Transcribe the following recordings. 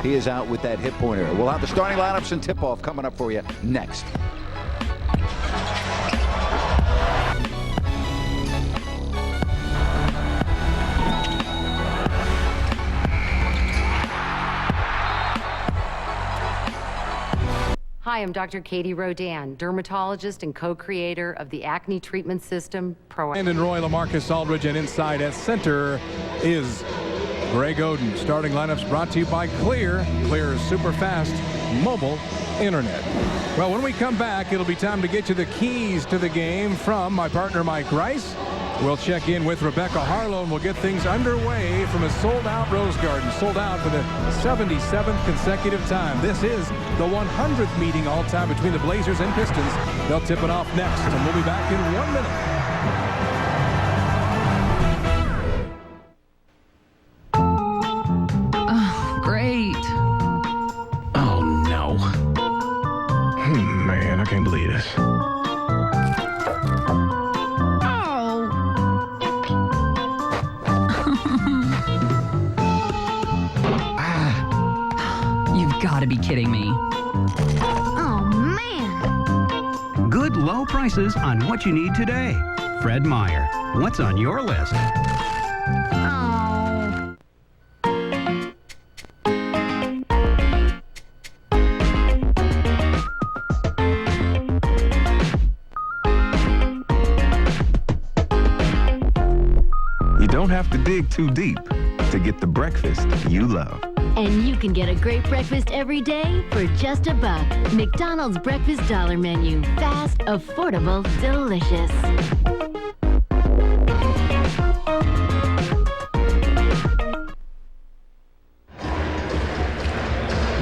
He is out with that hip pointer. We'll have the starting lineups and tip-off coming up for you next. Hi, I'm Dr. Katie Rodan, dermatologist and co-creator of the acne treatment system, Pro. And in Roy, LaMarcus Aldridge, and inside at center is G.Oden. Starting lineups brought to you by Clear. Clear's super fast mobile internet. Well, when we come back, it'll be time to get you the keys to the game from my partner, Mike Rice. We'll check in with Rebecca Harlow, and we'll get things underway from a sold-out Rose Garden. Sold out for the 77th consecutive time. This is the 100th meeting all-time between the Blazers and Pistons. They'll tip it off next, and we'll be back in 1 minute. Oh, great. Oh, no. Man, I can't believe this. Gotta be kidding me. Oh, man. Good low prices on what you need today. Fred Meyer, what's on your list? Oh. You don't have to dig too deep to get the breakfast you love. And you can get a great breakfast every day for just $1. McDonald's Breakfast Dollar Menu. Fast, affordable, delicious.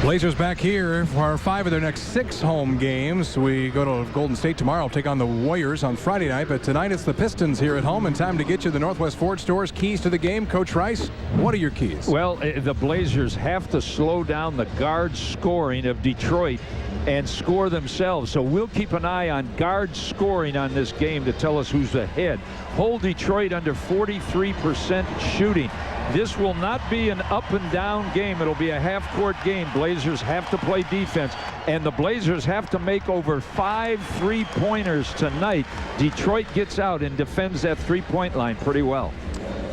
Blazers back here for 5 of their next 6 home games. We go to Golden State tomorrow, take on the Warriors on Friday night, but tonight it's the Pistons here at home, and time to get you the Northwest Ford Store's keys to the game. Coach Rice, what are your keys? Well, the Blazers have to slow down the guard scoring of Detroit and score themselves. So we'll keep an eye on guard scoring on this game to tell us who's ahead. Hold Detroit under 43% shooting. This will not be an up and down game. It'll be a half-court game. Blazers have to play defense, and the Blazers have to make over 5 3-pointers tonight. Detroit gets out and defends that three-point line pretty well.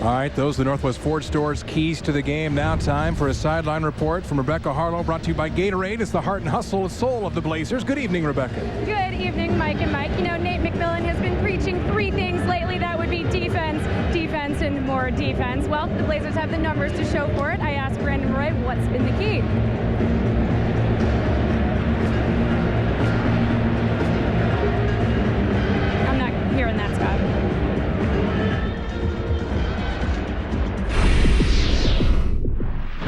All right, those are the Northwest Ford Store's keys to the game. Now time for a sideline report from Rebecca Harlow, brought to you by Gatorade. It's the heart and hustle and soul of the Blazers. Good evening, Rebecca. Good evening, Mike and Mike. You know, Nate McMillan has been preaching 3 things lately. That would be defense, defense, and more defense. Well, the Blazers have the numbers to show for it. I asked Brandon Roy what's been the key. I'm not hearing that, Scott.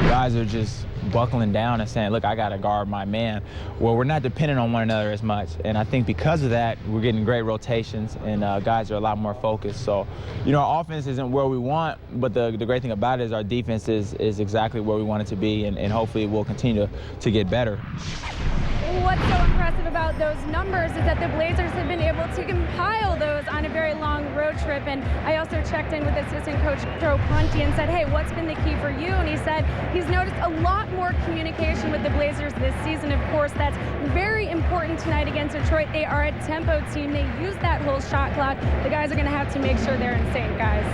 Guys are just buckling down and saying, look, I got to guard my man. Well, we're not dependent on one another as much. And I think because of that, we're getting great rotations, and guys are a lot more focused. So, you know, our offense isn't where we want, but the great thing about it is our defense is exactly where we want it to be, and hopefully we'll continue to get better. What's so impressive about those numbers is that the Blazers have been able to compile those on a very long road trip. And I also checked in with assistant coach Joe Conti and said, hey, what's been the key for you? And he said he's noticed a lot more communication with the Blazers this season. Of course, that's very important tonight against Detroit. They are a tempo team. They use that whole shot clock. The guys are going to have to make sure they're in sync, guys.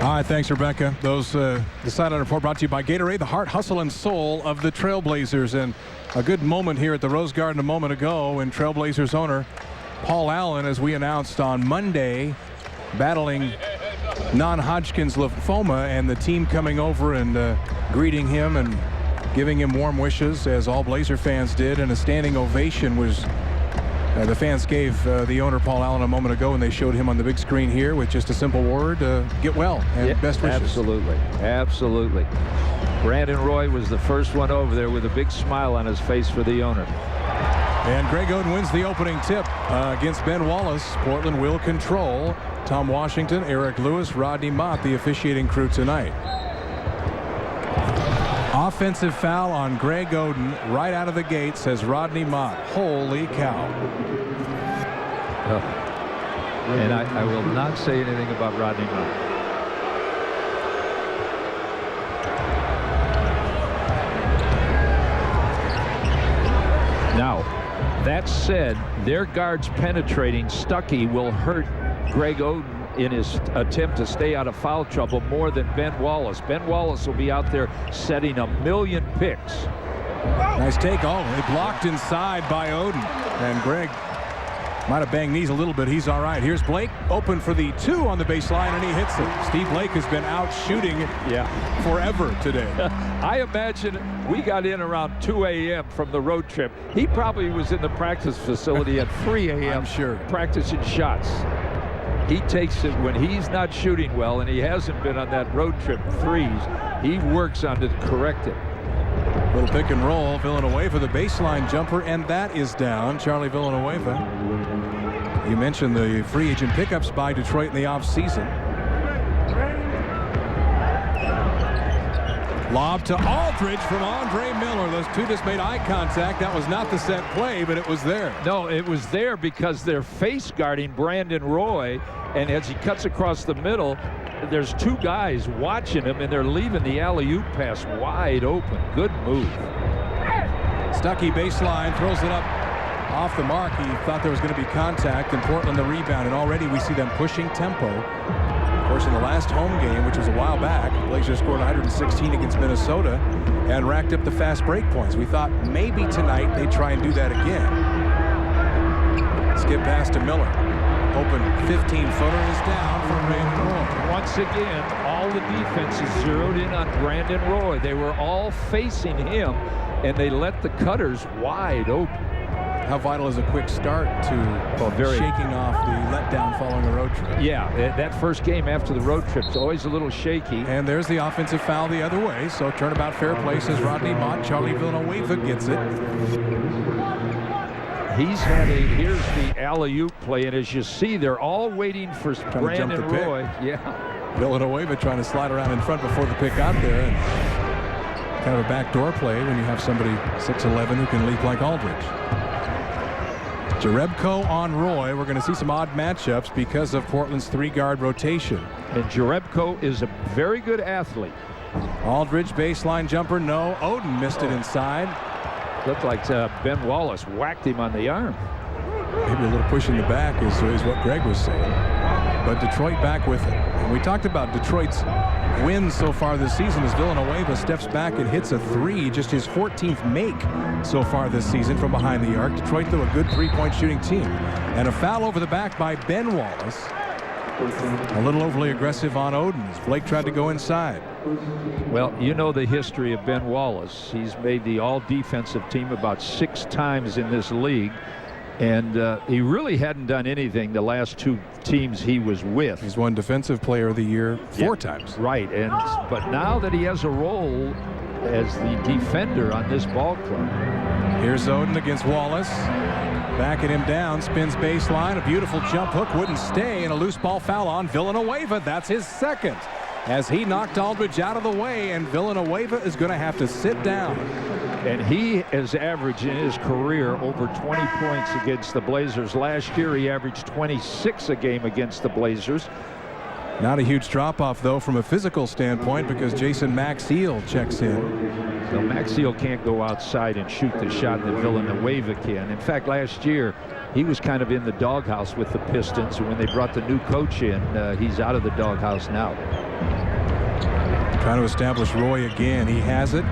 All right, thanks, Rebecca. Those the sideline report brought to you by Gatorade, the heart, hustle, and soul of the Trailblazers. And a good moment here at the Rose Garden a moment ago when Trailblazers owner Paul Allen, as we announced on Monday, battling non-Hodgkin's lymphoma, and the team coming over and greeting him and giving him warm wishes, as all Blazer fans did, and a standing ovation was the fans gave the owner Paul Allen a moment ago, and they showed him on the big screen here with just a simple word, get well, and best wishes. Absolutely, absolutely. Brandon Roy was the first one over there with a big smile on his face for the owner. And G.Oden wins the opening tip against Ben Wallace. Portland will control. Tom Washington, Eric Lewis, Rodney Mott, the officiating crew tonight. Offensive foul on G.Oden right out of the gate, says Rodney Mott. Holy cow. And I will not say anything about Rodney Mott. Now, that said, their guards penetrating Stuckey will hurt G.Oden in his attempt to stay out of foul trouble more than Ben Wallace. Ben Wallace will be out there setting 1,000,000 picks. Nice take. Oh, it blocked inside by Oden. And Greg might have banged knees a little bit. He's all right. Here's Blake open for the 2 on the baseline, and he hits it. Steve Blake has been out shooting forever today. I imagine we got in around 2 a.m. from the road trip. He probably was in the practice facility at 3 a.m. I'm sure. Practicing shots. He takes it when he's not shooting well, and he hasn't been on that road trip threes. He works on it to correct it. Little pick and roll. Villanueva, the baseline jumper, and that is down. Charlie Villanueva. You mentioned the free agent pickups by Detroit in the offseason. Lob to Aldridge from Andre Miller. Those two just made eye contact. That was not the set play, but it was there. No, it was there because they're face guarding Brandon Roy, and as he cuts across the middle, there's 2 guys watching him, and they're leaving the alley-oop pass wide open. Good move. Stuckey baseline, throws it up off the mark. He thought there was going to be contact, and Portland the rebound, and already we see them pushing tempo. Of course, in the last home game, which was a while back, Blazers scored 116 against Minnesota and racked up the fast break points. We thought maybe tonight they'd try and do that again. Skip pass to Miller. Open 15-footer is down for Brandon Roy. Once again, all the defense is zeroed in on Brandon Roy. They were all facing him, and they let the cutters wide open. How vital is a quick start to shaking off the letdown following a road trip? Yeah, that first game after the road trip is always a little shaky. And there's the offensive foul the other way. So turnabout fair play says Rodney Mott. Charlie Villanueva gets it. He's had here's the alley-oop play, and as you see, they're all waiting for Brandon Roy. Yeah. Villanueva trying to slide around in front before the pick out there. And kind of a backdoor play when you have somebody 6'11" who can leap like Aldridge. Jerebko on Roy. We're going to see some odd matchups because of Portland's 3-guard rotation. And Jerebko is a very good athlete. Aldridge baseline jumper, no. Oden missed it inside. Looked like Ben Wallace whacked him on the arm. Maybe a little push in the back is what Greg was saying. But Detroit back with it. And we talked about Detroit's wins so far this season as Villanueva steps back and hits a 3, just his 14th make so far this season from behind the arc. Detroit, though, a good 3-point shooting team. And a foul over the back by Ben Wallace. A little overly aggressive on Oden as Blake tried to go inside. Well, you know the history of Ben Wallace. He's made the all-defensive team about 6 times in this league. And he really hadn't done anything the last 2 teams he was with. He's won Defensive Player of the Year 4 times. Right, but now that he has a role as the defender on this ball club. Here's Oden against Wallace. Backing him down, spins baseline. A beautiful jump hook wouldn't stay, and a loose ball foul on Villanueva. That's his 2nd. As he knocked Aldridge out of the way, and Villanueva is going to have to sit down. And he has averaged in his career over 20 points against the Blazers. Last year, he averaged 26 a game against the Blazers. Not a huge drop-off, though, from a physical standpoint, because Jason Maxiel checks in. Well, Maxiel can't go outside and shoot the shot that Villanueva can. In fact, last year, he was kind of in the doghouse with the Pistons. And when they brought the new coach in, he's out of the doghouse now. Trying to establish Roy again. He has it.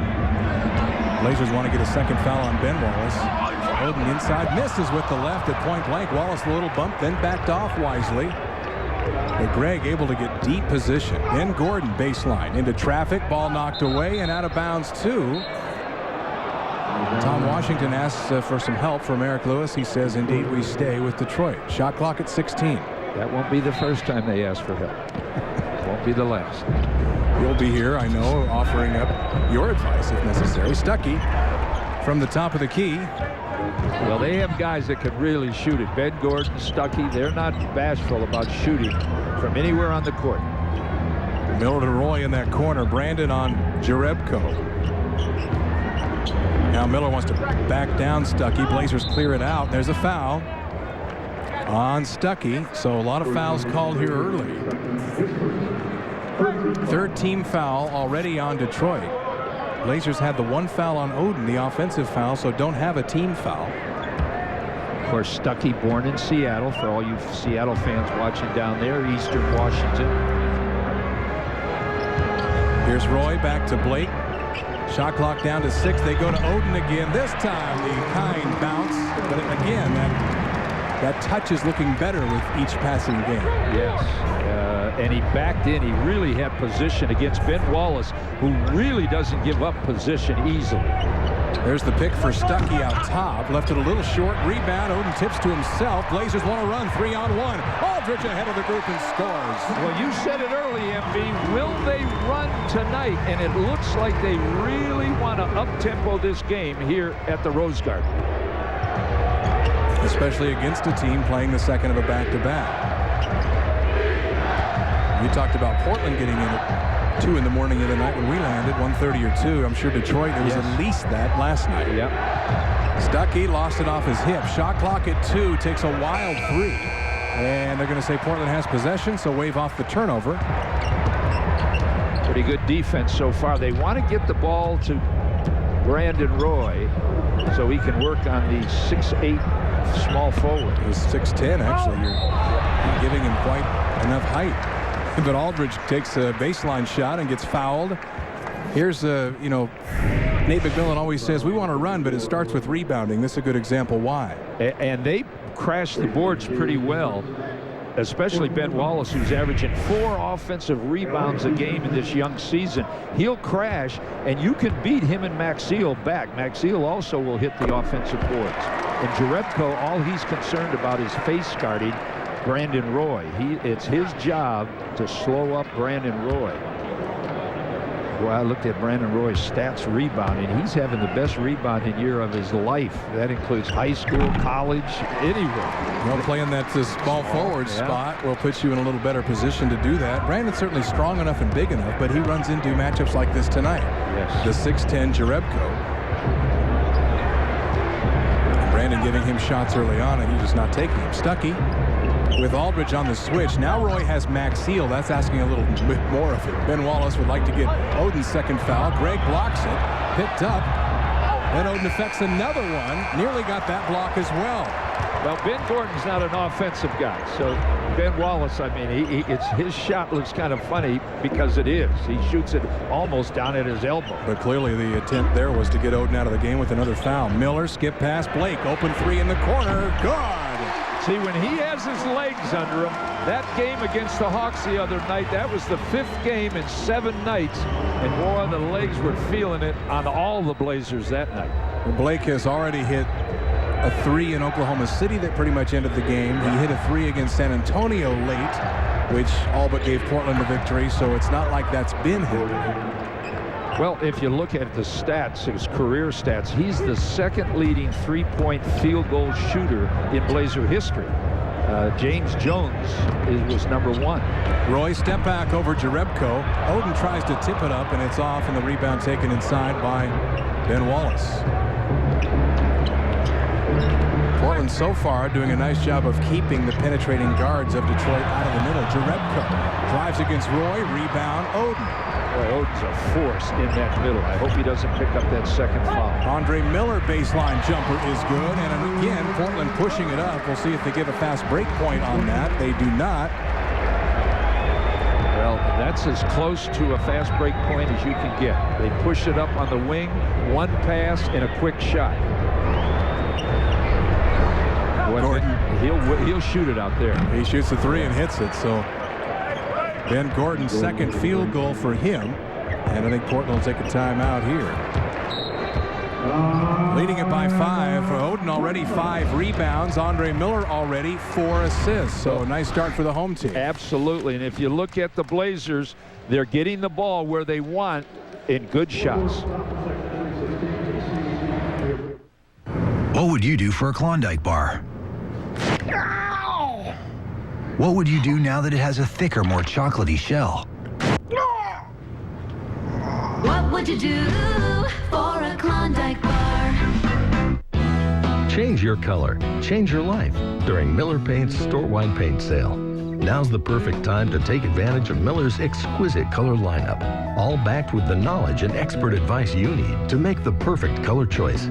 Blazers want to get a 2nd foul on Ben Wallace. Oden inside, misses with the left at point blank. Wallace a little bump, then backed off wisely. But Greg able to get deep position. Then Gordon baseline into traffic. Ball knocked away and out of bounds too. Tom Washington asks for some help from Eric Lewis. He says, indeed, we stay with Detroit. Shot clock at 16. That won't be the first time they ask for help. Won't be the last. You'll be here, I know, offering up your advice if necessary. Stuckey from the top of the key. Well, they have guys that can really shoot it. Ben Gordon, Stuckey, they're not bashful about shooting from anywhere on the court. Miller to Roy in that corner. Brandon on Jerebko. Now Miller wants to back down Stuckey. Blazers clear it out. There's a foul on Stuckey. So a lot of fouls called here early. 3rd team foul already on Detroit. Blazers had the one foul on Oden, the offensive foul, so don't have a team foul. Of course, Stuckey, born in Seattle, for all you Seattle fans watching down there, Eastern Washington. Here's Roy back to Blake. Shot clock down to 6. They go to Oden again. This time the kind bounce, but again that touch is looking better with each passing game. Yes, and he backed in. He really had position against Ben Wallace, who really doesn't give up position easily. There's the pick for Stuckey out top. Left it a little short. Rebound. Oden tips to himself. Blazers want to run 3-on-1. Aldridge ahead of the group and scores. Well, you said it early, MB. Will they run tonight? And it looks like they really want to up-tempo this game here at the Rose Garden. Especially against a team playing the second of a back-to-back. We talked about Portland getting in at 2 in the morning of the night when we landed, 1:30 or 2. I'm sure Detroit, it was at least that last night. Yep. Stuckey lost it off his hip. Shot clock at 2, takes a wild 3. And they're going to say Portland has possession, so wave off the turnover. Pretty good defense so far. They want to get the ball to Brandon Roy so he can work on the 6'8" small forward. He's 6'10", actually. You're giving him quite enough height. But Aldridge takes a baseline shot and gets fouled. Here's Nate McMillan always says we want to run, but it starts with rebounding. This is a good example why. And they crashed the boards pretty well, especially Ben Wallace, who's averaging 4 offensive rebounds a game in this young season. He'll crash, and you can beat him and Maxiel back. Maxiel also will hit the offensive boards. And Jerebko, all he's concerned about is face guarding Brandon Roy. It's his job to slow up Brandon Roy. Well, I looked at Brandon Roy's stats rebounding. He's having the best rebounding year of his life. That includes high school, college, anywhere. Well, playing that small forward spot will put you in a little better position to do that. Brandon's certainly strong enough and big enough, but he runs into matchups like this tonight. Yes. The 6'10" Jerebko. Brandon giving him shots early on, and he's just not taking them. Stuckey with Aldridge on the switch. Now Roy has Maxiel. That's asking a little bit more of it. Ben Wallace would like to get Oden's second foul. Greg blocks it. Picked up. Then Oden affects another one. Nearly got that block as well. Well, Ben Gordon's not an offensive guy. So Ben Wallace, I mean, his shot looks kind of funny because it is. He shoots it almost down at his elbow. But clearly the attempt there was to get Oden out of the game with another foul. Miller skip past Blake. Open 3 in the corner. Good. See, when he has his legs under him, that game against the Hawks the other night, that was the 5th game in 7 nights. And boy, the legs were feeling it on all the Blazers that night. Well, Blake has already hit a 3 in Oklahoma City that pretty much ended the game. He hit a 3 against San Antonio late, which all but gave Portland a victory, so it's not like that's been hit. Well, if you look at the stats, his career stats, he's the 2nd leading 3-point field goal shooter in Blazer history. James Jones was number 1. Roy step back over Jerebko. Oden tries to tip it up, and it's off, and the rebound taken inside by Ben Wallace. Portland so far doing a nice job of keeping the penetrating guards of Detroit out of the middle. Jerebko drives against Roy. Rebound, Oden. Boy, Oden's a force in that middle. I hope he doesn't pick up that second foul. Andre Miller baseline jumper is good. And again, Portland pushing it up. We'll see if they give a fast break point on that. They do not. Well, that's as close to a fast break point as you can get. They push it up on the wing, 1 pass and a quick shot. Gordon. He'll shoot it out there. He shoots the 3 and hits it. So Ben Gordon's 2nd field goal for him. And I think Portland will take a timeout here. Leading it by 5. Oden already 5 rebounds. Andre Miller already 4 assists. So a nice start for the home team. Absolutely. And if you look at the Blazers, they're getting the ball where they want in good shots. What would you do for a Klondike bar? What would you do now that it has a thicker, more chocolatey shell? What would you do for a Klondike bar? Change your color. Change your life during Miller Paint's store-wide paint sale. Now's the perfect time to take advantage of Miller's exquisite color lineup, all backed with the knowledge and expert advice you need to make the perfect color choice.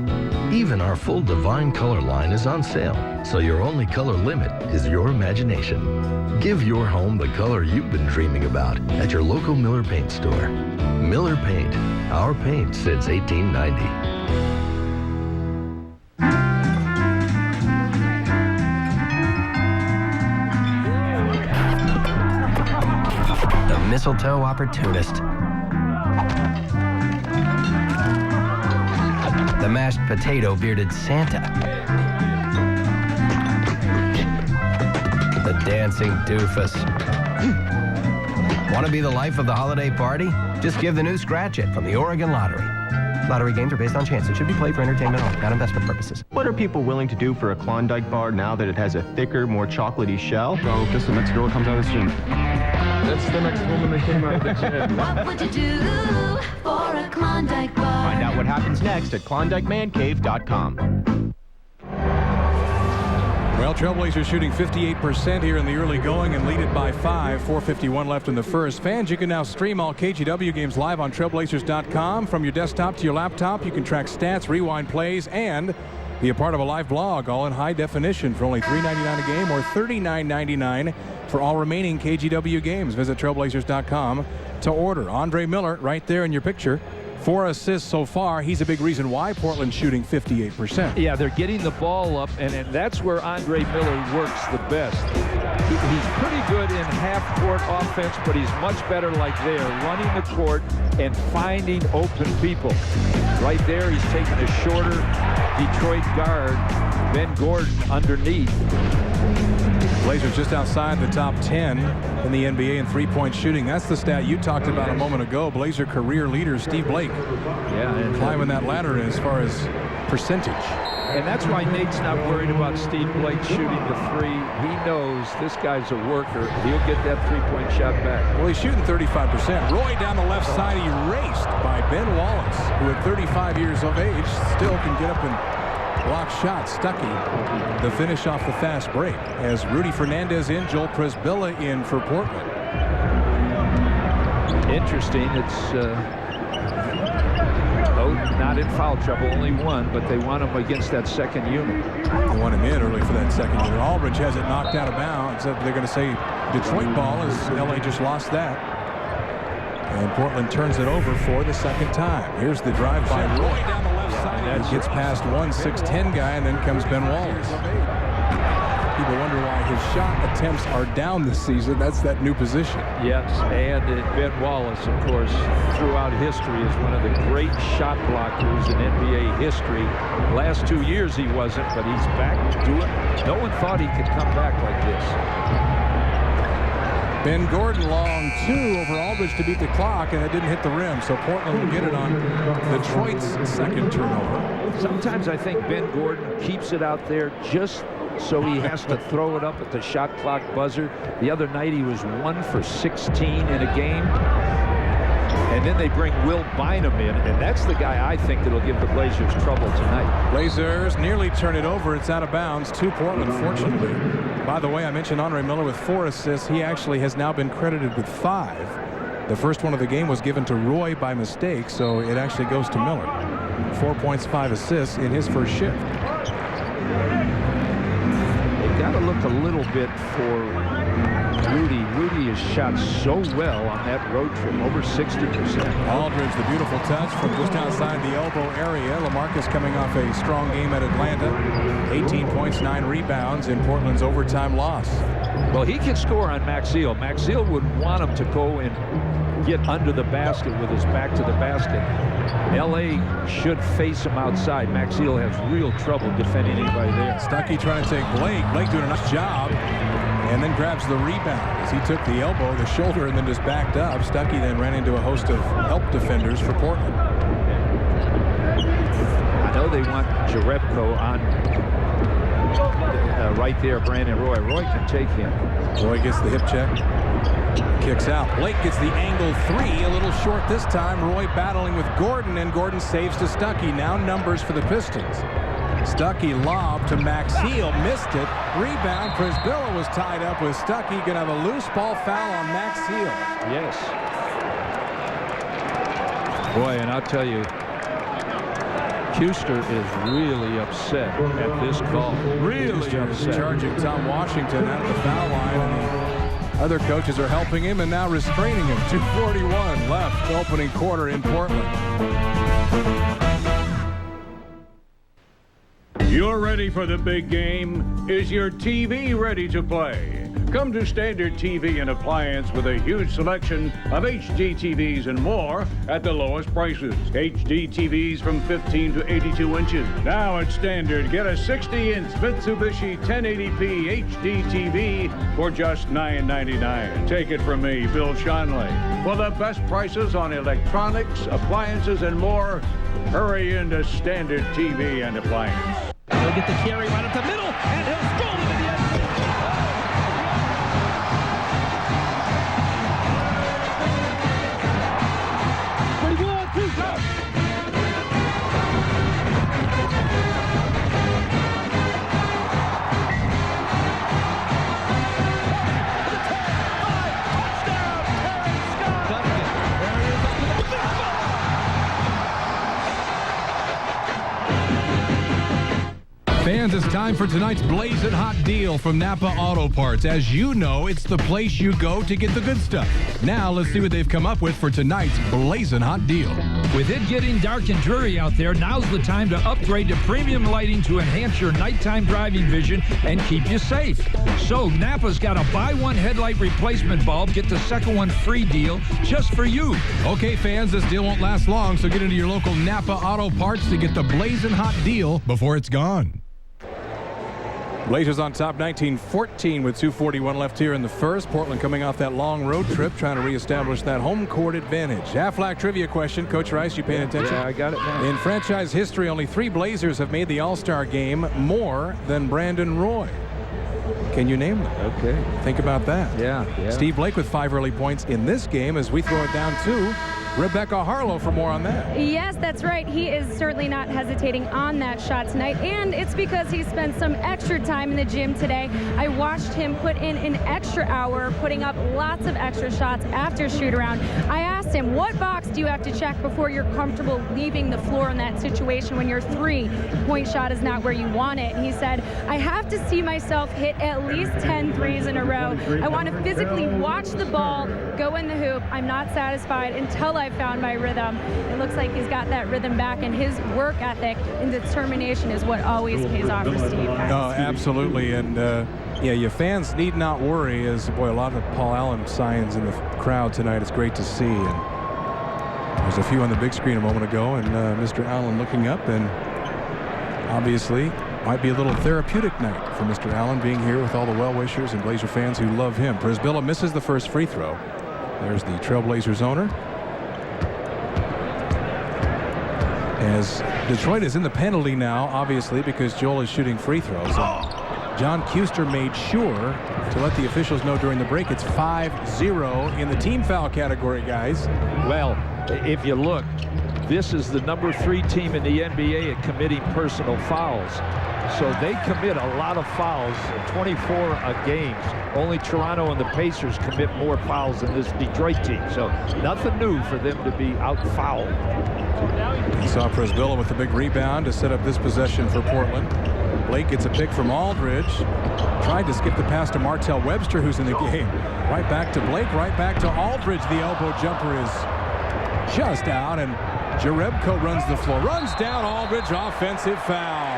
Even our full Divine color line is on sale, so your only color limit is your imagination. Give your home the color you've been dreaming about at your local Miller Paint store. Miller Paint, our paint since 1890. Mistletoe opportunist. The mashed potato bearded Santa. The dancing doofus. Want to be the life of the holiday party? Just give the new Scratch It from the Oregon Lottery. Lottery games are based on chance and should be played for entertainment only, not investment purposes. What are people willing to do for a Klondike bar now that it has a thicker, more chocolatey shell? Oh, guess the next girl comes out of the gym. That's the next woman that came out of the gym. What would you do for a Klondike bar? Find out what happens next at KlondikeManCave.com. Well, Trailblazers shooting 58% here in the early going and lead it by 5. 4:51 left in the first. Fans, you can now stream all KGW games live on Trailblazers.com. From your desktop to your laptop, you can track stats, rewind plays, and be a part of a live blog, all in high definition for only $3.99 a game or $39.99 for all remaining KGW games. Visit Trailblazers.com to order. Andre Miller right there in your picture. 4 assists so far. He's a big reason why Portland's shooting 58%. Yeah, they're getting the ball up, and that's where Andre Miller works the best. He's pretty good in half-court offense, but he's much better like there, running the court and finding open people. Right there, he's taking a shorter Detroit guard, Ben Gordon, underneath. Blazers just outside the top 10 in the NBA in three-point shooting. That's the stat you talked about a moment ago. Blazer career leader S.Blake. Yeah, and climbing that ladder as far as percentage. And that's why Nate's not worried about S.Blake shooting the three. He knows this guy's a worker. He'll get that three-point shot back. Well, he's shooting 35%. Roy down the left side, erased by Ben Wallace, who at 35 years of age still can get up and block shots. Stuckey, the finish off the fast break. As Rudy Fernandez in, Joel Prisbilla in for Portland. Interesting. It's not in foul trouble, only one, but they want him against that second unit. They want him in early for that second unit. Aldridge has it knocked out of bounds. They're going to say Detroit ball as LA just lost that. And Portland turns it over for the second time. Here's the drive by Roy down the left side. He gets past 6'10" guy, and then comes Ben Wallace. People wonder why his shot attempts are down this season. That's that new position. Yes, and Ben Wallace, of course, throughout history is one of the great shot blockers in NBA history. Last 2 years he wasn't, but he's back doing it. No one thought he could come back like this. Ben Gordon long 2 over Aldridge to beat the clock, and it didn't hit the rim, so Portland will get it on Detroit's second turnover. Sometimes I think Ben Gordon keeps it out there just so he has to throw it up at the shot clock buzzer. The other night he was 1 for 16 in a game. And then they bring Will Bynum in, and that's the guy I think that'll give the Blazers trouble tonight. Blazers nearly turn it over. It's out of bounds to Portland, fortunately. By the way, I mentioned Andre Miller with 4 assists. He actually has now been credited with 5. The first one of the game was given to Roy by mistake, so it actually goes to Miller. 4 points, 5 assists in his first shift. They've got to look a little bit for Rudy. Rudy has shot so well on that road trip, over 60%. Aldridge, the beautiful touch from just outside the elbow area. LaMarcus coming off a strong game at Atlanta. 18 points, 9 rebounds in Portland's overtime loss. Well, he can score on Maxiel. Maxiel would want him to go and get under the basket with his back to the basket. L.A. should face him outside. Maxiel has real trouble defending anybody there. Stuckey trying to take Blake. Blake doing a nice job. And then grabs the rebound as he took the elbow, the shoulder, and then just backed up. Stuckey then ran into a host of help defenders for Portland. I know they want Jerebko on right there, Brandon Roy. Roy can take him. Roy gets the hip check. Kicks out. Blake gets the angle 3, a little short this time. Roy battling with Gordon, and Gordon saves to Stuckey. Now numbers for the Pistons. Stuckey lob to Maxiel, missed it. Rebound, Przybilla was tied up with Stuckey. Gonna have a loose ball foul on Maxiel. Yes. Boy, and I'll tell you, Kuster is really upset at this call. Really upset. Charging Tom Washington out of the foul line, and the other coaches are helping him and now restraining him. 2:41 left, opening quarter in Portland. You're ready for the big game. Is your TV ready to play? Come to Standard TV and Appliance with a huge selection of HD TVs and more at the lowest prices. HD TVs from 15 to 82 inches. Now at Standard, get a 60-inch Mitsubishi 1080p HD TV for just $9.99. Take it from me, Bill Schonley. For the best prices on electronics, appliances, and more, hurry into Standard TV and Appliance. He'll get the carry right up the middle, and he'll stroll into the end zone. 21, 2, go! Fans, it's time for tonight's Blazing Hot Deal from Napa Auto Parts. As you know, it's the place you go to get the good stuff. Now, let's see what they've come up with for tonight's Blazing Hot Deal. With it getting dark and dreary out there, now's the time to upgrade to premium lighting to enhance your nighttime driving vision and keep you safe. So, Napa's got a buy one headlight replacement bulb, get the second one free deal just for you. Okay, fans, this deal won't last long, so get into your local Napa Auto Parts to get the Blazing Hot Deal before it's gone. Blazers on top 19-14 with 2:41 left here in the first. Portland coming off that long road trip, trying to reestablish that home court advantage. Aflac trivia question. Coach Rice, you paying attention? Yeah, I got it now. In franchise history, only 3 Blazers have made the All-Star game more than Brandon Roy. Can you name them? Okay. Think about that. Yeah. Steve-Blake with 5 early points in this game as we throw it down to Rebecca Harlow for more on that. Yes, that's right. He is certainly not hesitating on that shot tonight, and it's because he spent some extra time in the gym today. I watched him put in an extra hour, putting up lots of extra shots after shoot-around. I asked him, what box do you have to check before you're comfortable leaving the floor in that situation when your 3-point shot is not where you want it? And he said, I have to see myself hit at least 10 threes in a row. I want to physically watch the ball go in the hoop. I'm not satisfied until I found my rhythm. It looks like he's got that rhythm back, and his work ethic and determination is what always pays off for Steve. Oh, absolutely. And yeah, your fans need not worry, as boy, a lot of Paul Allen signs in the crowd tonight. It's great to see. And there's a few on the big screen a moment ago, and Mr. Allen looking up, and obviously might be a little therapeutic night for Mr. Allen being here with all the well-wishers and Blazer fans who love him. Przybilla misses the first free throw. There's the Trailblazers owner. As Detroit is in the penalty now, obviously, because Joel is shooting free throws. John Kuster made sure to let the officials know during the break it's 5-0 in the team foul category, guys. Well, if you look, this is the number 3 team in the NBA at committing personal fouls. So they commit a lot of fouls, 24 a game. Only Toronto and the Pacers commit more fouls than this Detroit team. So nothing new for them to be out-fouled. You saw Przybilla with the big rebound to set up this possession for Portland. Blake gets a pick from Aldridge. Tried to skip the pass to Martell Webster, who's in the game. Right back to Blake, right back to Aldridge. The elbow jumper is just out, and Jerebko runs the floor. Runs down Aldridge, offensive foul.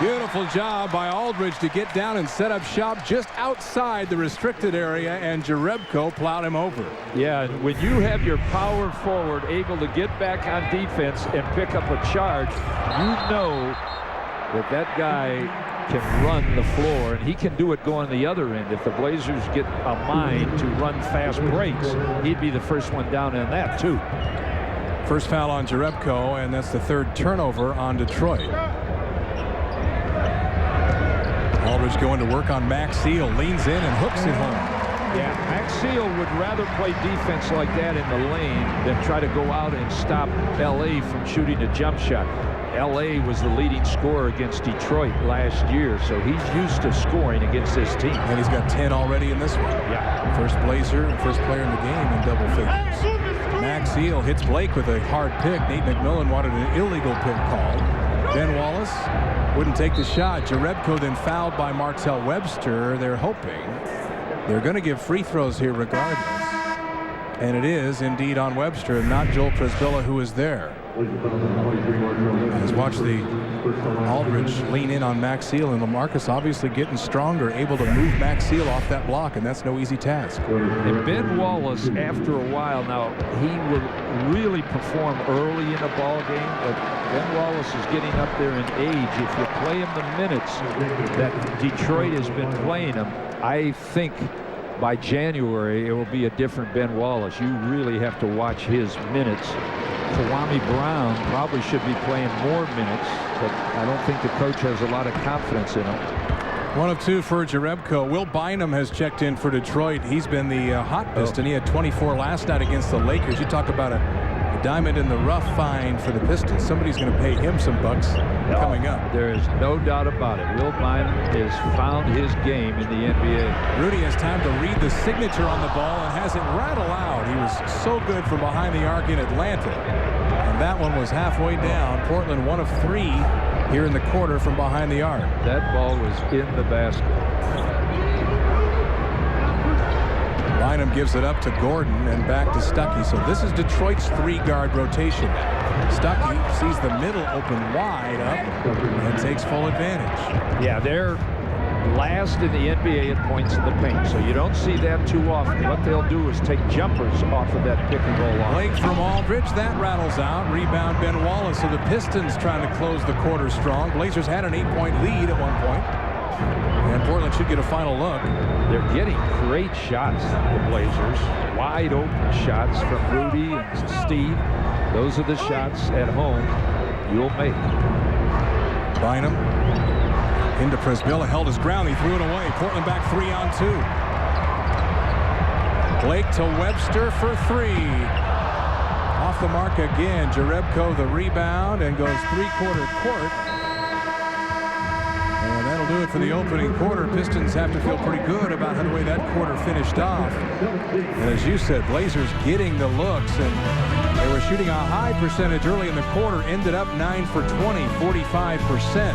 Beautiful job by Aldridge to get down and set up shop just outside the restricted area, and Jerebko plowed him over. Yeah, when you have your power forward able to get back on defense and pick up a charge, you know that guy can run the floor, and he can do it going the other end. If the Blazers get a mind to run fast breaks, he'd be the first one down in that, too. First foul on Jerebko, and that's the 3rd turnover on Detroit. Aldridge going to work on Maxiel, leans in and hooks it home. Yeah, Maxiel would rather play defense like that in the lane than try to go out and stop L.A. from shooting a jump shot. L.A. was the leading scorer against Detroit last year, so he's used to scoring against this team. And he's got 10 already in this one. Yeah. First Blazer and first player in the game in double figures. Max Eel hits Blake with a hard pick. Nate McMillan wanted an illegal pick called. Ben Wallace wouldn't take the shot. Jerebko then fouled by Martell Webster. They're hoping they're going to give free throws here regardless. And it is indeed on Webster and not Joel Presbilla who is there. Let's watch the Aldridge lean in on Max Eel, and LaMarcus obviously getting stronger, able to move Max Eel off that block, and that's no easy task. And Ben Wallace, after a while now, he will really perform early in a ball game, but Ben Wallace is getting up there in age. If you play him the minutes that Detroit has been playing him, I think by January it will be a different Ben Wallace. You really have to watch his minutes. Kwame Brown probably should be playing more minutes, but I don't think the coach has a lot of confidence in him. 1 of 2 for Jerebko. Will Bynum has checked in for Detroit. He's been the hot Piston. He had 24 last night against the Lakers. You talk about a diamond in the rough find for the Pistons. Somebody's going to pay him some bucks coming up. There is no doubt about it. Will Bynum has found his game in the NBA. Rudy has time to read the signature on the ball and has it rattle out. He was so good from behind the arc in Atlanta. And that one was halfway down. Portland 1 of 3 here in the quarter from behind the arc. That ball was in the basket. Bynum gives it up to Gordon and back to Stuckey. So this is Detroit's 3-guard rotation. Stuckey sees the middle open wide up and takes full advantage. Yeah, they're last in the NBA at points in the paint, so you don't see that too often. What they'll do is take jumpers off of that pick and roll line. Blake from Aldridge, that rattles out. Rebound Ben Wallace. So the Pistons trying to close the quarter strong. Blazers had an 8-point lead at one point. And Portland should get a final look. They're getting great shots, the Blazers. Wide open shots from Rudy and Steve. Those are the shots at home you'll make. Bynum into Presbilla, held his ground. He threw it away. Portland back 3 on 2. Blake to Webster for 3. Off the mark again. Jerebko the rebound and goes 3-quarter court. And that'll do it for the opening quarter. Pistons have to feel pretty good about the way that quarter finished off. And as you said, Blazers getting the looks, and they were shooting a high percentage early in the quarter, ended up 9 for 20, 45%.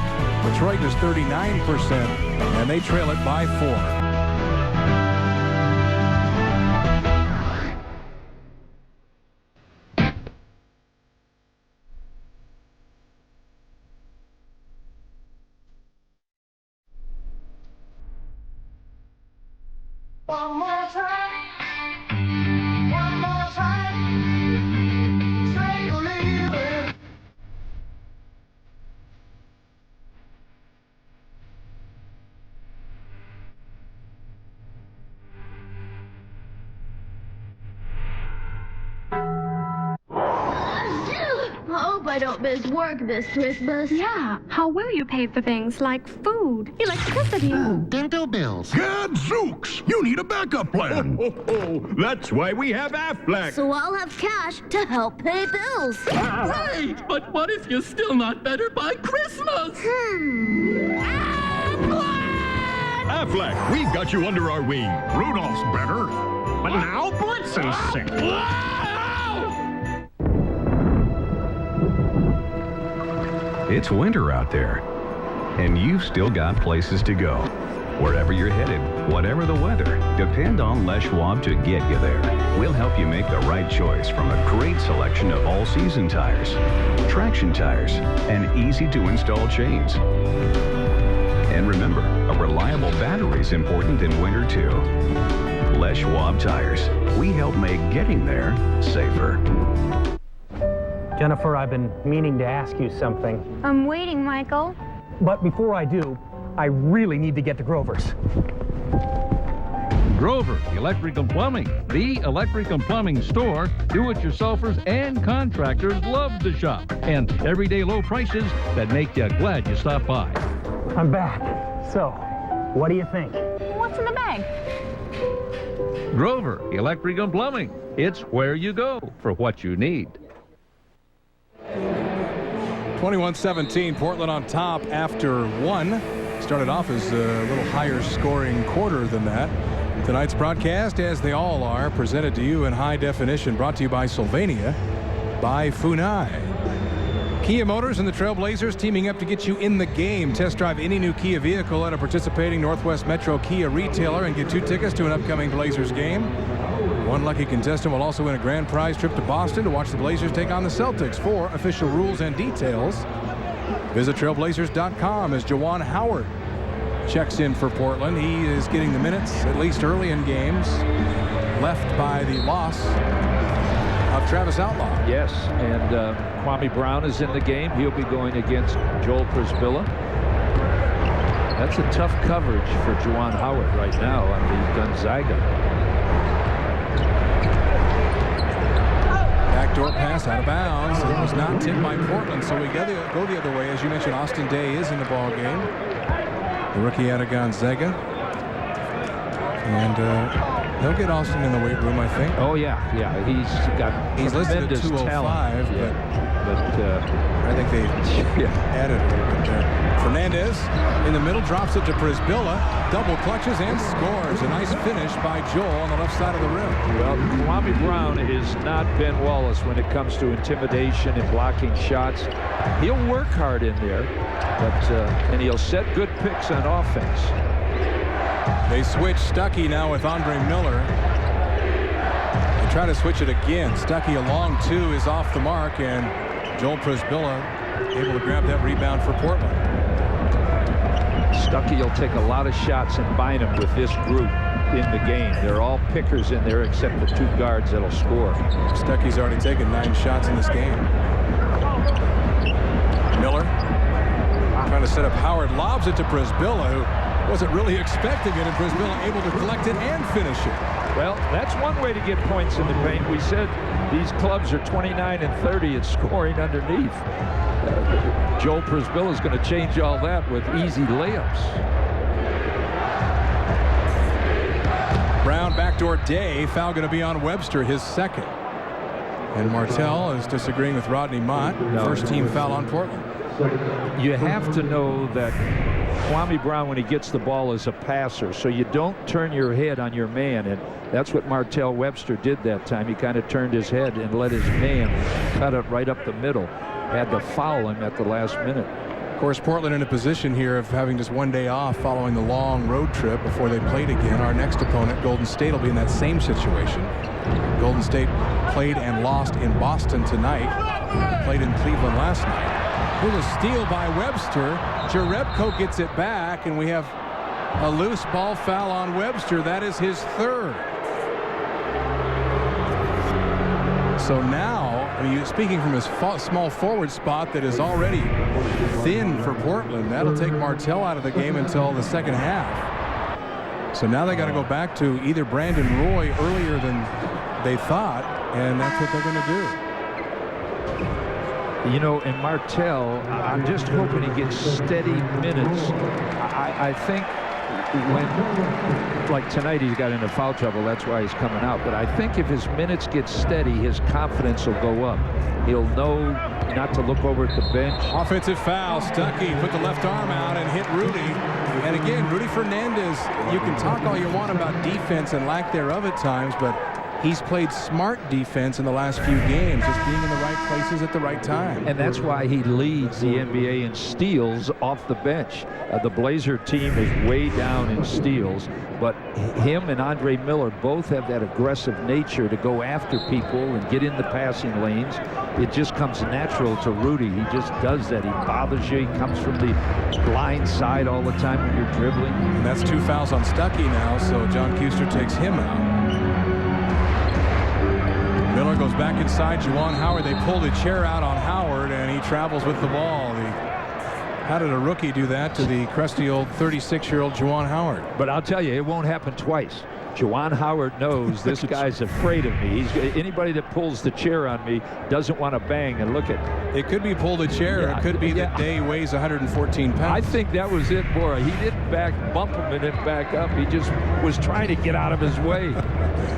Detroit was 39%, and they trail it by 4. One more time. One more time. Say you leave it. I hope I don't miss work this Christmas. Yeah, how will you pay for things like food, electricity, dental bills? Gadzooks! You need a backup plan. That's why we have Affleck. So I'll have cash to help pay bills. Right, but what if you're still not better by Christmas? Affleck, we've got you under our wing. Rudolph's better, but now Blitzen's sick. It's winter out there, and you've still got places to go. Wherever you're headed, whatever the weather, depend on Les Schwab to get you there. We'll help you make the right choice from a great selection of all-season tires, traction tires, and easy-to-install chains. And remember, a reliable battery is important in winter, too. Les Schwab Tires. We help make getting there safer. Jennifer, I've been meaning to ask you something. I'm waiting, Michael. But before I do, I really need to get to Grover's. Grover Electric and Plumbing, the electric and plumbing store. Do-it-yourselfers and contractors love to shop. And everyday low prices that make you glad you stopped by. I'm back. So, what do you think? What's in the bag? Grover Electric and Plumbing. It's where you go for what you need. 21-17, Portland on top after one. Started off as a little higher scoring quarter than that. Tonight's broadcast, as they all are, presented to you in high definition, brought to you by Sylvania, by Funai. Kia Motors and the Trailblazers teaming up to get you in the game. Test drive any new Kia vehicle at a participating Northwest Metro Kia retailer and get 2 tickets to an upcoming Blazers game. One lucky contestant will also win a grand prize trip to Boston to watch the Blazers take on the Celtics. For official rules and details, visit trailblazers.com as Juwan Howard checks in for Portland. He is getting the minutes, at least early in games, left by the loss of Travis Outlaw. Yes, and Kwame Brown is in the game. He'll be going against Joel Przybilla. That's a tough coverage for Juwan Howard right now on the Gonzaga. Backdoor pass out of bounds. It was not tipped by Portland, so we go the other way. As you mentioned, Austin Day is in the ball game. The rookie out of Gonzaga. And they'll get Austin in the weight room, I think. Oh, yeah. He's listed at 205, but I think they added a little bit there. Fernandez in the middle, drops it to Przybilla, double clutches and scores. A nice finish by Joel on the left side of the rim. Well, Kwame Brown is not Ben Wallace when it comes to intimidation and blocking shots. He'll work hard in there, but and he'll set good picks on offense. They switch Stuckey now with Andre Miller. They try to switch it again. Stuckey along 2 is off the mark, and Joel Przybilla able to grab that rebound for Portland. Stuckey will take a lot of shots in Bynum with this group in the game. They're all pickers in there except the 2 guards that'll score. Stuckey's already taken 9 shots in this game. Miller trying to set up Howard, lobs it to Przybilla, who wasn't really expecting it, and Przybilla able to collect it and finish it. Well, that's one way to get points in the paint. We said these clubs are 29 and 30 at scoring underneath. Joel Przybilla is going to change all that with easy layups. Brown backdoor Day. Foul going to be on Webster, his second. And Martell is disagreeing with Rodney Mott. First team foul on Portland. You have to know that Kwame Brown, when he gets the ball, is a passer, so you don't turn your head on your man, and that's what Martell Webster did that time. He kind of turned his head and let his man cut it right up the middle. Had to foul him at the last minute. Of course, Portland in a position here of having just one day off following the long road trip before they played again. Our next opponent, Golden State, will be in that same situation. Golden State played and lost in Boston tonight. Played in Cleveland last night. Here's a steal by Webster. Jerebko gets it back, and we have a loose ball foul on Webster. That is his 3rd. So now, I mean, speaking from his small forward spot that is already thin for Portland, that'll take Martell out of the game until the second half. So now they got to go back to either Brandon Roy earlier than they thought, and that's what they're going to do. You know, and Martell, I'm just hoping he gets steady minutes. I think when, like tonight, he got into foul trouble. That's why he's coming out. But I think if his minutes get steady, his confidence will go up. He'll know not to look over at the bench. Offensive foul. Stuckey put the left arm out and hit Rudy. And again, Rudy Fernandez, you can talk all you want about defense and lack thereof at times, but he's played smart defense in the last few games, just being in the right places at the right time. And that's why he leads the NBA in steals off the bench. The Blazer team is way down in steals, but him and Andre Miller both have that aggressive nature to go after people and get in the passing lanes. It just comes natural to Rudy. He just does that. He bothers you. He comes from the blind side all the time when you're dribbling. And that's 2 fouls on Stuckey now, so John Kuester takes him out. Miller goes back inside Juwan Howard. They pull the chair out on Howard, and he travels with the ball. How did a rookie do that to the crusty old 36-year-old Juwan Howard? But I'll tell you, it won't happen twice. Juwan Howard knows this guy's afraid of me. Anybody that pulls the chair on me doesn't want to bang. And look at it. Could be pull the chair. Yeah, it could be that Day weighs 114 pounds. I think that was it, Bora. He didn't bump him and then back up. He just was trying to get out of his way.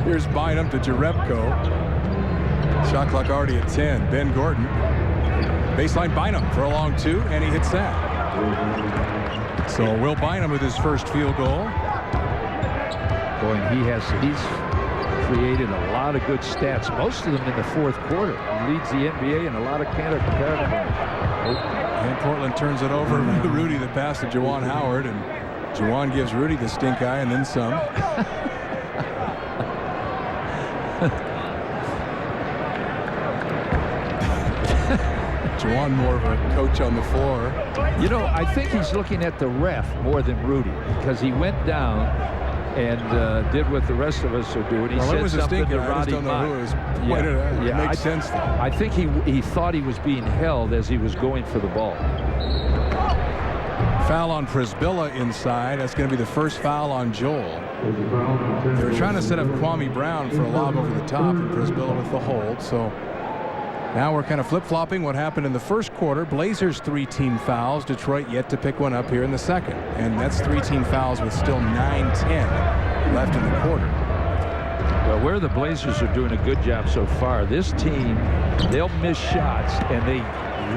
Here's Bynum to Jerebko. Shot clock already at 10. Ben Gordon Baseline Bynum for a long 2, and he hits that. So Will Bynum with his first field goal. Boy, and he's created a lot of good stats, most of them in the fourth quarter. He leads the NBA in a lot of categories. And Portland turns it over to Rudy, the pass to Juwan Howard, and Juwan gives Rudy the stink eye and then some. Juwan more of a coach on the floor. You know, I think he's looking at the ref more than Rudy, because he went down and did what the rest of us are doing. He said something to Roddy. I just don't know who it was pointed at. It makes sense, though. I think he thought he was being held as he was going for the ball. Foul on Prisbilla inside. That's going to be the first foul on Joel. They were trying to set up Kwame Brown for a lob over the top, and Prisbilla with the hold. So now we're kind of flip-flopping what happened in the first quarter. Blazers 3 team fouls. Detroit yet to pick one up here in the second. And that's 3 team fouls with still 9:10 left in the quarter. Well, where the Blazers are doing a good job so far, this team, they'll miss shots, and they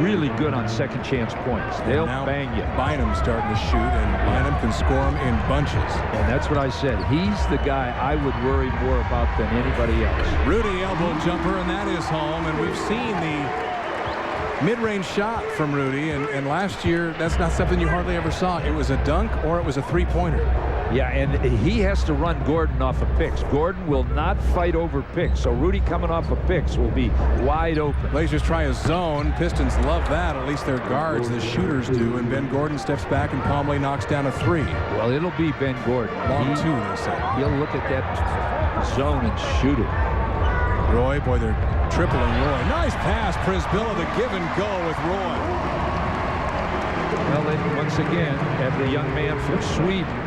really good on second chance points. They'll bang you. Bynum starting to shoot, and Bynum can score them in bunches. And that's what I said. He's the guy I would worry more about than anybody else. Rudy elbow jumper, and that is home. And we've seen the mid-range shot from Rudy, and last year that's not something you hardly ever saw. It was a dunk or it was a three-pointer. Yeah, and he has to run Gordon off of picks. Gordon will not fight over picks, so Rudy coming off of picks will be wide open. Blazers try a zone. Pistons love that. At least their guards, the shooters do. And Ben Gordon steps back and calmly knocks down a 3. Well, it'll be Ben Gordon. Long 2, they say. He'll look at that zone and shoot it. Roy, boy, they're tripling Roy. Nice pass, Prisbilla, the give and go with Roy. Well, they once again have the young man from Sweden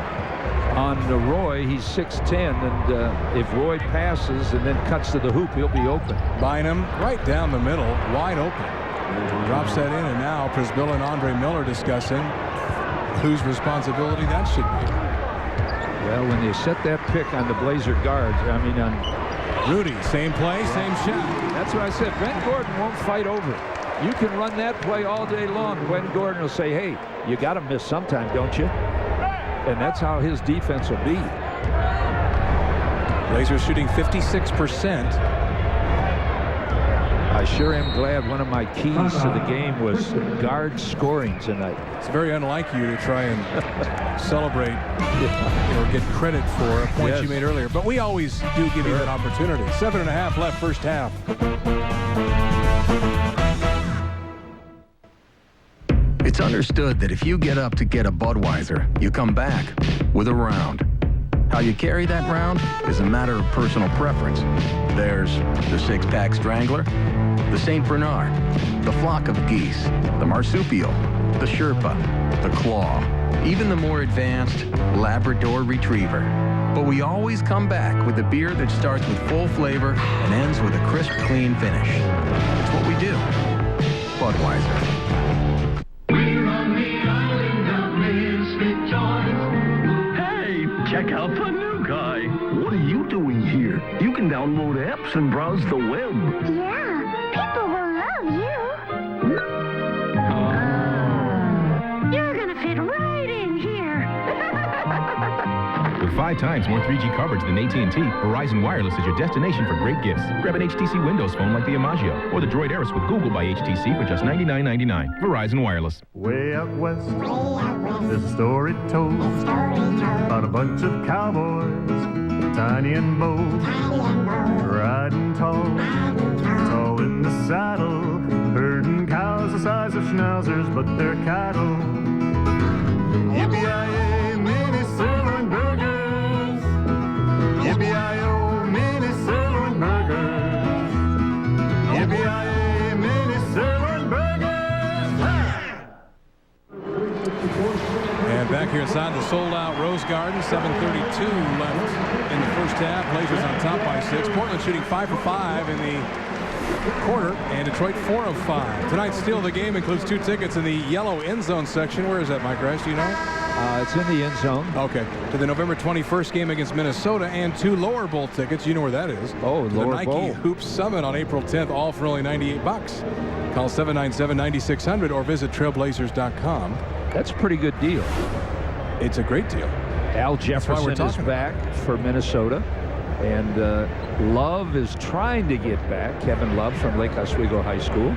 on Roy. He's 6'10", and if Roy passes and then cuts to the hoop, he'll be open. Bynum right down the middle, wide open. Drops that in, and now Prisbilla and Andre Miller discussing whose responsibility that should be. Well, when they set that pick on the Blazer guards, I mean on Rudy, same play, same shot. That's what I said. Ben Gordon won't fight over it. You can run that play all day long. Ben Gordon will say, hey, you got to miss sometime, don't you? And that's how his defense will be. Blazers shooting 56%. I sure am glad one of my keys to the game was guard scoring tonight. It's very unlike you to try and celebrate or get credit for a point you made earlier. But we always do give you that opportunity. 7.5 left first half. It's understood that if you get up to get a Budweiser, you come back with a round. How you carry that round is a matter of personal preference. There's the 6-pack Strangler, the St. Bernard, the Flock of Geese, the Marsupial, the Sherpa, the Claw, even the more advanced Labrador Retriever. But we always come back with a beer that starts with full flavor and ends with a crisp, clean finish. It's what we do. Budweiser. Check out the new guy. What are you doing here? You can download apps and browse the web. Yeah, people will love you. You're gonna fit right in here. With 5 times more 3G coverage than AT&T, Verizon Wireless is your destination for great gifts. Grab an HTC Windows phone like the Imaggio or the Droid Aris with Google by HTC for just $99.99. Verizon Wireless. Way out west, there's a story told about a bunch of cowboys, tiny and bold, riding tall in the saddle, herding cows the size of schnauzers, but they're cattle. Yippee-yi-yay, mini sirloin burgers. Yippee-yi-yo, mini sirloin burgers. Yippee-yi-yay, mini sirloin burgers. And back here inside the sold-out Rose Garden, 7:32 left in the first half. Blazers on top by 6. Portland shooting 5 for 5 in the quarter, and Detroit 4 of 5. Tonight's steal of the game includes 2 tickets in the yellow end zone section. Where is that, Mike Rice? Do you know? It's in the end zone. Okay. To the November 21st game against Minnesota and 2 Lower Bowl tickets. You know where that is. Oh, to the Lower Nike Bowl. Hoops Summit on April 10th, all for only $98. Call 797-9600 or visit trailblazers.com. That's a pretty good deal. It's a great deal. Al Jefferson is back for Minnesota. And Love is trying to get back. Kevin Love from Lake Oswego High School.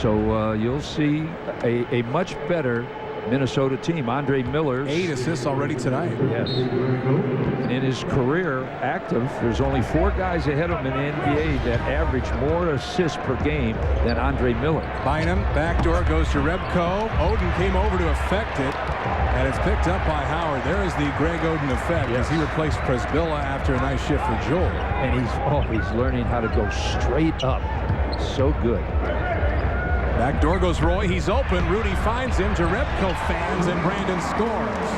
So you'll see a much better Minnesota team. Andre Miller's 8 assists already tonight. Yes. And in his career active, there's only 4 guys ahead of him in the NBA that average more assists per game than Andre Miller. Bynum, backdoor, goes to Rebko. Oden came over to affect it, and it's picked up by Howard. There is the Greg Oden effect as he replaced Presbilla after a nice shift for Joel. And he's learning how to go straight up. So good. Backdoor goes Roy. He's open. Rudy finds him. Jerebko fans, and Brandon scores.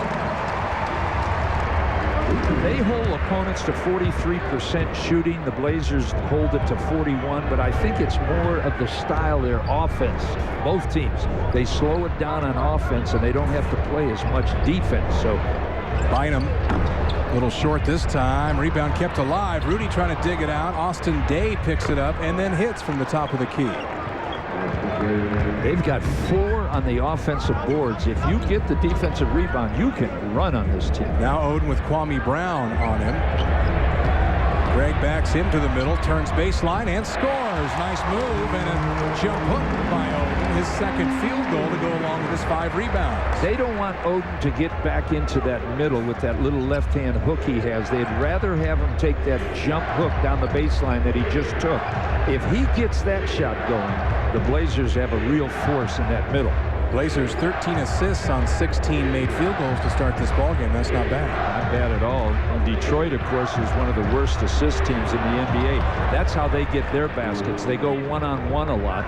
They hold opponents to 43% shooting. The Blazers hold it to 41, but I think it's more of the style, their offense. Both teams, they slow it down on offense, and they don't have to play as much defense. So Bynum, a little short this time. Rebound kept alive. Rudy trying to dig it out. Austin Day picks it up and then hits from the top of the key. They've got 4 on the offensive boards. If you get the defensive rebound, you can run on this team. Now Oden with Kwame Brown on him. Greg backs him to the middle, turns baseline, and scores. Nice move and a jump hook by Oden. His second field goal to go along with his 5 rebounds. They don't want Oden to get back into that middle with that little left-hand hook he has. They'd rather have him take that jump hook down the baseline that he just took. If he gets that shot going, the Blazers have a real force in that middle. Blazers 13 assists on 16 made field goals to start this ballgame. That's not bad. Not bad at all. And Detroit, of course, is one of the worst assist teams in the NBA. That's how they get their baskets. They go one-on-one a lot.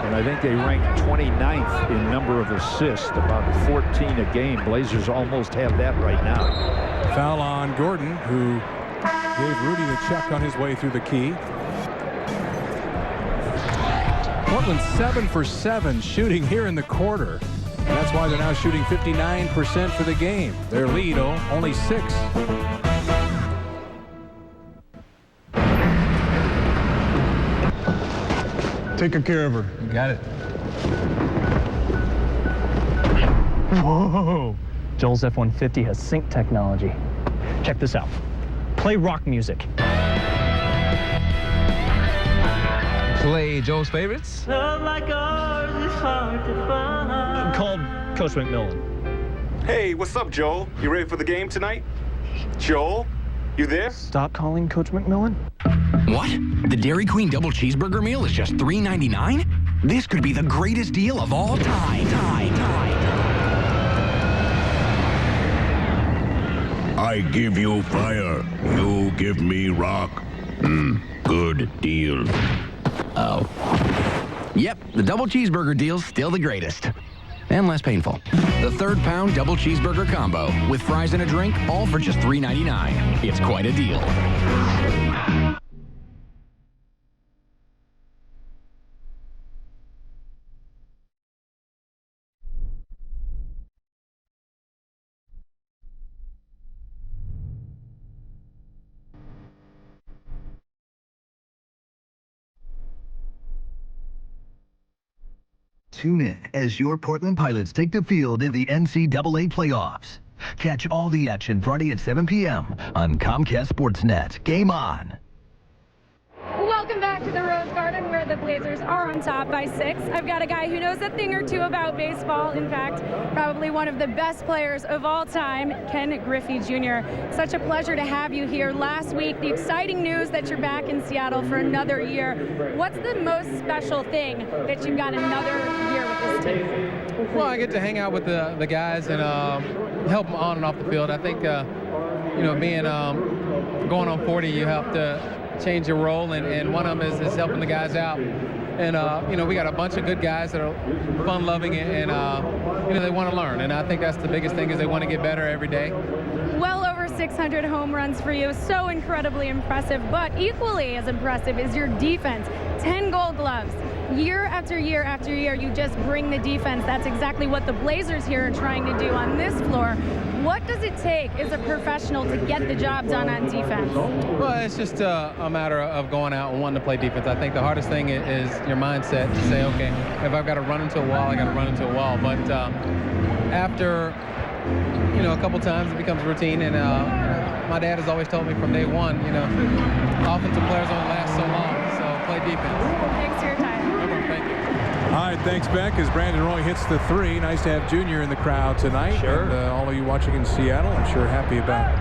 And I think they rank 29th in number of assists, about 14 a game. Blazers almost have that right now. Foul on Gordon, who gave Rudy the check on his way through the key. Portland 7 for 7 shooting here in the quarter. And that's why they're now shooting 59% for the game. Their lead, only 6. Take good care of her. You got it. Whoa. Joel's F-150 has sync technology. Check this out. Play rock music. Play Joel's favorites? Love like ours is hard to find. Called Coach McMillan. Hey, what's up, Joel? You ready for the game tonight? Joel, you there? Stop calling Coach McMillan. What? The Dairy Queen double cheeseburger meal is just $3.99? This could be the greatest deal of all time. I give you fire. You give me rock. Good deal. Oh. Yep, the double cheeseburger deal's still the greatest. And less painful. The 3rd-pound double cheeseburger combo with fries and a drink, all for just $3.99. It's quite a deal. Tune in as your Portland Pilots take the field in the NCAA playoffs. Catch all the action Friday at 7 p.m. on Comcast Sportsnet. Game on. Welcome back to the Rose Garden, where the Blazers are on top by 6. I've got a guy who knows a thing or two about baseball. In fact, probably one of the best players of all time, Ken Griffey Jr. Such a pleasure to have you here. Last week, the exciting news that you're back in Seattle for another year. What's the most special thing that you've got another year with this team? Well, I get to hang out with the guys and help them on and off the field. I think, being going on 40, you have to change your role, and one of them is helping the guys out. And, we got a bunch of good guys that are fun-loving and they want to learn. And I think that's the biggest thing, is they want to get better every day. Well over 600 home runs for you. So incredibly impressive. But equally as impressive is your defense. 10 Gold Gloves. year after year after year, you just bring the defense. That's exactly what the Blazers here are trying to do on this floor. What does it take as a professional to get the job done on defense? Well, it's just a matter of going out and wanting to play defense. I think the hardest thing is your mindset to say, okay, if I've got to run into a wall, I got to run into a wall. But after, a couple times it becomes routine. And my dad has always told me from day one, offensive players don't last so long, so play defense. Thanks for your time. Thank you. All right, thanks, Beck, as Brandon Roy hits the three. Nice to have Junior in the crowd tonight. Sure. And all of you watching in Seattle, I'm sure happy about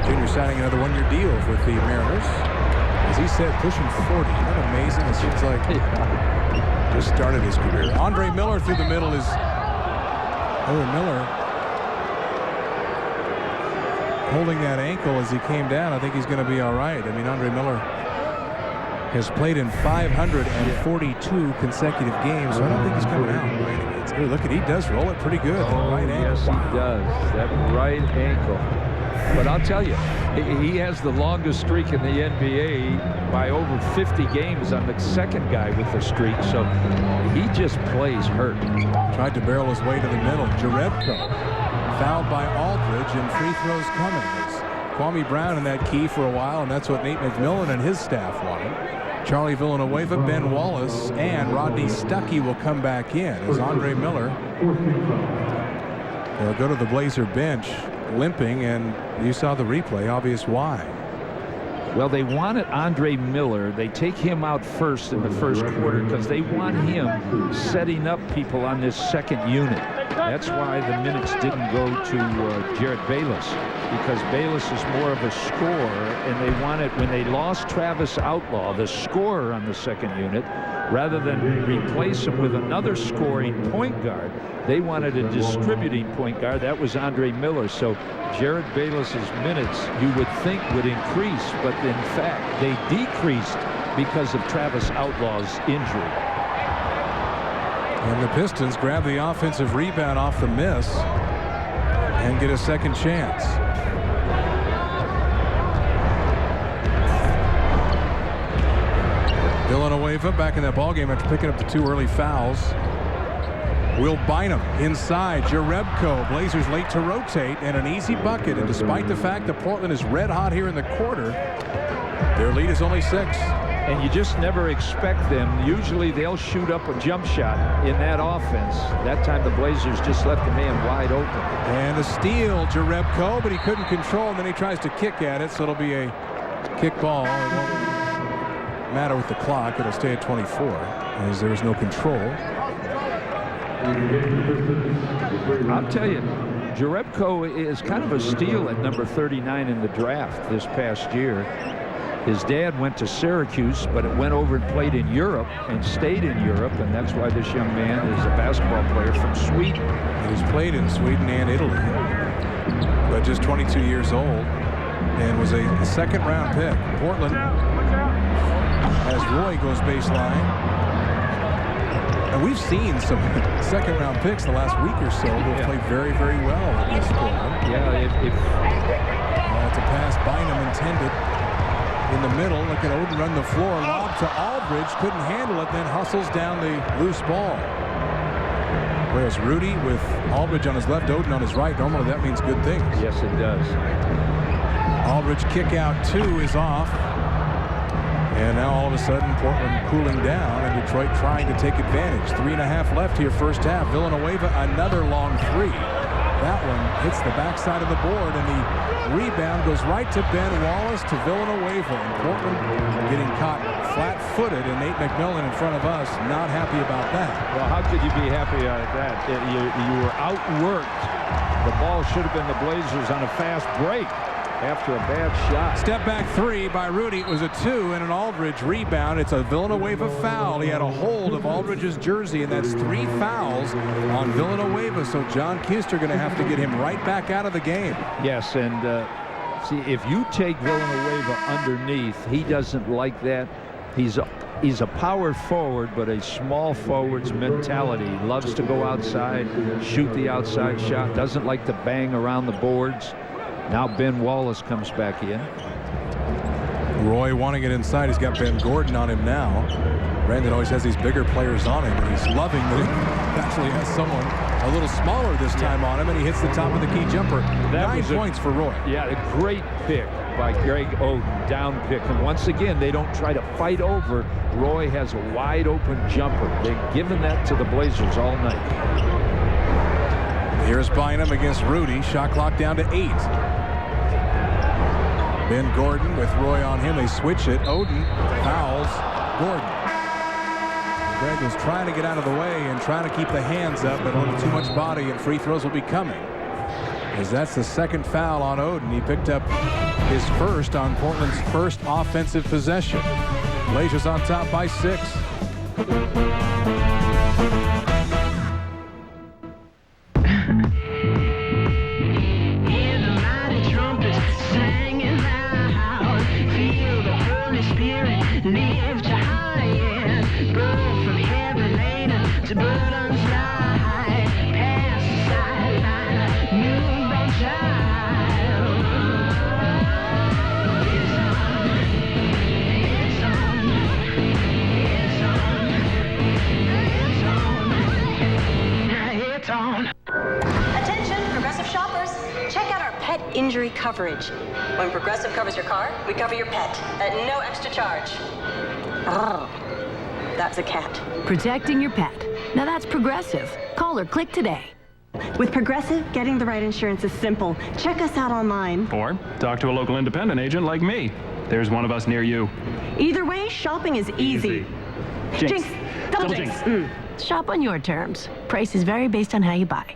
Junior signing another one-year deal with the Mariners. As he said, pushing 40. Isn't that amazing? It seems like just started his career. Andre Miller through the middle is... Miller holding that ankle as he came down. I think he's going to be all right. I mean, Andre Miller has played in 542 consecutive games, so I don't think he's coming out. Hey, look, he does roll it pretty good. Oh, right yes, ankle. he does. That right ankle. But I'll tell you, he has the longest streak in the NBA by over 50 games. I'm the second guy with the streak, so he just plays hurt. Tried to barrel his way to the middle. Jerebko fouled by Aldridge, and free throws coming. It's Kwame Brown in that key for a while, and that's what Nate McMillan and his staff wanted. Charlie Villanueva, Ben Wallace, and Rodney Stuckey will come back in as Andre Miller will go to the Blazer bench limping, and you saw the replay, obvious why. Well, they wanted Andre Miller. They take him out first in the first quarter because they want him setting up people on this second unit. That's why the minutes didn't go to Jared Bayless, because Bayless is more of a scorer, and they wanted, when they lost Travis Outlaw, the scorer on the second unit, rather than replace him with another scoring point guard, they wanted a distributing point guard. That was Andre Miller. So Jared Bayless's minutes, you would think, would increase, but in fact they decreased because of Travis Outlaw's injury. And the Pistons grab the offensive rebound off the miss and get a second chance. Villanueva back in that ballgame after picking up the two early fouls. Will Bynum inside. Jerebko. Blazers late to rotate, and an easy bucket. And despite the fact that Portland is red hot here in the quarter, their lead is only 6. And you just never expect them. Usually they'll shoot up a jump shot in that offense. That time the Blazers just left the man wide open. And a steal, Jerebko, but he couldn't control, and then he tries to kick at it, so it'll be a kick ball. It won't matter with the clock. It'll stay at 24 as there is no control. I'll tell you, Jerebko is kind of a steal at number 39 in the draft this past year. His dad went to Syracuse, but it went over and played in Europe and stayed in Europe, and that's why this young man is a basketball player from Sweden. He's played in Sweden and Italy, but just 22 years old, and was a second-round pick. Portland, as Roy goes baseline. And we've seen some second-round picks the last week or so who have played very, very well against Portland. Yeah, it's a pass Bynum intended. In the middle, look at Oden run the floor, lob to Aldridge, couldn't handle it, then hustles down the loose ball. Whereas Rudy with Aldridge on his left, Oden on his right, normally that means good things. Yes, it does. Aldridge kick out 2 is off. And now all of a sudden Portland cooling down, and Detroit trying to take advantage. 3.5 left here first half. Villanueva, another long 3. That one hits the backside of the board, and the rebound goes right to Ben Wallace to Villanueva. And Portland getting caught flat-footed, and Nate McMillan in front of us not happy about that. Well, how could you be happy about that? You were outworked. The ball should have been the Blazers on a fast break after a bad shot. Step back 3 by Rudy. It was a 2 and an Aldridge rebound. It's a Villanueva foul. He had a hold of Aldridge's jersey, and that's 3 fouls on Villanueva. So John Kuster going to have to get him right back out of the game. Yes, and see, if you take Villanueva underneath, he doesn't like that. He's a power forward, but a small forward's mentality. He loves to go outside, shoot the outside shot, doesn't like to bang around the boards. Now Ben Wallace comes back in. Roy wanting it inside. He's got Ben Gordon on him now. Brandon always has these bigger players on him, and he's loving that he actually has someone a little smaller this time on him, and he hits the top of the key jumper. 9 points for Roy. Yeah, a great pick by G.Oden, down pick. And once again, they don't try to fight over. Roy has a wide open jumper. They've given that to the Blazers all night. Here's Bynum against Rudy. Shot clock down to 8. Ben Gordon with Roy on him. They switch it. Oden fouls Gordon. Greg was trying to get out of the way and trying to keep the hands up, but a little too much body, and free throws will be coming. As that's the second foul on Oden. He picked up his first on Portland's first offensive possession. Blazers on top by 6. Injury coverage. When Progressive covers your car, we cover your pet at no extra charge. Oh, that's a cat. Protecting your pet. Now that's Progressive. Call or click today. With Progressive, getting the right insurance is simple. Check us out online. Or talk to a local independent agent like me. There's one of us near you. Either way, shopping is easy. Jinx. Double jinx. Shop on your terms. Prices vary based on how you buy.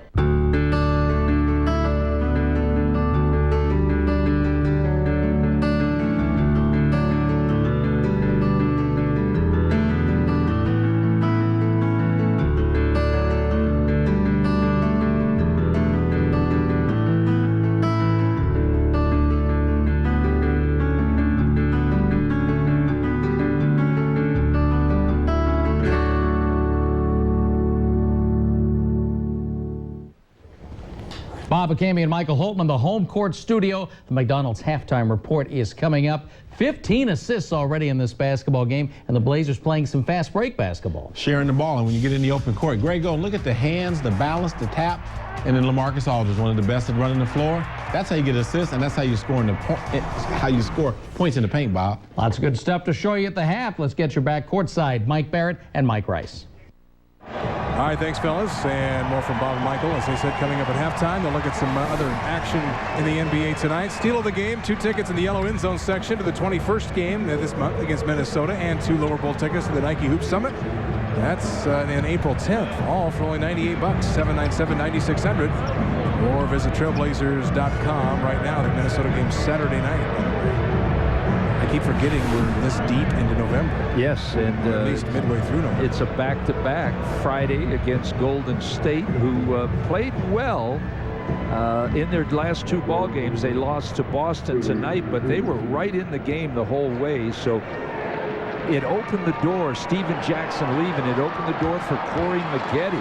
Bob Acambi and Michael Holtman, the home court studio. The McDonald's halftime report is coming up. 15 assists already in this basketball game, and the Blazers playing some fast break basketball. Sharing the ball, and when you get in the open court, G.Oden, look at the hands, the balance, the tap, and then LaMarcus Aldridge, one of the best at running the floor. That's how you get assists, and that's how you score points in the paint, Bob. Lots of good stuff to show you at the half. Let's get your back courtside. Mike Barrett and Mike Rice. All right, thanks, fellas. And more from Bob and Michael. As they said, coming up at halftime, they'll look at some other action in the NBA tonight. Steal of the game, 2 tickets in the yellow end zone section to the 21st game this month against Minnesota, and 2 lower bowl tickets to the Nike Hoop Summit. That's in April 10th, all for only $98, $797-9600. Or visit trailblazers.com right now. The Minnesota game Saturday night. I keep forgetting we're this deep into November. Yes, and at least midway through November. It's a back-to-back Friday against Golden State, who played well in their last 2 ball games. They lost to Boston tonight, but they were right in the game the whole way. So it opened the door. Steven Jackson leaving. It opened the door for Corey Maggette,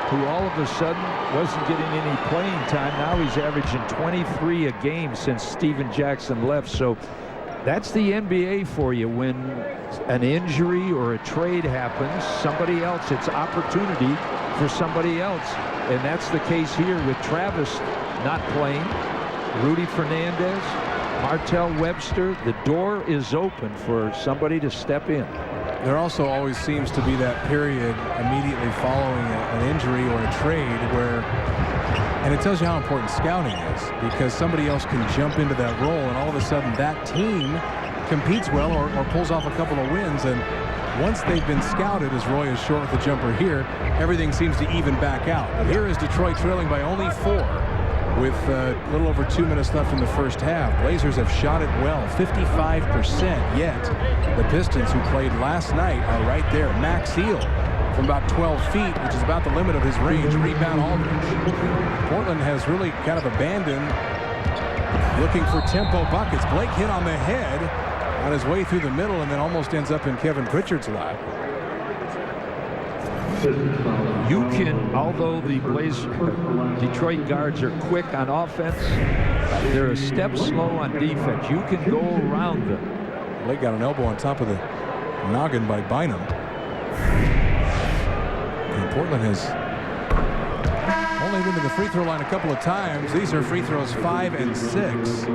who all of a sudden wasn't getting any playing time. Now he's averaging 23 a game since Steven Jackson left. So that's the NBA for you. When an injury or a trade happens, somebody else, it's opportunity for somebody else. And that's the case here with Travis not playing, Rudy Fernandez, Martell Webster. The door is open for somebody to step in. There also always seems to be that period immediately following an injury or a trade where, and it tells you how important scouting is, because somebody else can jump into that role, and all of a sudden that team competes well or pulls off a couple of wins. And once they've been scouted, as Roy is short with the jumper here, everything seems to even back out. But here is Detroit trailing by only 4 with a little over 2 minutes left in the first half. Blazers have shot it well, 55%, yet the Pistons, who played last night, are right there. Max Heel from about 12 feet, which is about the limit of his range. Rebound Aldridge. Portland has really kind of abandoned looking for tempo buckets. Blake hit on the head on his way through the middle and then almost ends up in Kevin Pritchard's lap. You can, although the Detroit guards are quick on offense, they're a step slow on defense. You can go around them. Blake got an elbow on top of the noggin by Bynum. And Portland has only been to the free throw line a couple of times. These are free throws 5 and 6.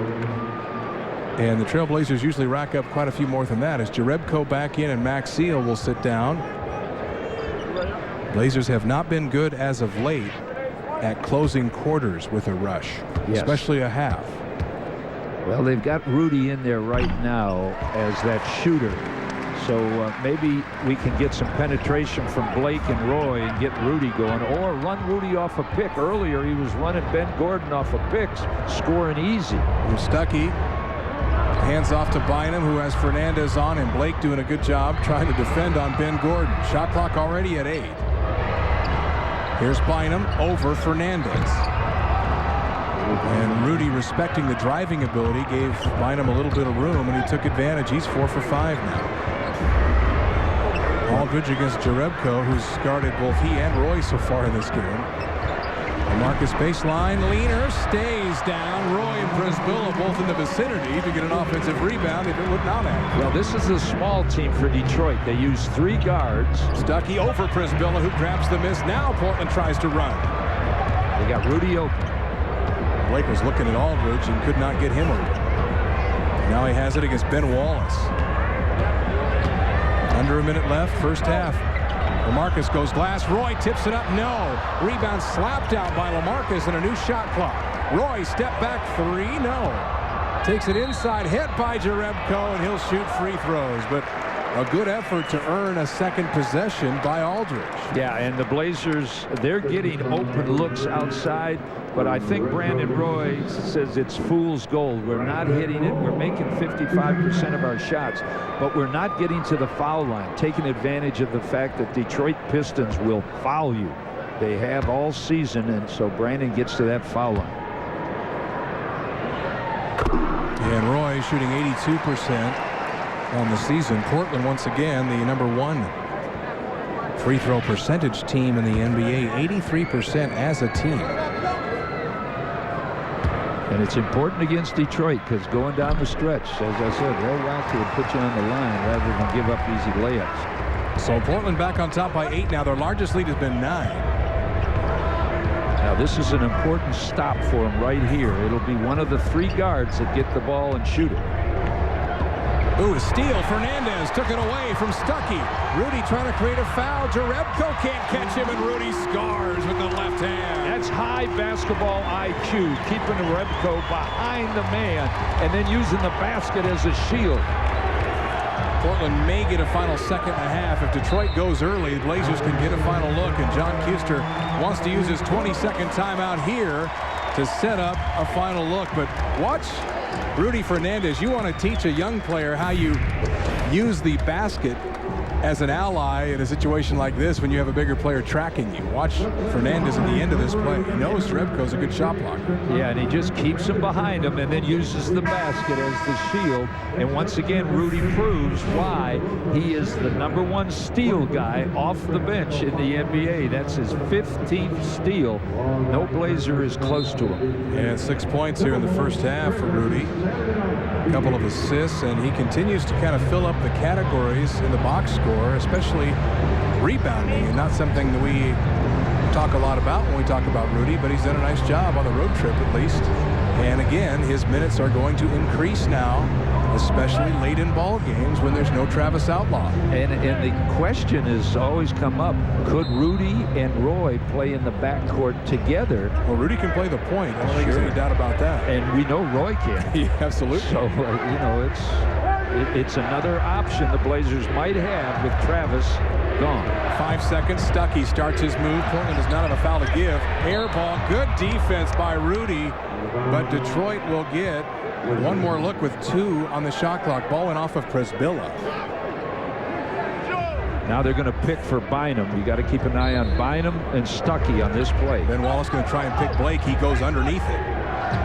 And the Trailblazers usually rack up quite a few more than that as Jerebko back in and Max Seal will sit down. Blazers have not been good as of late at closing quarters with a rush, especially a half. Well, they've got Rudy in there right now as that shooter. So maybe we can get some penetration from Blake and Roy and get Rudy going, or run Rudy off a pick. Earlier he was running Ben Gordon off of picks, scoring easy. From Stuckey. Hands off to Bynum, who has Fernandez on, and Blake doing a good job trying to defend on Ben Gordon. Shot clock already at 8. Here's Bynum over Fernandez. And Rudy, respecting the driving ability, gave Bynum a little bit of room, and he took advantage. He's 4 for 5 now. Aldridge against Jerebko, who's guarded both he and Roy so far in this game. Marcus baseline, leaner, stays down. Roy and Brisbilla both in the vicinity to get an offensive rebound if it would not have. Well, this is a small team for Detroit. They use 3 guards. Stuckey over Brisbilla, who grabs the miss. Now Portland tries to run. They got Rudy open. Blake was looking at Aldridge and could not get him open. Now he has it against Ben Wallace. Under a minute left, first half. LaMarcus goes glass. Roy tips it up. No. Rebound slapped out by LaMarcus and a new shot clock. Roy step back 3. No. Takes it inside. Hit by Jerebko, and he'll shoot free throws. But a good effort to earn a second possession by Aldridge. Yeah, and the Blazers, they're getting open looks outside. But I think Brandon Roy says it's fool's gold. We're not hitting it. We're making 55% of our shots, but we're not getting to the foul line, taking advantage of the fact that Detroit Pistons will foul you. They have all season, and so Brandon gets to that foul line. And Roy shooting 82% on the season. Portland, once again, the #1 free throw percentage team in the NBA, 83% as a team. And it's important against Detroit because going down the stretch, as I said, they'll want to put you on the line rather than give up easy layups. So Portland back on top by 8 now. Their largest lead has been 9. Now this is an important stop for them right here. It'll be one of the 3 guards that get the ball and shoot it. Ooh, a steal. Fernandez took it away from Stuckey. Rudy trying to create a foul. Jerebko can't catch him, and Rudy scars with the left hand. That's high basketball IQ, keeping Jerebko behind the man and then using the basket as a shield. Portland may get a final second and a half. If Detroit goes early, the Blazers can get a final look, and John Kuester wants to use his 20-second timeout here to set up a final look. But watch Rudy Fernandez. You want to teach a young player how you use the basket as an ally in a situation like this when you have a bigger player tracking you. Watch Fernandez at the end of this play. He knows Jerebko's a good shot blocker. Yeah, and he just keeps him behind him and then uses the basket as the shield. And once again, Rudy proves why he is the #1 steal guy off the bench in the NBA. That's his 15th steal. No Blazer is close to him. And 6 points here in the first half for Rudy. A couple of assists, and he continues to kind of fill up the categories in the box score, especially rebounding, and not something that we talk a lot about when we talk about Rudy, but he's done a nice job on the road trip at least. And again, his minutes are going to increase now, especially late in ball games when there's no Travis Outlaw. And the question has always come up, could Rudy and Roy play in the backcourt together? Well, Rudy can play the point. I don't think there's any doubt about that. And we know Roy can. Yeah, absolutely. So, you know, it's another option the Blazers might have with Travis gone. 5 seconds. Stuckey starts his move. Portland does not have a foul to give. Air ball. Good defense by Rudy, but Detroit will get one more look with 2 on the shot clock. Ball went off of Brisbilla. Now they're going to pick for Bynum. You got to keep an eye on Bynum and Stuckey on this play. Ben Wallace going to try and pick Blake. He goes underneath it.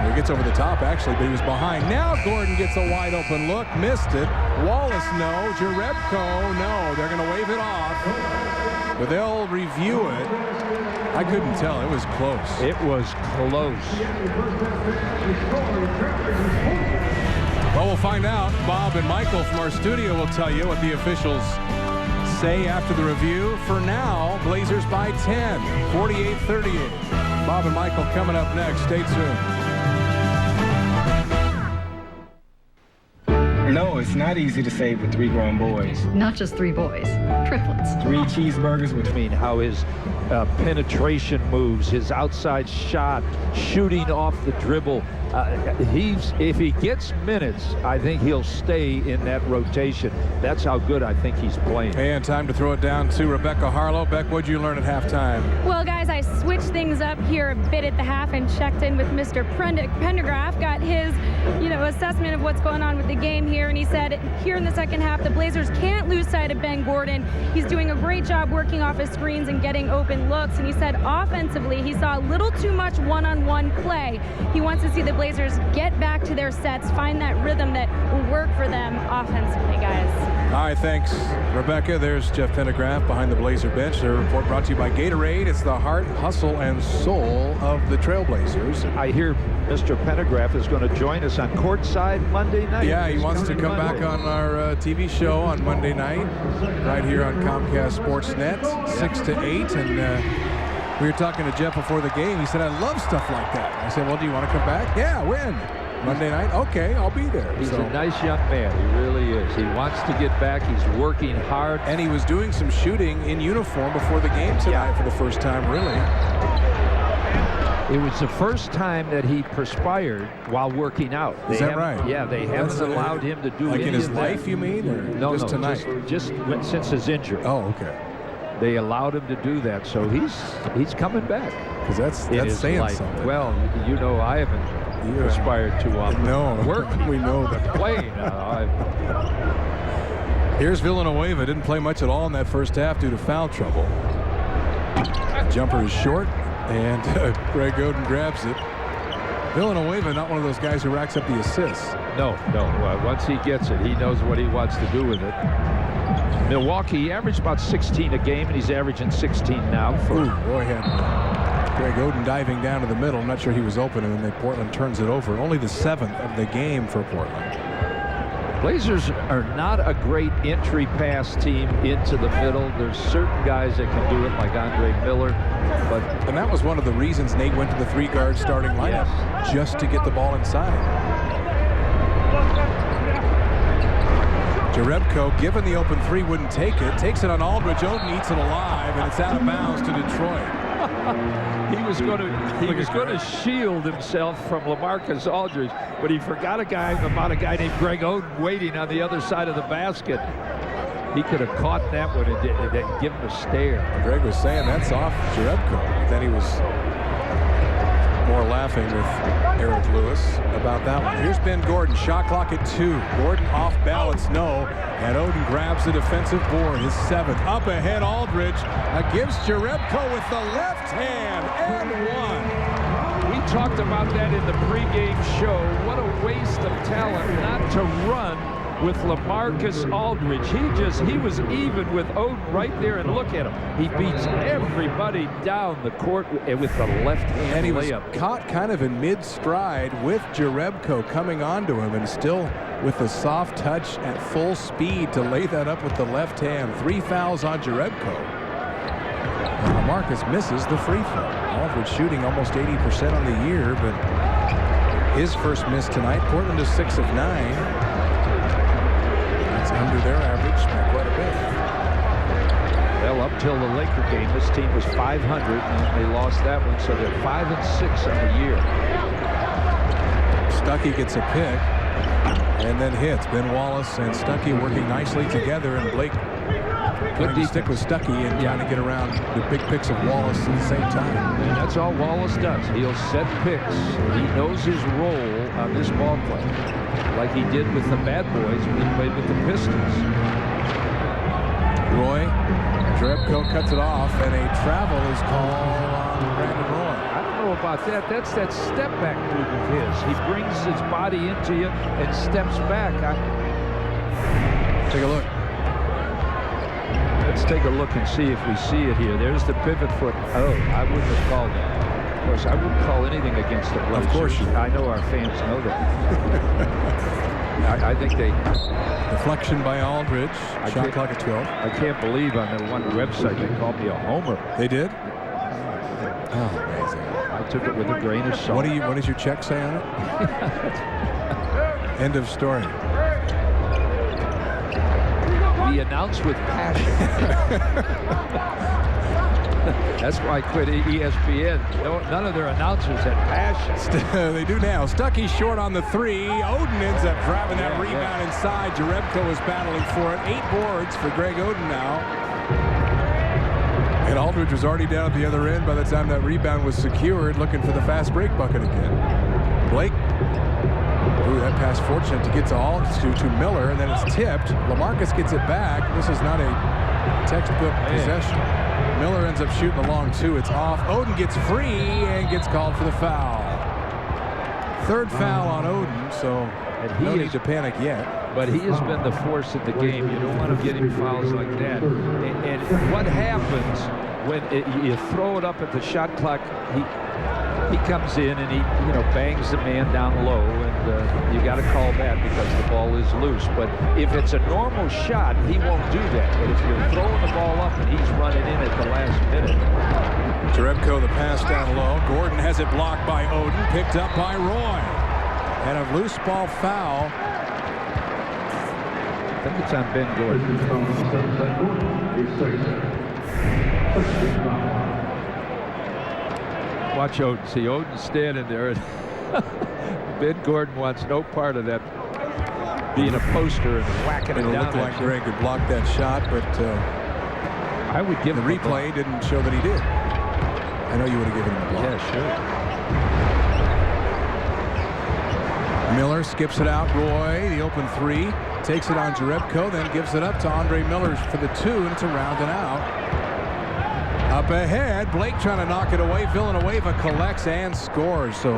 He gets over the top, actually, but he was behind. Now Gordon gets a wide open look. Missed it. Wallace, no. Jerebko, no. They're going to wave it off, but they'll review it. I couldn't tell. It was close. It was close. Well, we'll find out. Bob and Michael from our studio will tell you what the officials say after the review. For now, Blazers by 10, 48-38. Bob and Michael coming up next. Stay tuned. No, it's not easy to save with 3 grown boys. Not just 3 boys, triplets. 3 cheeseburgers with me. How his penetration moves, his outside shot, shooting off the dribble. If he gets minutes, I think he'll stay in that rotation. That's how good I think he's playing. And time to throw it down to Rebecca Harlow. Beck, what'd you learn at halftime? Well, guys, I switched things up here a bit at the half and checked in with Mr. Pendergraph, got his, assessment of what's going on with the game here, and he said here in the second half, the Blazers can't lose sight of Ben Gordon. He's doing a great job working off his screens and getting open looks, and he said offensively, he saw a little too much one-on-one play. He wants to see the Blazers get back to their sets, find that rhythm that will work for them offensively, guys. All right, thanks, Rebecca. There's Jeff Pendergraph behind the Blazer bench. Their report brought to you by Gatorade. It's the heart, hustle, and soul of the Trailblazers. I hear Mr. Pendergraph is going to join us on Courtside Monday night. Yeah, he wants to come back on our TV show on Monday night, right here on Comcast Sportsnet, 6 to 8. And we were talking to Jeff before the game. He said, I love stuff like that. I said, well, do you want to come back? Yeah, when? Monday night? Okay, I'll be there. He's a nice young man. He really is. He wants to get back. He's working hard. And he was doing some shooting in uniform before the game tonight for the first time, really. It was the first time that he perspired while working out. Is that right? Yeah, they haven't allowed him to do like any in his of life, that. you mean? Or no, just tonight? Just since his injury. Oh, okay. They allowed him to do that, so he's coming back. Because that's saying something. Well, I haven't perspired too often. No, working. We know that. Playing. Here's Villanueva. Didn't play much at all in that first half due to foul trouble. Jumper is short, and Greg Oden grabs it. Villanueva, not one of those guys who racks up the assists. No. Once he gets it, he knows what he wants to do with it. Milwaukee, he averaged about 16 a game, and he's averaging 16 now. Roy had Greg Oden diving down to the middle. I'm not sure he was open, and then Portland turns it over. Only the 7th of the game for Portland. Blazers are not a great entry pass team into the middle. There's certain guys that can do it, like A.Miller. And that was one of the reasons Nate went to the 3-guard starting lineup, just to get the ball inside. Jerebko, given the open 3, wouldn't take it. Takes it on Aldridge. Oden eats it alive, and it's out of bounds to Detroit. He was going to shield himself from LaMarcus Aldridge, but he forgot about a guy named Greg Oden waiting on the other side of the basket. He could have caught that one and given him a stare. Greg was saying that's off Jerebko, but then he was more laughing with Eric Lewis about that one. Here's Ben Gordon, shot clock at 2. Gordon off balance, no. And Oden grabs the defensive board, his 7th. Up ahead, Aldridge against Jerebko with the left hand, and 1. We talked about that in the pregame show. What a waste of talent not to run with LaMarcus Aldridge. He was even with Oden right there, and look at him. He beats everybody down the court with the left hand and he layup. Was caught kind of in mid-stride with Jerebko coming onto him, and still with the soft touch at full speed to lay that up with the left hand. 3 fouls on Jerebko. And LaMarcus misses the free throw. Aldridge shooting almost 80% on the year, but his first miss tonight. Portland is 6 of 9. Under their average by quite a bit. Well, up till the Laker game, this team was 500, and they lost that one, so they're 5-6 on the year. Stuckey gets a pick and then hits. Ben Wallace and Stuckey working nicely together, and Blake trying to stick with Stuckey and trying to get around the big picks of Wallace at the same time. And that's all Wallace does. He'll set picks. He knows his role on this ball club, like he did with the Bad Boys when he played with the Pistons. Roy, Jerebko cuts it off, and a travel is called on Brandon Roy. I don't know about that. That's that step back move of his. He brings his body into you and steps back. Take a look. Let's take a look and see if we see it here. There's the pivot foot. Oh, I wouldn't have called that. Of course, I wouldn't call anything against the Blazers. Of course you would. I know our fans know that. I think they... Deflection by Aldridge. Shot clock at 12. I can't believe on their one website they called me a homer. They did? Oh, amazing. I took it with a grain of salt. What does your check say on it? End of story. We announce with passion. That's why I quit ESPN. None of their announcers had passion. They do now. Stuckey short on the 3. Oden ends up driving that rebound inside. Jerebko is battling for it. 8 boards for Greg Oden now. And Aldridge was already down at the other end by the time that rebound was secured, looking for the fast break bucket again. Blake. Ooh, that pass fortunate to get to Miller, and then it's tipped. LaMarcus gets it back. This is not a textbook possession. Miller ends up shooting the long 2. It's off. Oden gets free and gets called for the foul. Third foul on Oden, so no need to panic yet. But he has been the force of the game. You don't want to get him fouls like that. And what happens when you throw it up at the shot clock, he comes in and he bangs the man down low, and you got to call that because the ball is loose. But if it's a normal shot, he won't do that. But if you're throwing the ball up and he's running in at the last minute. Jerebko, the pass down low. Gordon has it blocked by Oden, picked up by Roy. And a loose ball foul. I think it's on Ben Gordon. Watch Oden. See Oden standing there, and Ben Gordon wants no part of that being a poster and whacking it down. It looked like Greg had blocked that shot, but I would give the replay didn't show that he did. I know you would have given him a block. Yeah, sure. Miller skips it out. Roy, the open 3, takes it on Jerebko, then gives it up to Andre Miller for the 2, and it's a round and out. Up ahead, Blake trying to knock it away. Villanueva collects and scores. So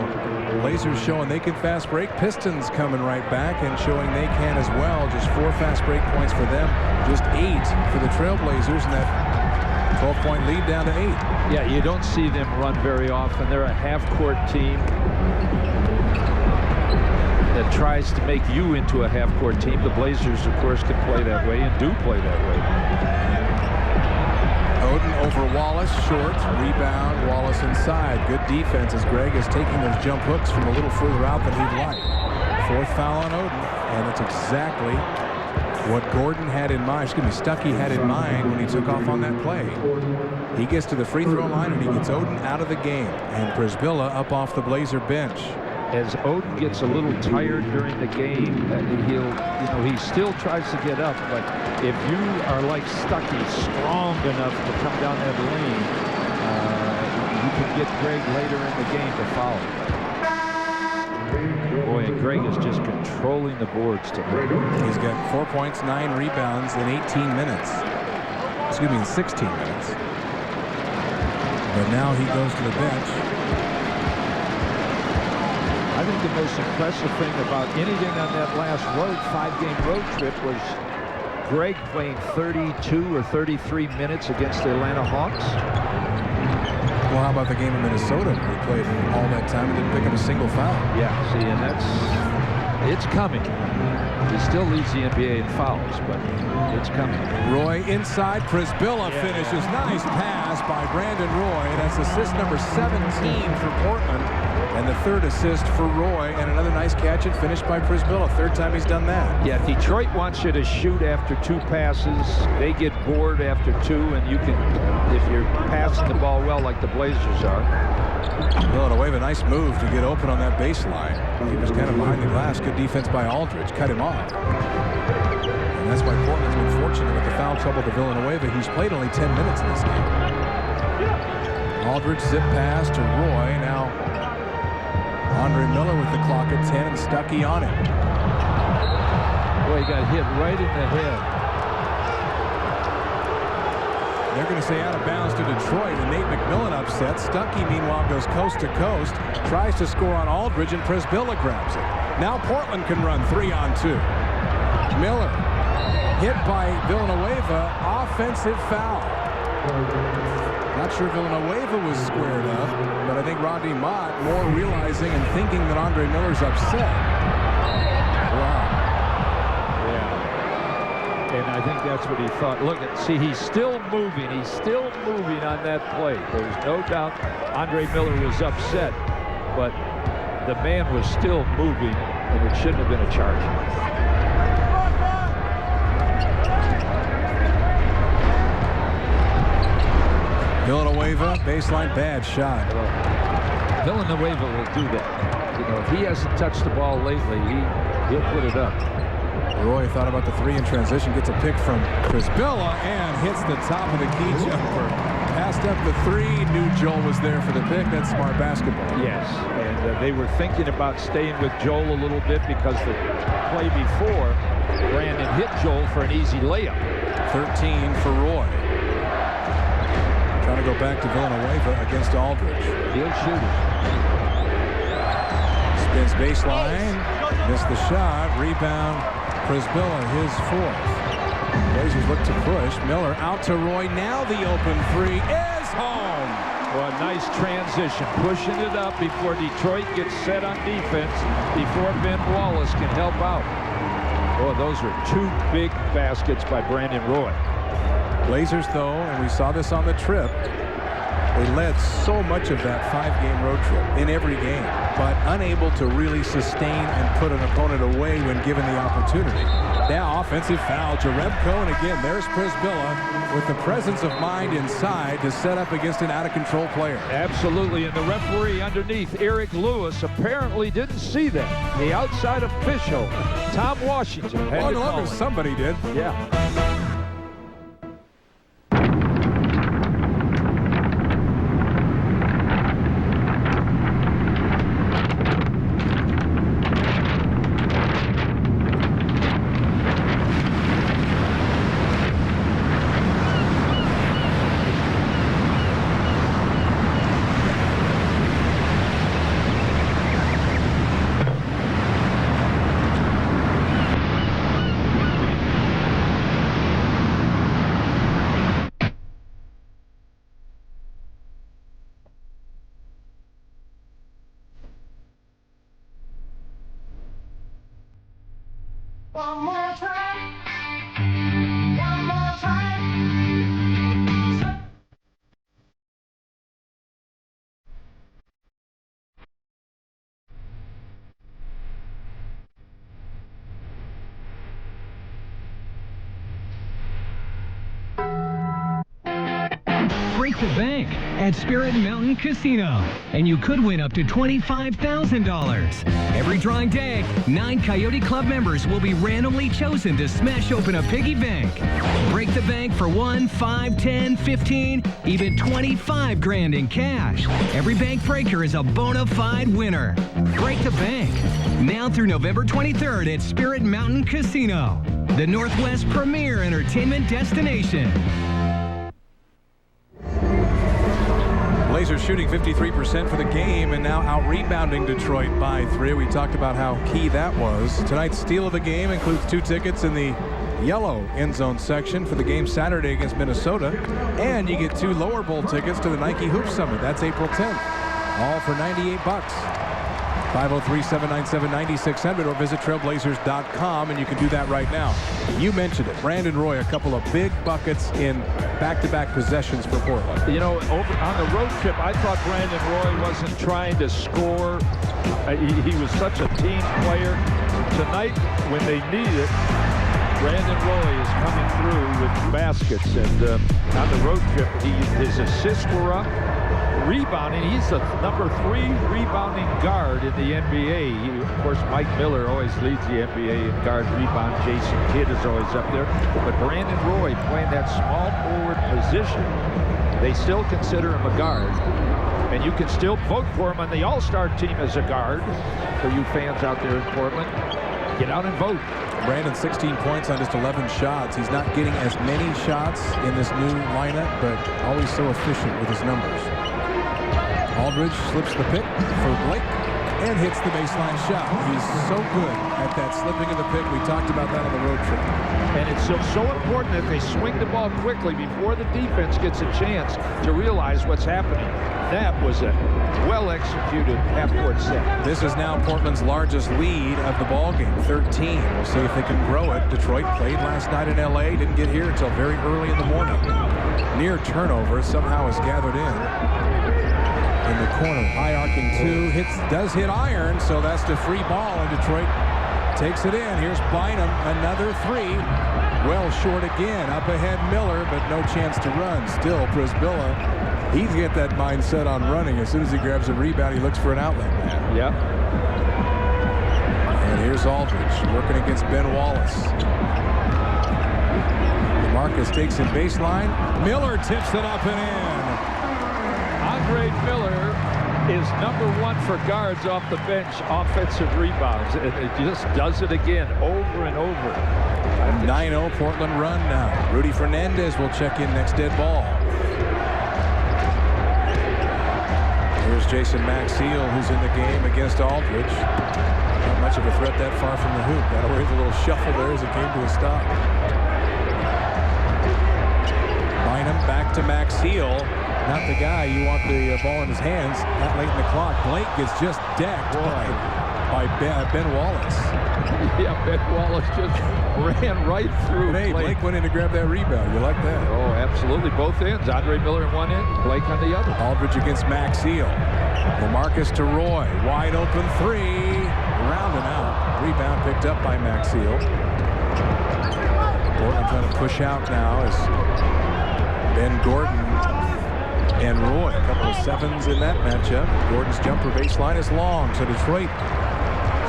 Blazers showing they can fast break. Pistons coming right back and showing they can as well. Just 4 fast break points for them. Just 8 for the Trailblazers, and that 12-point lead down to 8. Yeah, you don't see them run very often. They're a half-court team that tries to make you into a half-court team. The Blazers, of course, can play that way and do play that way. Oden over Wallace, short, rebound, Wallace inside. Good defense as Greg is taking those jump hooks from a little further out than he'd like. 4th foul on Oden, and it's exactly what Gordon had in mind, Stuckey had in mind when he took off on that play. He gets to the free throw line and he gets Oden out of the game, and Przybilla up off the Blazer bench. As Oden gets a little tired during the game, he still tries to get up, but if you are like Stuckey, strong enough to come down that lane, you can get Greg later in the game to foul. Boy, and Greg is just controlling the boards tonight. He's got 4 points, 9 rebounds in 18 minutes. Excuse me, in 16 minutes. But now he goes to the bench. I think the most impressive thing about anything on that last 5-game road trip was Greg playing 32 or 33 minutes against the Atlanta Hawks. Well, how about the game in Minnesota? He played all that time and didn't pick up a single foul. Yeah, see, and it's coming. He still leads the NBA in fouls, but it's coming. Roy inside. Przybilla finishes. Nice pass by Brandon Roy. That's assist number 17 for Portland. And the 3rd assist for Roy, and another nice catch and finish by Przybilla. 3rd time he's done that. Yeah, Detroit wants you to shoot after 2 passes. They get bored after 2, and you can, if you're passing the ball well like the Blazers are. Villanueva, a nice move to get open on that baseline. He was kind of behind the glass. Good defense by Aldridge. Cut him off. And that's why Portland's been fortunate with the foul trouble to Villanueva. He's played only 10 minutes in this game. Aldridge zip pass to Roy. Now Andre Miller with the clock at 10 and Stuckey on it. Boy, he got hit right in the head. They're going to say out of bounds to Detroit, and Nate McMillan upset. Stuckey, meanwhile, goes coast to coast, tries to score on Aldridge, and Przybilla grabs it. Now Portland can run 3-on-2. Miller hit by Villanueva, offensive foul. Not sure Villanueva was squared up, but I think Rodney Mott more realizing and thinking that Andre Miller's upset. Wow. Yeah. And I think that's what he thought. Look, see, he's still moving. He's still moving on that play. There's no doubt Andre Miller was upset, but the man was still moving, and it shouldn't have been a charge. Villanueva, baseline, bad shot. Villanueva will do that. You know, if he hasn't touched the ball lately, he'll put it up. Roy thought about the three in transition, gets a pick from Prisbilla and hits the top of the key jumper. Passed up the three, knew Joel was there for the pick. That's smart basketball. Yes, and they were thinking about staying with Joel a little bit because the play before, Brandon hit Joel for an easy layup. 13 for Roy. Trying to go back to Villanueva against Aldridge. He'll shoot it. Spins baseline, missed the shot, rebound, Prisbilla, his fourth. Blazers look to push. Miller out to Roy. Now the open three is home. Well, a nice transition, pushing it up before Detroit gets set on defense, before Ben Wallace can help out. Oh, those are two big baskets by Brandon Roy. Blazers, though, and we saw this on the trip, they led so much of that 5-game road trip in every game, but unable to really sustain and put an opponent away when given the opportunity. Now offensive foul, Jerebko, and again, there's Prisbilla with the presence of mind inside to set up against an out-of-control player. Absolutely, and the referee underneath, Eric Lewis, apparently didn't see that. The outside official, Tom Washington, had to call it. Somebody did. Yeah. One more time. One more time. Break the bank at Spirit Mountain Casino, and you could win up to $25,000. Every drawing day, 9 Coyote Club members will be randomly chosen to smash open a piggy bank. Break the bank for 1, 5, 10, 15, even 25 grand in cash. Every bank breaker is a bona fide winner. Break the bank now through November 23rd at Spirit Mountain Casino, the Northwest premier entertainment destination. Blazers shooting 53% for the game and now out-rebounding Detroit by 3. We talked about how key that was. Tonight's steal of the game includes 2 tickets in the yellow end zone section for the game Saturday against Minnesota. And you get 2 lower bowl tickets to the Nike Hoop Summit. That's April 10th. All for $98. 503-797-9600 or visit trailblazers.com, and you can do that right now. You mentioned it. Brandon Roy, a couple of big buckets in back-to-back possessions for Portland. You know, over on the road trip, I thought Brandon Roy wasn't trying to score. He was such a team player. Tonight, when they need it, Brandon Roy is coming through with baskets. And on the road trip, his assists were up. Rebounding, he's the number 3 rebounding guard in the NBA. Of course, Mike Miller always leads the NBA in guard rebound. Jason Kidd is always up there. But Brandon Roy playing that small forward position, they still consider him a guard. And you can still vote for him on the All-Star team as a guard. For you fans out there in Portland, get out and vote. Brandon, 16 points on just 11 shots. He's not getting as many shots in this new lineup, but always so efficient with his numbers. Aldridge slips the pick for Blake, and hits the baseline shot. He's so good at that slipping of the pick. We talked about that on the road trip. And it's so important that they swing the ball quickly before the defense gets a chance to realize what's happening. That was a well-executed half-court set. This is now Portland's largest lead of the ball game, 13. We'll see if they can grow it. Detroit played last night in L.A., didn't get here until very early in the morning. Near turnover, somehow is gathered in the corner. High arcing two, does hit iron, so that's the free ball, and Detroit takes it in. Here's Bynum, another three. Well short again. Up ahead Miller, but no chance to run. Still Prisbilla. He's got that mindset on running. As soon as he grabs a rebound, he looks for an outlet man. Yep. And here's Aldridge working against Ben Wallace. Marcus takes it baseline. Miller tips it up and in. Andre Miller is #1 for guards off the bench, offensive rebounds. And it just does it again over and over. 9-0 Portland run now. R.Fernandez will check in next dead ball. Here's Jason Maxiell, who's in the game against Aldridge. Not much of a threat that far from the hoop. Got away with a little shuffle there as it came to a stop. Bynum back to Maxiell. Not the guy you want the ball in his hands that late in the clock. Blake gets just decked by Ben Wallace. Yeah, Ben Wallace just ran right through. Hey, Blake went in to grab that rebound. You like that? Oh, absolutely. Both ends. Andre Miller in one end, Blake on the other. Aldridge against Maxiell. LaMarcus to Roy. Wide open three. Round and out. Rebound picked up by Maxiell. Portland trying to push out now as Ben Gordon and Roy. A couple of sevens in that matchup. Gordon's jumper baseline is long, so Detroit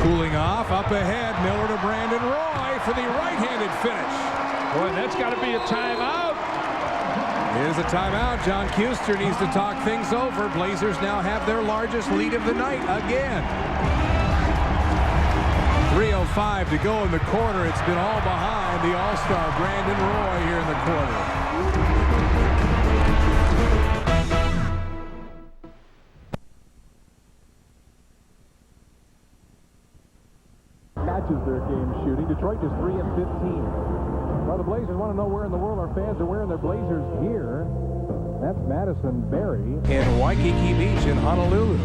cooling off. Up ahead, Miller to Brandon Roy for the right-handed finish. Boy, that's got to be a timeout. It is a timeout. John Kuester needs to talk things over. Blazers now have their largest lead of the night again. 3:05 to go in the quarter. It's been all behind the all-star Brandon Roy here in the quarter. Matches their game shooting. Detroit is 3 of 15. Well, the Blazers want to know where in the world our fans are wearing their Blazers gear. That's Madison Berry in Waikiki Beach in Honolulu.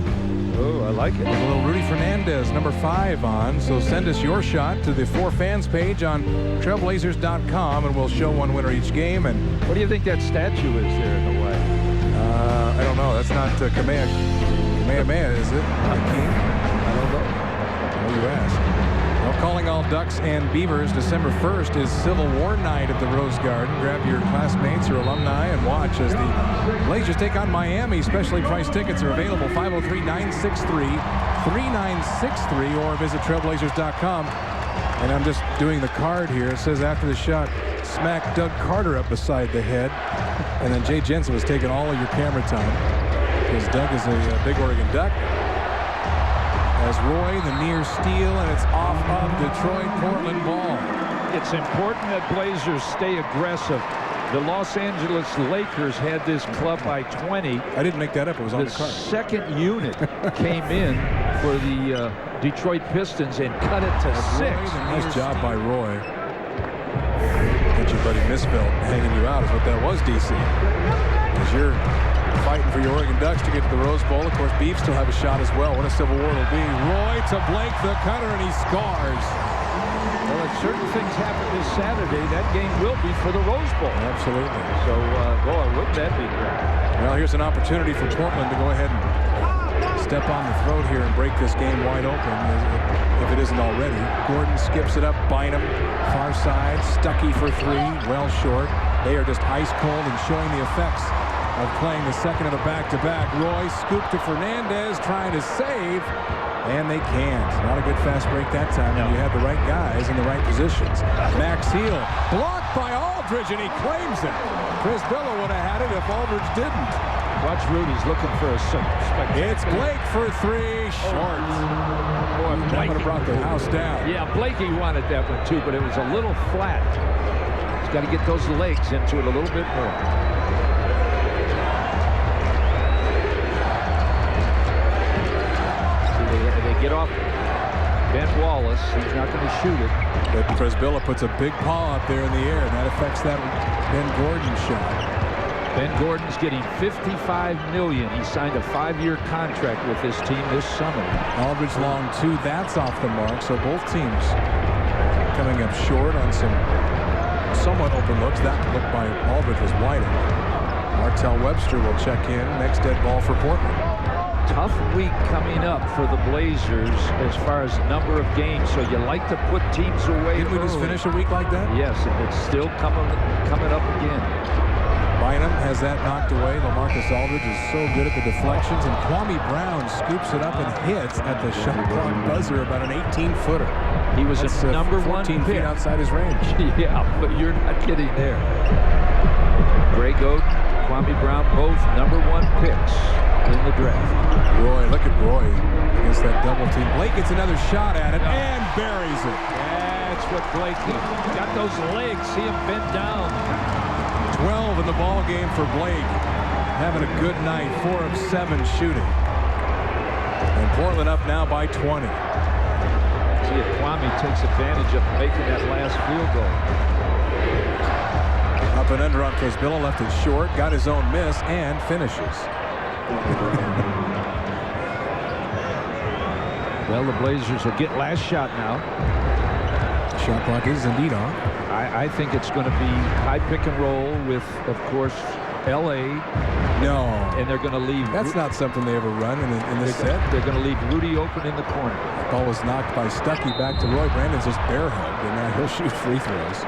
Oh, I like it. With a little R.Fernandez, #5 on. So send us your shot to the For Fans page on trailblazers.com, and we'll show one winner each game. And what do you think that statue is there in Hawaii? I don't know. That's not Kamehameha, is it? The king? I don't know. Well, you ask. Well, calling all Ducks and Beavers, December 1st is Civil War night at the Rose Garden. Grab your classmates or alumni and watch as the Blazers take on Miami. Specially priced tickets are available 503-963-3963 or visit trailblazers.com. And I'm just doing the card here. It says after the shot, smack Doug Carter up beside the head. And then Jay Jensen was taking all of your camera time because Doug is a big Oregon Duck. As Roy, the near steal, and it's off of Detroit. Portland ball. It's important that Blazers stay aggressive. The Los Angeles Lakers had this club by 20. I didn't make that up. It was on the card. The second unit came in for the Detroit Pistons and cut it to 6. Nice job by Roy. Get your buddy Misfeld hanging you out is what that was, DC. As you're fighting for your Oregon Ducks to get to the Rose Bowl. Of course, Beavs still have a shot as well. What a Civil War it'll be. Roy to Blake, the cutter, and he scores. Well, if certain things happen this Saturday, that game will be for the Rose Bowl. Absolutely. So, boy, wouldn't that be great? Well, here's an opportunity for Portland to go ahead and step on the throat here and break this game wide open, if it isn't already. Gordon skips it up. Bynum, far side. Stuckey for three. Well short. They are just ice cold and showing the effects of playing the second of the back-to-back. Roy scooped to Fernandez, trying to save, and they can't. Not a good fast break that time, and you had the right guys in the right positions. Maxiell blocked by Aldridge, and he claims it. Prisbilla would have had it if Aldridge didn't. Watch Rudy's looking for a spectacular. It's Blake for three, short. Boy, that would have brought the house down. Yeah, Blakey wanted that one too, but it was a little flat. He's got to get those legs into it a little bit more. get off Ben Wallace. He's not going to shoot it. But Frisbilla puts a big paw up there in the air, and that affects that Ben Gordon shot. Ben Gordon's getting $55 million. He signed a 5-year contract with this team this summer. Aldridge long 2, that's off the mark. So both teams coming up short on some somewhat open looks. That look by Aldridge was wider. Martell Webster will check in. Next dead ball for Portland. Tough week coming up for the Blazers as far as number of games. So you like to put teams away. Didn't we just finish a week like that? Yes, and it's still coming up again. Bynum has that knocked away. LaMarcus Aldridge is so good at the deflections, and Kwame Brown scoops it up and hits at the shot clock buzzer about an 18-footer. He was a number 14 1 pick. feet outside his range. Yeah, but you're not kidding there. Greg-Oden, Kwame Brown, both number 1 picks in the draft. Roy, look at Roy against that double team. Blake gets another shot at it and buries it. That's what Blake did. Got those legs. See him bent down. 12 in the ball game for Blake. Having a good night. 4 of 7 shooting. And Portland up now by 20. See if Kwame takes advantage of making that last field goal. Up and under on Frisbilla, left it short, got his own miss, and finishes. Well, the Blazers will get last shot now. Shot clock is indeed on. I think it's going to be high pick and roll with, of course, L.A. No. And they're going to leave. That's not something they ever run in this set. They're going to leave Rudy open in the corner. The ball was knocked by Stuckey back to Roy. Brandon's just bear hugged, and now he'll shoot free throws.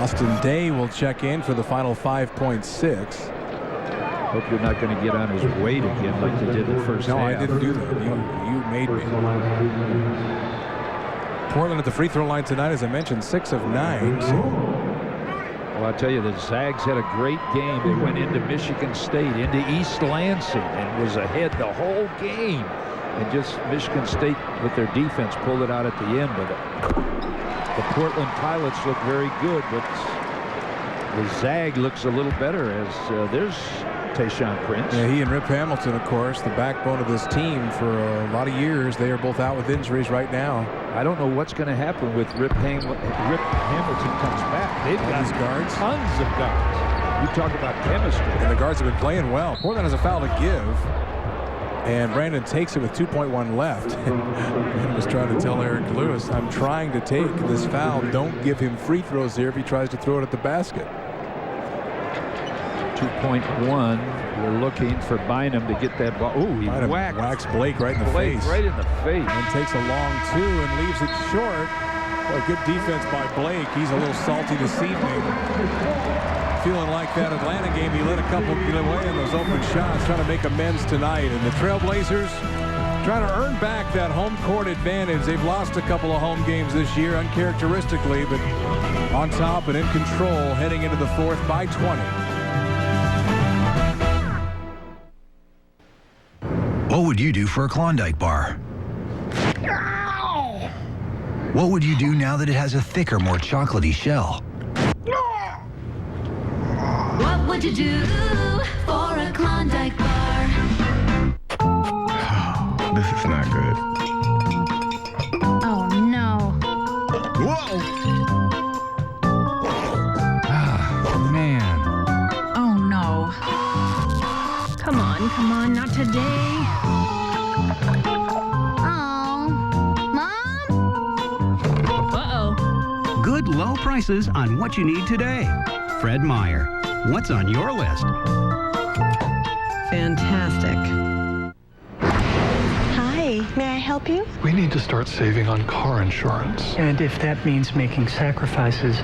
Austin Day will check in for the final 5.6. Hope you're not going to get on his weight again like you did the first half. No, I didn't do that. You made me. Portland at the free throw line tonight, as I mentioned, 6 of 9. So. Well, I'll tell you, the Zags had a great game. They went into Michigan State, into East Lansing, and was ahead the whole game. And just Michigan State, with their defense, pulled it out at the end. But the Portland Pilots look very good, but the Zag looks a little better as there's Tayshaun Prince. Yeah, he and Rip Hamilton, of course, the backbone of this team for a lot of years. They are both out with injuries right now. I don't know what's going to happen with Rip Hamilton comes back. They've got these guards, tons of guards. You talk about chemistry. And the guards have been playing well. Portland has a foul to give, and Brandon takes it with 2.1 left. Brandon was trying to tell Eric Lewis, I'm trying to take this foul. Don't give him free throws here if he tries to throw it at the basket. 2.1. We're looking for Bynum to get that ball. Ooh, he whacks Blake right in the face. Right in the face. And takes a long 2 and leaves it short. Well, good defense by Blake. He's a little salty this evening. Feeling like that Atlanta game, he let a couple get away in those open shots, trying to make amends tonight. And the Trailblazers trying to earn back that home court advantage. They've lost a couple of home games this year, uncharacteristically, but on top and in control heading into the 4th by 20. What would you do for a Klondike bar? What would you do now that it has a thicker, more chocolatey shell? What would you do for a Klondike bar? This is not good. Oh, no. Whoa! Ah, man. Oh, no. Come on, not today. Good low prices on what you need today. Fred Meyer, what's on your list? Fantastic. Hi, may I help you? We need to start saving on car insurance. And if that means making sacrifices,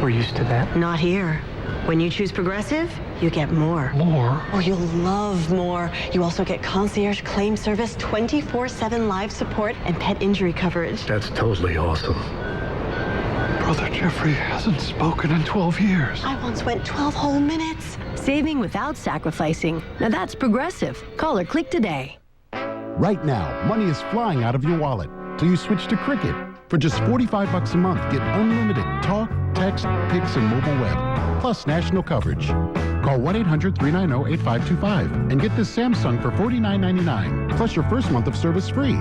we're used to that. Not here. When you choose Progressive, you get more. More? Oh, you'll love more. You also get concierge claim service, 24/7 live support, and pet injury coverage. That's totally awesome. Brother Jeffrey hasn't spoken in 12 years. I once went 12 whole minutes. Saving without sacrificing. Now that's Progressive. Call or click today. Right now, money is flying out of your wallet, so you switch to Cricket. For just $45 a month, get unlimited talk, text, pics, and mobile web, plus national coverage. Call 1-800-390-8525 and get this Samsung for $49.99, plus your first month of service free.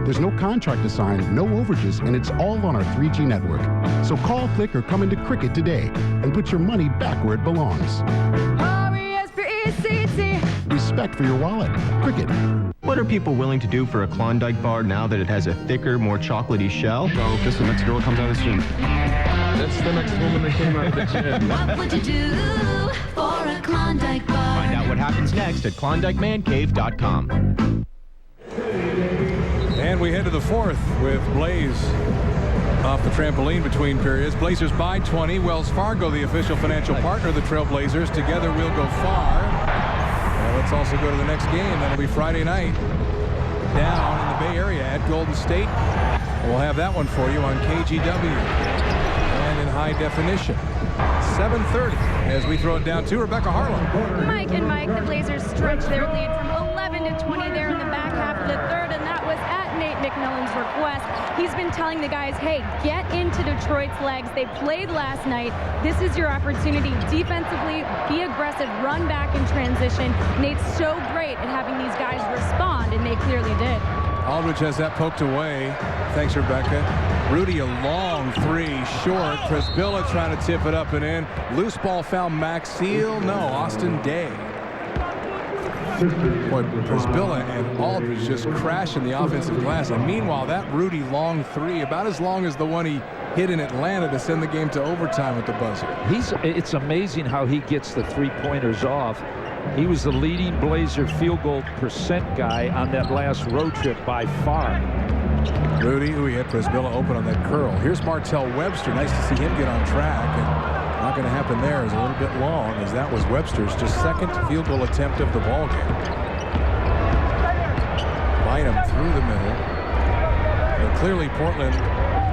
There's no contract to sign, no overages, and it's all on our 3G network. So call, click, or come into Cricket today and put your money back where it belongs. R-E-S-P-E-C-T. Respect for your wallet. Cricket. What are people willing to do for a Klondike bar now that it has a thicker, more chocolatey shell? Oh, guess the next girl that comes out of the gym. That's the next woman that came out of the gym. What would you do for a Klondike bar? Find out what happens next at KlondikeManCave.com. And we head to the fourth with Blaze off the trampoline between periods. Blazers by 20. Wells Fargo, the official financial partner of the Trailblazers. Together we'll go far. And let's also go to the next game. That'll be Friday night down in the Bay Area at Golden State. We'll have that one for you on KGW and in high definition. 7:30 as we throw it down to Rebecca Harlan. Mike, the Blazers stretched their lead from 11 to 20 there in the back half of the third, and that was at Nate McMillan's request. He's been telling the guys, hey, get into Detroit's legs. They played last night. This is your opportunity. Defensively, be aggressive, run back in transition. Nate's so great at having these guys respond, and they clearly did. Aldridge has that poked away. Thanks, Rebecca. Rudy, a long three, short. Prisbilla trying to tip it up and in. Loose ball foul, Max Seal. No, Austin Day. Boy, Prisbilla and Aldridge just crashing the offensive glass. And meanwhile, that Rudy long three, about as long as the one he hit in Atlanta to send the game to overtime with the buzzer. It's amazing how he gets the three-pointers off. He was the leading Blazer field goal percent guy on that last road trip by far. Rudy, who he had Prisbilla open on that curl. Here's Martell Webster. Nice to see him get on track. And not going to happen there. Is a little bit long, as that was Webster's just second field goal attempt of the ball game. Bynum through the middle. And clearly Portland,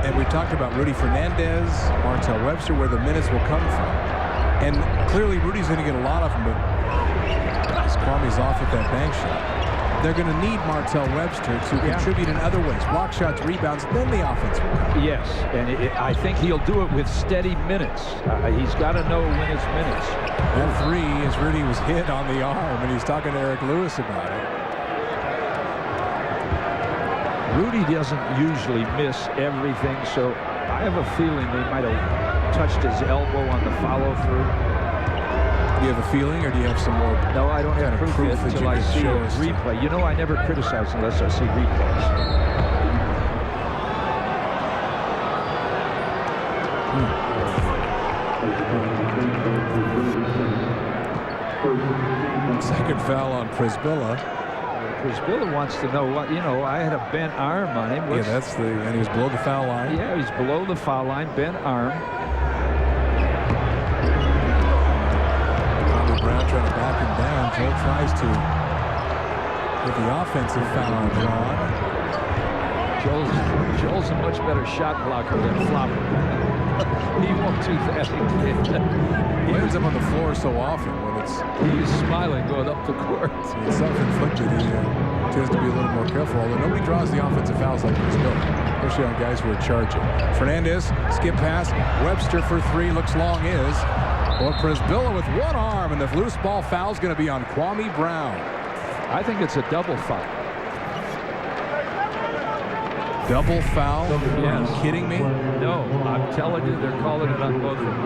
and we talked about Rudy Fernandez, Martell Webster, where the minutes will come from. And clearly Rudy's going to get a lot of them, but as Kwame's off at that bank shot. They're going to need Martell Webster to contribute in other ways. Block shots, rebounds, then the offense will come. Yes, and I think he'll do it with steady minutes. He's got to know when it's minutes. That three, as Rudy was hit on the arm, and he's talking to Eric Lewis about it. Rudy doesn't usually miss everything, so I have a feeling they might have touched his elbow on the follow-through. Do you have a feeling, or do you have some more? No, I don't have proof that until I see a replay. You know, I never criticize unless I see replays. Second foul on Prisbilla. Prisbilla wants to know what, I had a bent arm on him. Yeah, and he was below the foul line. Yeah, he's below the foul line, bent arm. Brown trying to back him down. Joe tries to get the offensive foul drawn. Joel's a much better shot blocker than Flopper. He won't do that again. He ends up on the floor so often when he's smiling going up the court. It's self-inflicted. He tends to be a little more careful, although nobody draws the offensive fouls like this, especially on guys who are charging. Fernandez, skip pass. Webster for three, looks long, is. Well, Prisbilla with one arm, and the loose ball foul is going to be on Kwame Brown. I think it's a double foul. Double foul? Yes. Are you kidding me? No, I'm telling you, they're calling it on both of them.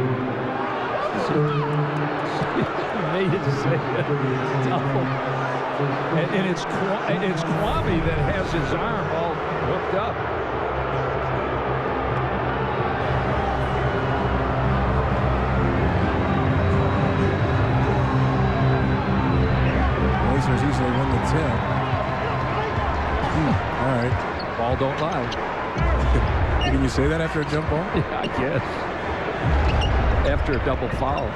Made it say double. And it's Kwame that has his arm all hooked up. Blazers easily win the tip. All right. Ball don't lie. Can you say that after a jump ball? Yeah, I guess. After a double foul.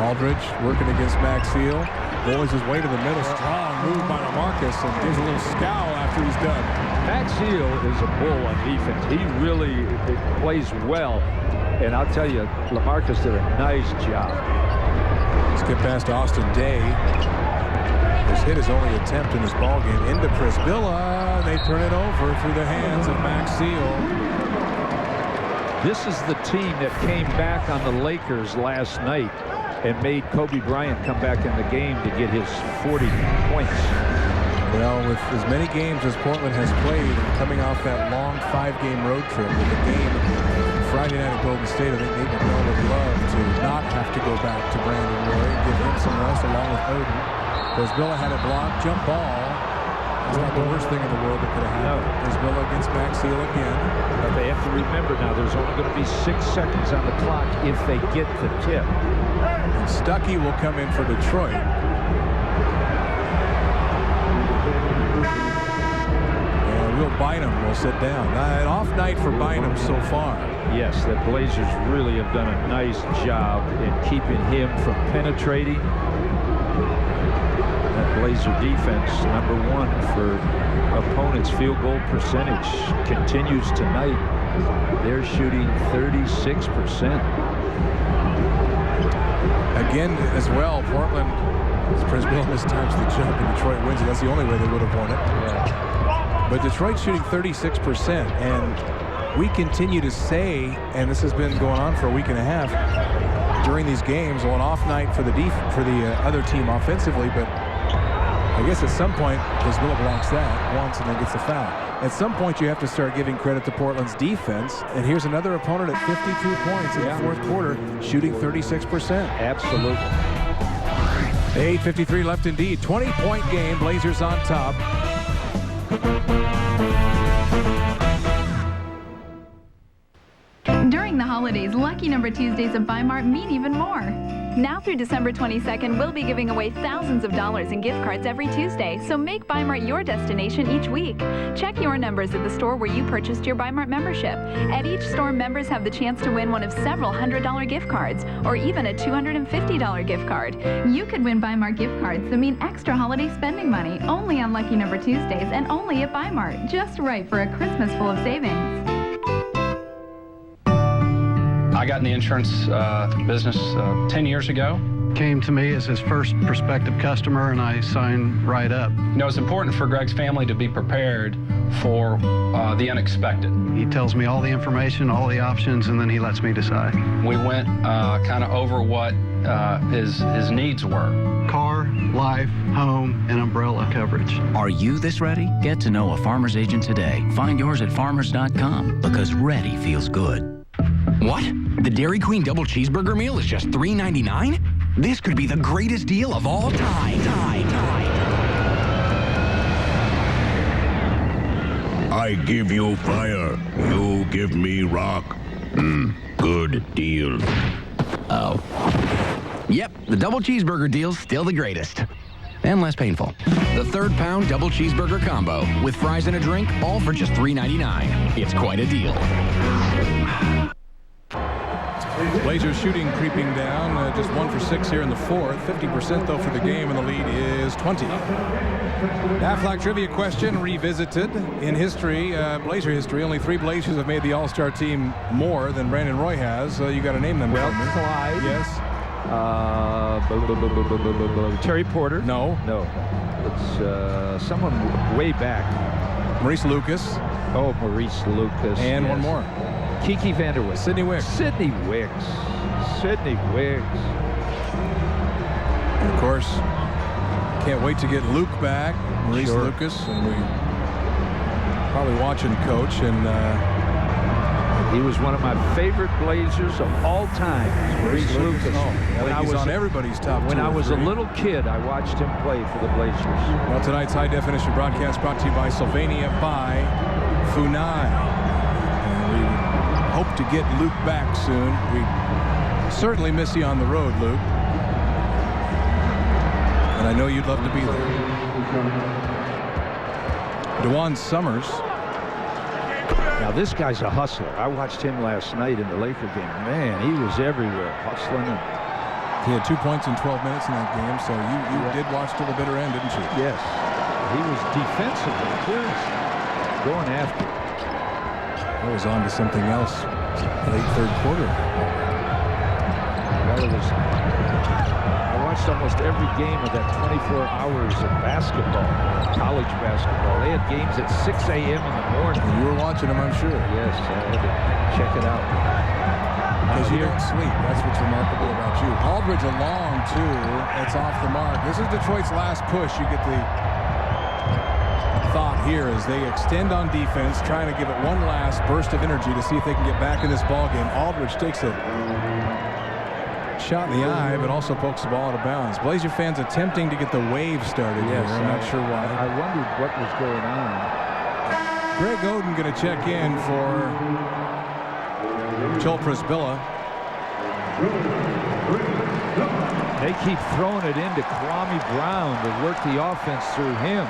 Aldridge working against Max Seal. Boys his way to the middle. Strong move by LaMarcus, and gives a little scowl after he's done. Max Seal is a bull on defense. He really plays well. And I'll tell you, LaMarcus did a nice job. Skip past Austin Day. His hit his only attempt in this ball game into Prisbilla. They turn it over through the hands of Max Seal. This is the team that came back on the Lakers last night and made Kobe Bryant come back in the game to get his 40 points. Well, with as many games as Portland has played, and coming off that long 5-game road trip with a game Friday night at Golden State, I think Nate McMillan would love to not have to go back to Brandon Roy and give him some rest along with Oden. Brisbilla had a block, jump ball. It's not the worst thing in the world that could have happened. Brisbilla against Max Seal again. But they have to remember now there's only going to be 6 seconds on the clock if they get the tip. And Stuckey will come in for Detroit. Will Bynum will sit down. An off night for Bynum so far. Yes, the Blazers really have done a nice job in keeping him from penetrating. That Blazer defense, #1 for opponents' field goal percentage, continues tonight. They're shooting 36%. Again, as well, Portland, Brisbane missed times the jump, and Detroit wins it. That's the only way they would have won it. Yeah. But Detroit's shooting 36%, and we continue to say, and this has been going on for a week and a half during these games, well, an off night for the other team offensively, but I guess at some point, Brisbane blocks that once and then gets a foul. At some point, you have to start giving credit to Portland's defense, and here's another opponent at 52 points in the fourth quarter, shooting 36%. Absolutely. 8:53 left indeed. 20-point game, Blazers on top. During the holidays, Lucky Number Tuesdays at Bi-Mart mean even more. Now through December 22nd, we'll be giving away thousands of dollars in gift cards every Tuesday, so make Bi-Mart your destination each week. Check your numbers at the store where you purchased your Bi-Mart membership. At each store, members have the chance to win one of several $100 gift cards, or even a $250 gift card. You could win Bi-Mart gift cards that mean extra holiday spending money, only on Lucky Number Tuesdays and only at Bi-Mart. Just right for a Christmas full of savings. I got in the insurance business 10 years ago. Came to me as his first prospective customer, and I signed right up. You know, it's important for Greg's family to be prepared for the unexpected. He tells me all the information, all the options, and then he lets me decide. We went kind of over what his needs were. Car, life, home, and umbrella coverage. Are you this ready? Get to know a farmer's agent today. Find yours at farmers.com, because ready feels good. What? The Dairy Queen double cheeseburger meal is just $3.99? This could be the greatest deal of all time. I give you fire. You give me rock. Good deal. Oh. Yep, the double cheeseburger deal's still the greatest. And less painful. The third pound double cheeseburger combo with fries and a drink, all for just $3.99. It's quite a deal. Blazers shooting creeping down, just 1 for 6 here in the fourth. 50% though for the game, and the lead is 20. Aflac trivia question revisited. In history, Blazer history, only 3 Blazers have made the All-Star team more than Brandon Roy has. You got to name them. Well, Clyde. Yes. Terry Porter. No. It's someone way back. Maurice Lucas. Oh, Maurice Lucas. And yes. one more. Kiki Vanderwijk. Sidney Wicks. Sidney Wicks. And of course, can't wait to get Luke back. Maurice Lucas. And we probably watching coach. And he was one of my favorite Blazers of all time. Maurice Lucas. When I was on everybody's top. When I was a little kid, I watched him play for the Blazers. Well, tonight's high definition broadcast brought to you by Sylvania by Funai. Hope to get Luke back soon. We certainly miss you on the road, Luke. And I know you'd love to be there. DeJuan Summers. Now this guy's a hustler. I watched him last night in the Laker game. Man, he was everywhere, hustling. He had 2 points in 12 minutes in that game, so you did watch to the bitter end, didn't you? Yes. He was defensively too, going after it. I was on to something else late third quarter. Well, I watched almost every game of that 24 hours of basketball, college basketball. They had games at 6 a.m. in the morning. And you were watching them, I'm sure. Yes, I had to check it out. Because you don't sleep. That's what's remarkable about you. Aldridge a long two. It's off the mark. This is Detroit's last push. You get the thought here as they extend on defense, trying to give it one last burst of energy to see if they can get back in this ball game. Aldridge takes a shot in the eye, but also pokes the ball out of bounds. Blazer fans attempting to get the wave started here. I'm not sure why. I wondered what was going on. G.Oden going to check in for Joel Prisbilla. They keep throwing it into Kwame Brown to work the offense through him.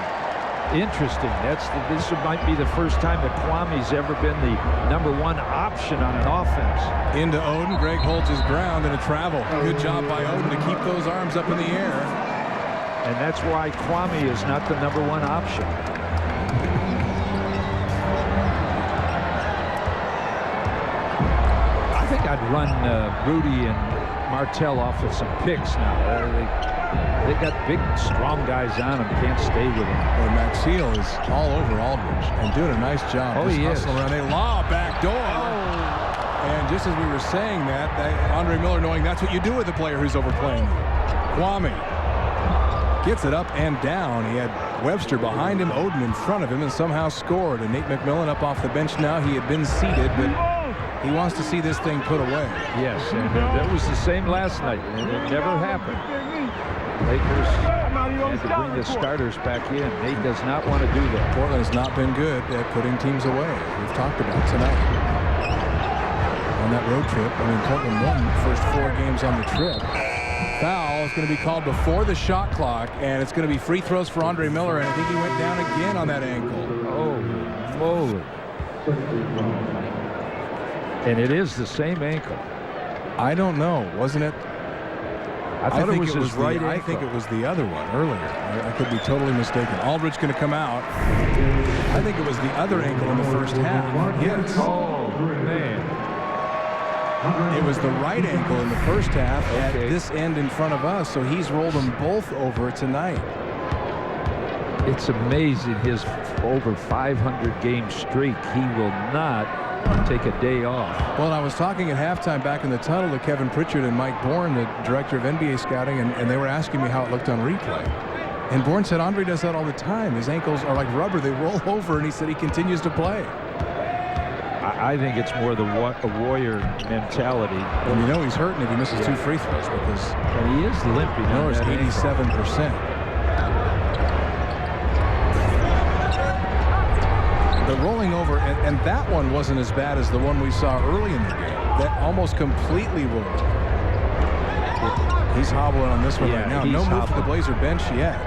Interesting. This might be the first time that Kwame's ever been the #1 option on an offense. Into Oden. Greg holds his ground in a travel. Good job by Oden to keep those arms up in the air. And that's why Kwame is not the #1 option. I think I'd run Rudy and Martell off with some picks now. They got big, strong guys on them. Can't stay with him. Well, Maxiel is all over Aldridge and doing a nice job. Oh, he is. Around. They lob back door. Oh. And just as we were saying that, Andre Miller knowing that's what you do with a player who's overplaying. Kwame gets it up and down. He had Webster behind him, Oden in front of him, and somehow scored. And Nate McMillan up off the bench now. He had been seated, but he wants to see this thing put away. Yes, and that was the same last night, and it never happened. Lakers had to bring the starters back in. Nate does not want to do that. Portland has not been good at putting teams away. We've talked about tonight. On that road trip, Portland won the first 4 games on the trip. Foul is going to be called before the shot clock, and it's going to be free throws for Andre Miller, and I think he went down again on that ankle. Oh, moly. And it is the same ankle. I don't know, wasn't it? I thought it was his right ankle. I think it was the other one earlier. I could be totally mistaken. Aldridge going to come out. I think it was the other ankle in the first half. Yes. Oh, man. It was the right ankle in the first half at this end in front of us, so he's rolled them both over tonight. It's amazing his over 500 game streak. He will not take a day off. Well, I was talking at halftime back in the tunnel to Kevin Pritchard and Mike Bourne, the director of NBA scouting, and they were asking me how it looked on replay. And Bourne said Andre does that all the time. His ankles are like rubber. They roll over, and he said he continues to play. I think it's more the warrior mentality. And you know he's hurting if he misses 2 free throws because he is limping. Miller's 87%. The rolling over, and that one wasn't as bad as the one we saw early in the game. That almost completely rolled. He's hobbling on this one right now. No move to the Blazer bench yet.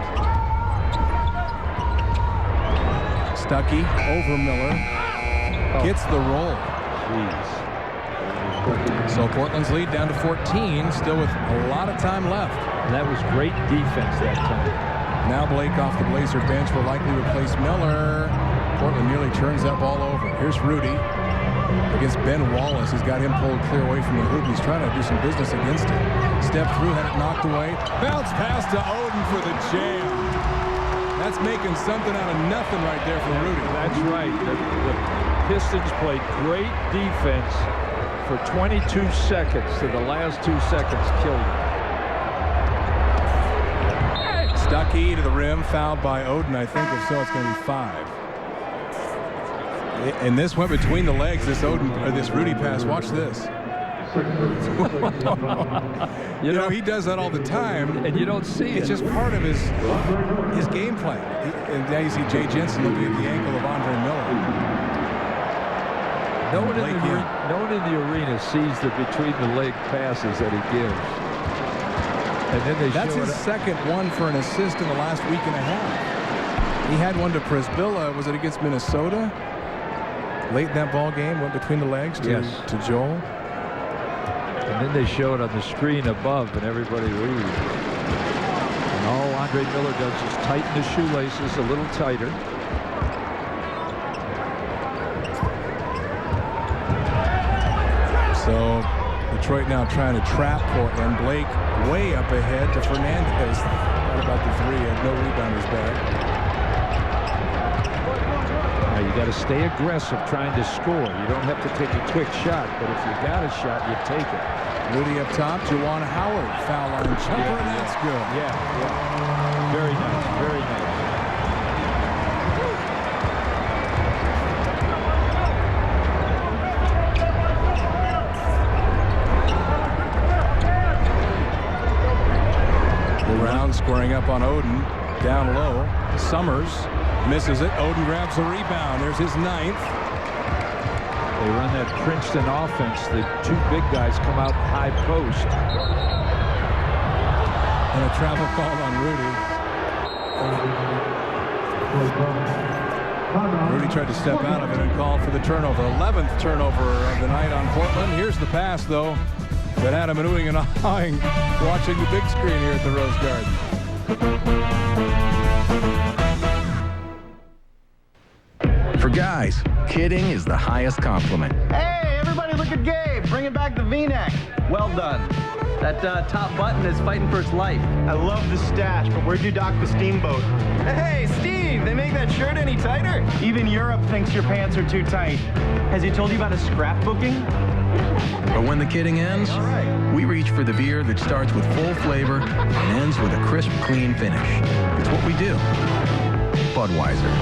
Stuckey over Miller. Gets the roll. Jeez. So Portland's lead down to 14, still with a lot of time left. And that was great defense that time. Now Blake off the Blazer bench will likely replace Miller. Portland nearly turns that ball over. Here's Rudy against Ben Wallace. He's got him pulled clear away from the hoop. He's trying to do some business against him. Step through, had it knocked away. Bounce pass to Oden for the jam. That's making something out of nothing right there for Rudy. That's right. The Pistons played great defense for 22 seconds. To the last 2 seconds killed him. Stuckey to the rim, fouled by Oden. I think if so, it's going to be 5. And this went between the legs. This Rudy pass. Watch this. you know he does that all the time, and you don't see it's just part of his game plan. And now you see Jay Jensen looking at the ankle of Andre Miller. No one in the arena sees the between the leg passes that he gives. And then that's his second one for an assist in the last week and a half. He had one to Prisbilla. Was it against Minnesota? Late in that ball game, went between the legs to Joel. And then they show it on the screen above, and everybody leaves. And all Andre Miller does is tighten his shoelaces a little tighter. So Detroit now trying to trap Portland. Blake way up ahead to Fernandez. Thought about the 3, had no rebounders back. Now You got to stay aggressive trying to score. You don't have to take a quick shot, but if you got a shot, you take it. Rudy up top, Juwan Howard, foul line jumper, and that's good. Yeah. Very nice, very nice. Brown squaring up on Oden, down low. Summers misses it. Oden grabs the rebound. There's his 9th. They run that Princeton offense. The two big guys come out high post. And a travel call on Rudy. Rudy tried to step out of it and called for the turnover. 11th turnover of the night on Portland. Here's the pass, though, that had him oohing and ahhing watching the big screen here at the Rose Garden. For guys, kidding is the highest compliment. Hey, everybody look at Gabe, bringing back the V-neck. Well done. That top button is fighting for its life. I love the stash, but where'd you dock the steamboat? Hey, Steve, they make that shirt any tighter? Even Europe thinks your pants are too tight. Has he told you about a scrapbooking? But when the kidding ends, we reach for the beer that starts with full flavor and ends with a crisp, clean finish. It's what we do. Budweiser.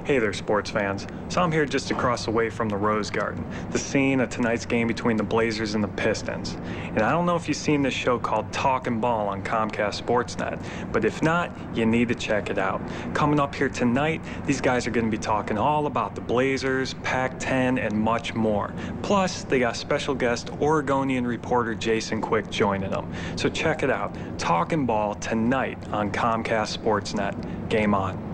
Hey there, sports fans. So I'm here just across the way from the Rose Garden, the scene of tonight's game between the Blazers and the Pistons. And I don't know if you've seen this show called Talkin' Ball on Comcast Sportsnet, but if not, you need to check it out. Coming up here tonight, these guys are going to be talking all about the Blazers, Pac-10, and much more. Plus, they got special guest Oregonian reporter Jason Quick joining them. So check it out. Talkin' Ball tonight on Comcast Sportsnet. Game on.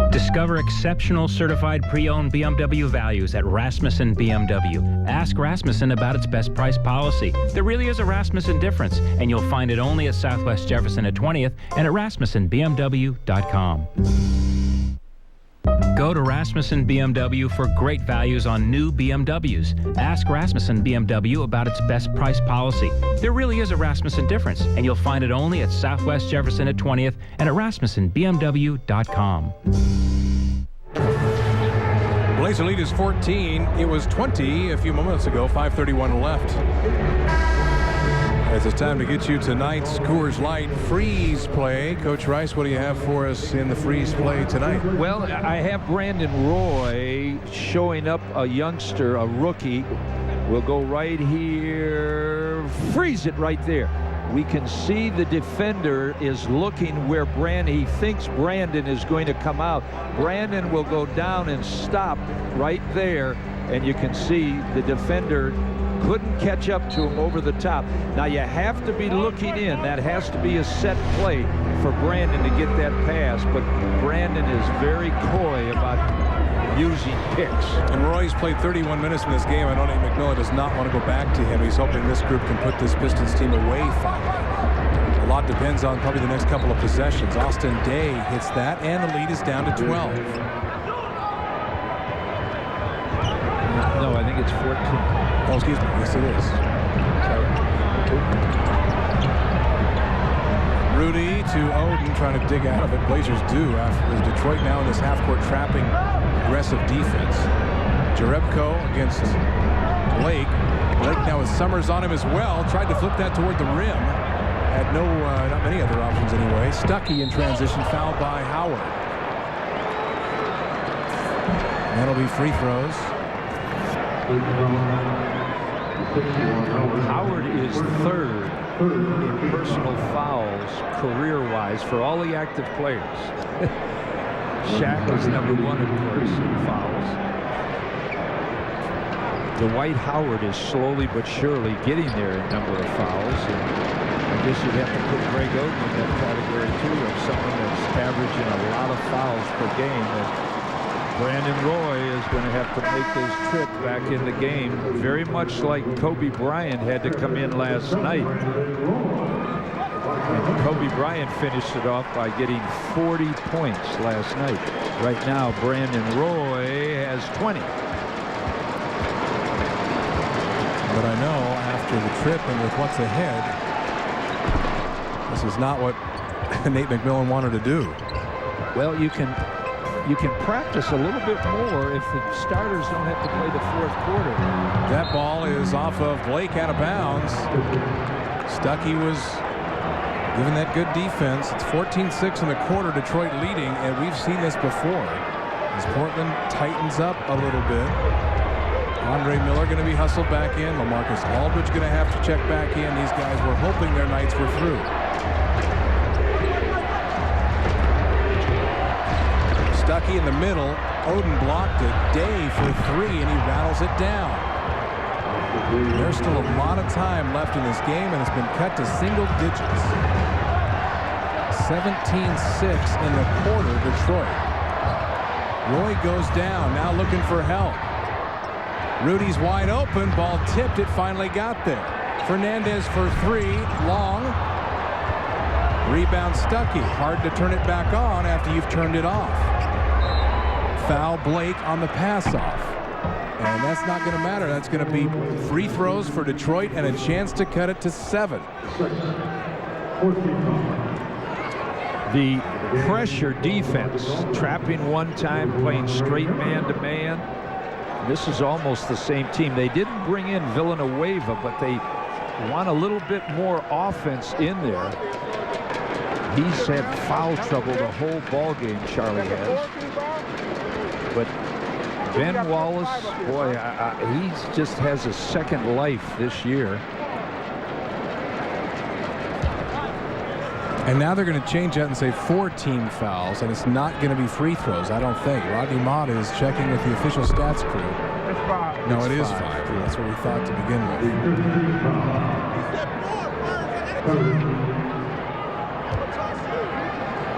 Discover exceptional certified pre-owned BMW values at Rasmussen BMW. Ask Rasmussen about its best price policy. There really is a Rasmussen difference, and you'll find it only at Southwest Jefferson at 20th and at RasmussenBMW.com. Go to Rasmussen BMW for great values on new BMWs. Ask Rasmussen BMW about its best price policy. There really is a Rasmussen difference, and you'll find it only at Southwest Jefferson at 20th and at RasmussenBMW.com. Blazer lead is 14. It was 20 a few moments ago. 5:31 left. As it's time to get you tonight's Coors Light Freeze Play. Coach Rice, what do you have for us in the Freeze Play tonight? Well, I have Brandon Roy showing up, a youngster, a rookie. We'll go right here. Freeze it right there. We can see the defender is looking where he thinks Brandon is going to come out. Brandon will go down and stop right there, and you can see the defender couldn't catch up to him over the top. Now you have to be looking in. That has to be a set play for Brandon to get that pass, but Brandon is very coy about using picks. And Roy's played 31 minutes in this game. I know Nate McMillan does not want to go back to him. He's hoping this group can put this Pistons team away from him. A lot depends on probably the next couple of possessions. Austin Day hits that, and the lead is down to 12. No, I think it's 14. Oh, excuse me. Yes, it is. Rudy to Oden, trying to dig out of it. Blazers do after Detroit now in this half-court trapping aggressive defense. Jerebko against Blake. Blake now with Summers on him as well. Tried to flip that toward the rim. Had not many other options anyway. Stuckey in transition, fouled by Howard. That'll be free throws. Howard is third in personal fouls career-wise for all the active players. Shaq is number one, of course, in fouls. Dwight Howard is slowly but surely getting there in number of fouls. And I guess you'd have to put Greg Oden in that category, too, of someone that's averaging a lot of fouls per game. And Brandon Roy is going to have to make his trip back in the game, very much like Kobe Bryant had to come in last night. And Kobe Bryant finished it off by getting 40 points last night. Right now, Brandon Roy has 20. But I know after the trip and with what's ahead, this is not what Nate McMillan wanted to do. Well, you can you can practice a little bit more if the starters don't have to play the fourth quarter. That ball is off of Blake, out of bounds. Stuckey was given that good defense. It's 14-6 in the quarter, Detroit leading, and we've seen this before. As Portland tightens up a little bit. A.Miller going to be hustled back in. L.Aldridge going to have to check back in. These guys were hoping their nights were through. Stuckey in the middle. G.Oden blocked it. Day for three, and he rattles it down. There's still a lot of time left in this game, and it's been cut to single digits. 17-6 in the quarter, Detroit. Roy goes down, now looking for help. Rudy's wide open, ball tipped, it finally got there. Fernandez for three, long. Rebound Stuckey, hard to turn it back on after you've turned it off. Foul Blake on the pass-off. And that's not going to matter. That's going to be free throws for Detroit and a chance to cut it to 7. The pressure defense, trapping one time, playing straight man-to-man. This is almost the same team. They didn't bring in Villanueva, but they want a little bit more offense in there. He's had foul trouble the whole ball game, Charlie has. But Ben Wallace, boy, he just has a second life this year. And now they're going to change that and say 4 team fouls, and it's not going to be free throws, I don't think. Rodney Mott is checking with the official stats crew. It's 5. No, it is 5. That's what we thought to begin with.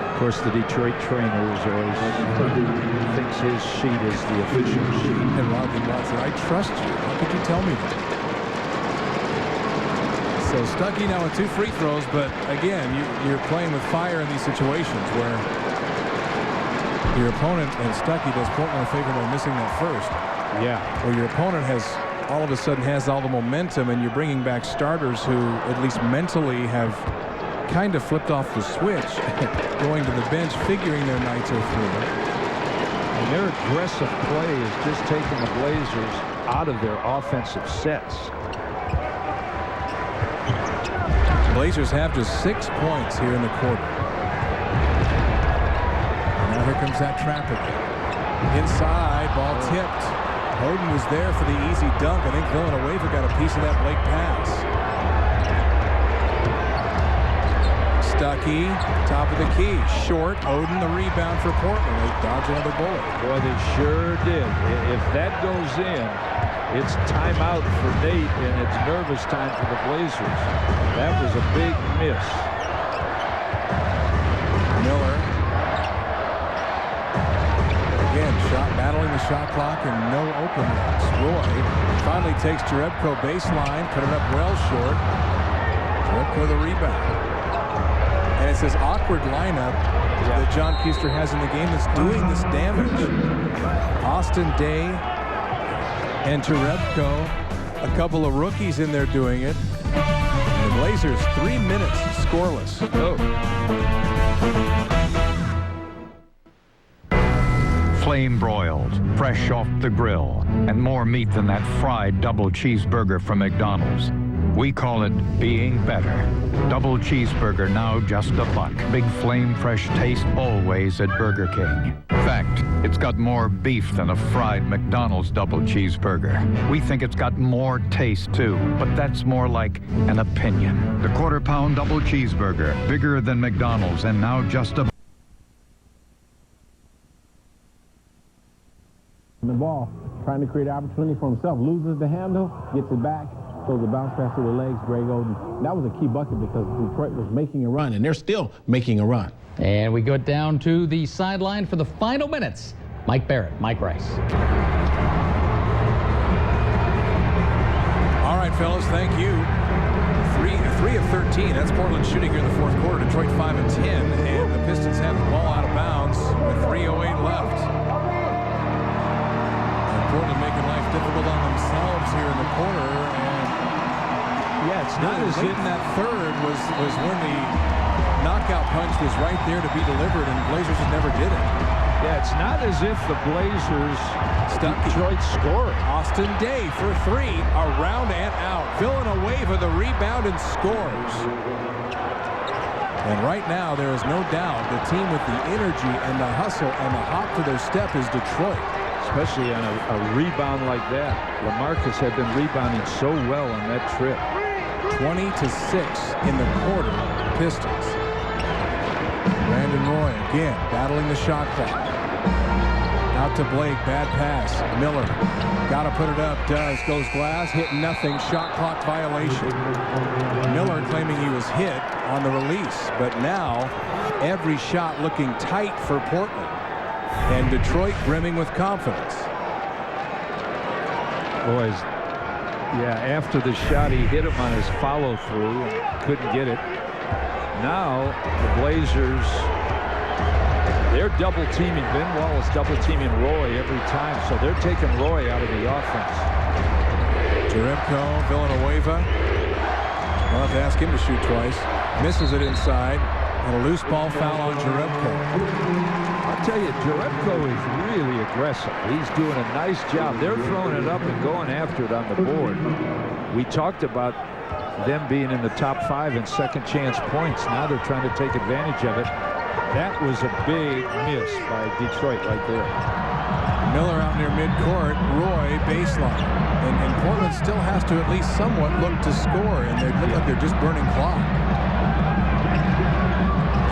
Of course, the Detroit trainer is always thinks his sheet is the official sheet. And Rodney Mott said, I trust you. How could you tell me that? So Stuckey now with 2 free throws, but again, you're playing with fire in these situations where your opponent, and Stuckey does Portland a favor by missing that first. Yeah. Where your opponent has all of a sudden has all the momentum, and you're bringing back starters who at least mentally have kind of flipped off the switch, going to the bench, figuring their nights are through. And their aggressive play is just taking the Blazers out of their offensive sets. Blazers have just 6 points here in the quarter. And now here comes that trap again. Inside, ball tipped. G.Oden was there for the easy dunk. I think Villanueva got a piece of that Blake pass. Stuckey, top of the key. Short, G.Oden the rebound for Portland. They dodge another bullet. Boy, they sure did. If that goes in, it's timeout for Nate, and it's nervous time for the Blazers. That was a big miss. Miller. Again, battling the shot clock and no open looks. Roy finally takes Jerebko baseline, put it up well short. Jerebko the rebound. And it's this awkward lineup that John Keister has in the game that's doing this damage. Austin Day and Jerebko, a couple of rookies in there doing it. The Blazers 3 minutes scoreless. Flame broiled, fresh off the grill, and more meat than that fried double cheeseburger from McDonald's. We call it being better. Double cheeseburger now just $1. Big flame fresh taste always at Burger King. Fact, it's got more beef than a fried McDonald's double cheeseburger. We think it's got more taste too, but that's more like an opinion. The quarter-pound double cheeseburger, bigger than McDonald's and now just $1. The ball, trying to create opportunity for himself, loses the handle, gets it back, throws the bounce pass to the legs, G.Oden. That was a key bucket because Detroit was making a run, and they're still making a run. And we go down to the sideline for the final minutes. Mike Barrett, Mike Rice. All right, fellas, thank you. 3 of 13. That's Portland shooting here in the fourth quarter. Detroit 5 of 10, and the Pistons have the ball out of bounds with 3:08 left. Portland making life difficult on themselves here in the corner, and it's not as late in that third was when the knockout punch was right there to be delivered, and Blazers just never did it. Yeah, it's not as if the Blazers Detroit scoring. Austin Day for 3, around and out. Villanueva the rebound and scores. And right now, there is no doubt the team with the energy and the hustle and the hop to their step is Detroit. Especially on a rebound like that. LaMarcus had been rebounding so well on that trip. 20-6 in the quarter, Pistons. Brandon Roy again battling the shot clock. Out to Blake, bad pass. Miller, got to put it up, does, goes glass, hit nothing, shot clock violation. Miller claiming he was hit on the release, but now every shot looking tight for Portland. And Detroit brimming with confidence. Boys, yeah, after the shot, he hit him on his follow-through and couldn't get it. Now, the Blazers, they're double-teaming. Ben Wallace double-teaming Roy every time, so they're taking Roy out of the offense. Jerebko, Villanueva. We'll have to ask him to shoot twice. Misses it inside, and a loose ball foul on Jerebko. I'll tell you, Jerebko is really aggressive. He's doing a nice job. They're throwing it up and going after it on the board. We talked about them being in the top 5 in second chance points. Now they're trying to take advantage of it. That was a big miss by Detroit right there. Miller out near midcourt, Roy baseline. And Portland still has to at least somewhat look to score, and they look like they're just burning clock.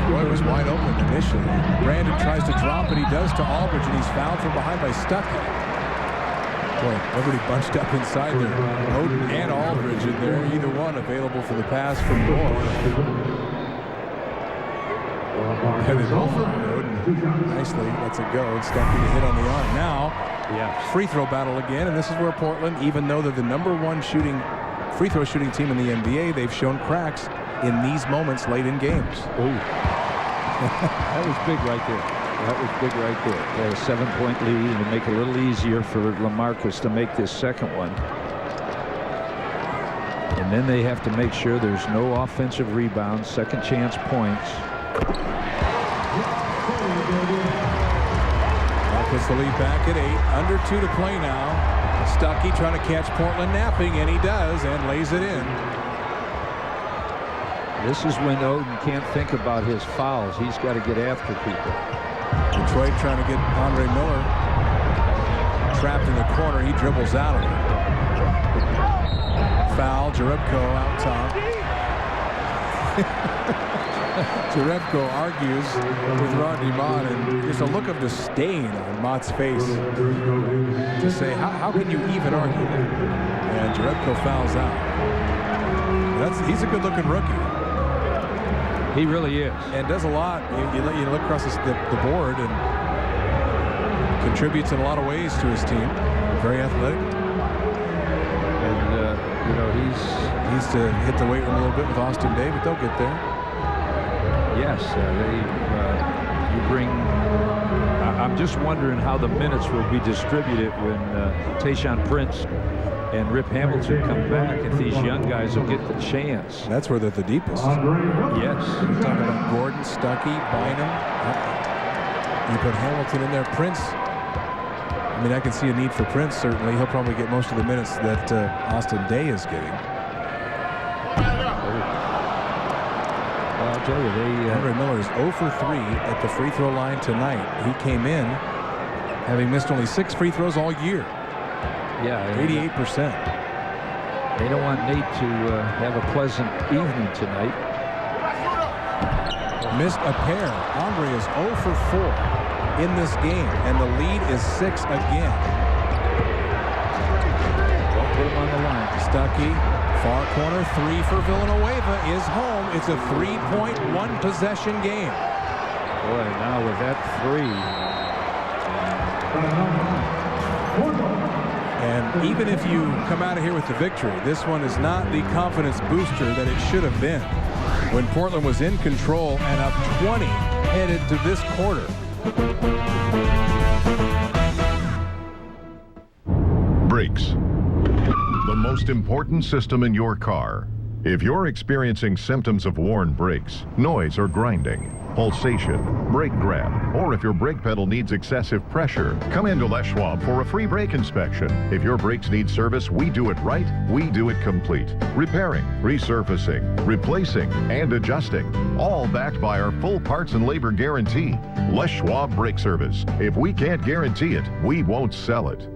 Roy was wide open initially. Brandon tries to drop it. He does to Aldridge, and he's fouled from behind by Stuckey. Boy, everybody bunched up inside there. G.Oden and Aldridge in there, either one available for the pass from Roy. And then G.Oden nicely lets it go, and Stuckey to hit on the arm. Now, free throw battle again, and this is where Portland, even though they're the #1 free throw shooting team in the NBA, they've shown cracks in these moments late in games. Ooh. That was big right there. That was big right there. They had a 7-point lead, and to make it a little easier for LaMarcus to make this second one. And then they have to make sure there's no offensive rebounds, second chance points. That puts the lead back at 8. Under 2 to play now. Stuckey trying to catch Portland napping, and he does, and lays it in. This is when Oden can't think about his fouls. He's got to get after people. Detroit trying to get Andre Miller trapped in the corner. He dribbles out of it. Foul, Jerebko out top. Jerebko argues with Rodney Mott, and there's a look of disdain on Mott's face to say, how can you even argue that? And Jerebko fouls out. He's a good-looking rookie. He really is. And does a lot. You look across the board and contributes in a lot of ways to his team. Very athletic. And, you know, he's to hit the weight room a little bit with Austin Day, but they'll get there. Yes, you bring... I'm just wondering how the minutes will be distributed when Tayshaun Prince and Rip Hamilton come back, if these young guys will get the chance. That's where they're the deepest. Yes. You're talking about Gordon, Stuckey, Bynum. You put Hamilton in there. Prince, I mean, I can see a need for Prince, certainly. He'll probably get most of the minutes that Austin Day is getting. Well, I'll tell you, Andre Miller is 0 for 3 at the free throw line tonight. He came in having missed only 6 free throws all year. Yeah, 88%. They don't want Nate to have a pleasant evening tonight. Missed a pair. Andre is 0 for 4 in this game, and the lead is 6 again. Don't put him on the line. Stuckey, far corner 3 for Villanueva is home. It's a 3-point, 1-possession game. Boy, now with that 3. And even if you come out of here with the victory, this one is not the confidence booster that it should have been when Portland was in control and up 20 headed to this quarter. Brakes. The most important system in your car. If you're experiencing symptoms of worn brakes, noise, or grinding, pulsation, brake grab, or if your brake pedal needs excessive pressure, come into Les Schwab for a free brake inspection. If your brakes need service, we do it right, we do it complete. Repairing, resurfacing, replacing, and adjusting. All backed by our full parts and labor guarantee. Les Schwab Brake Service. If we can't guarantee it, we won't sell it.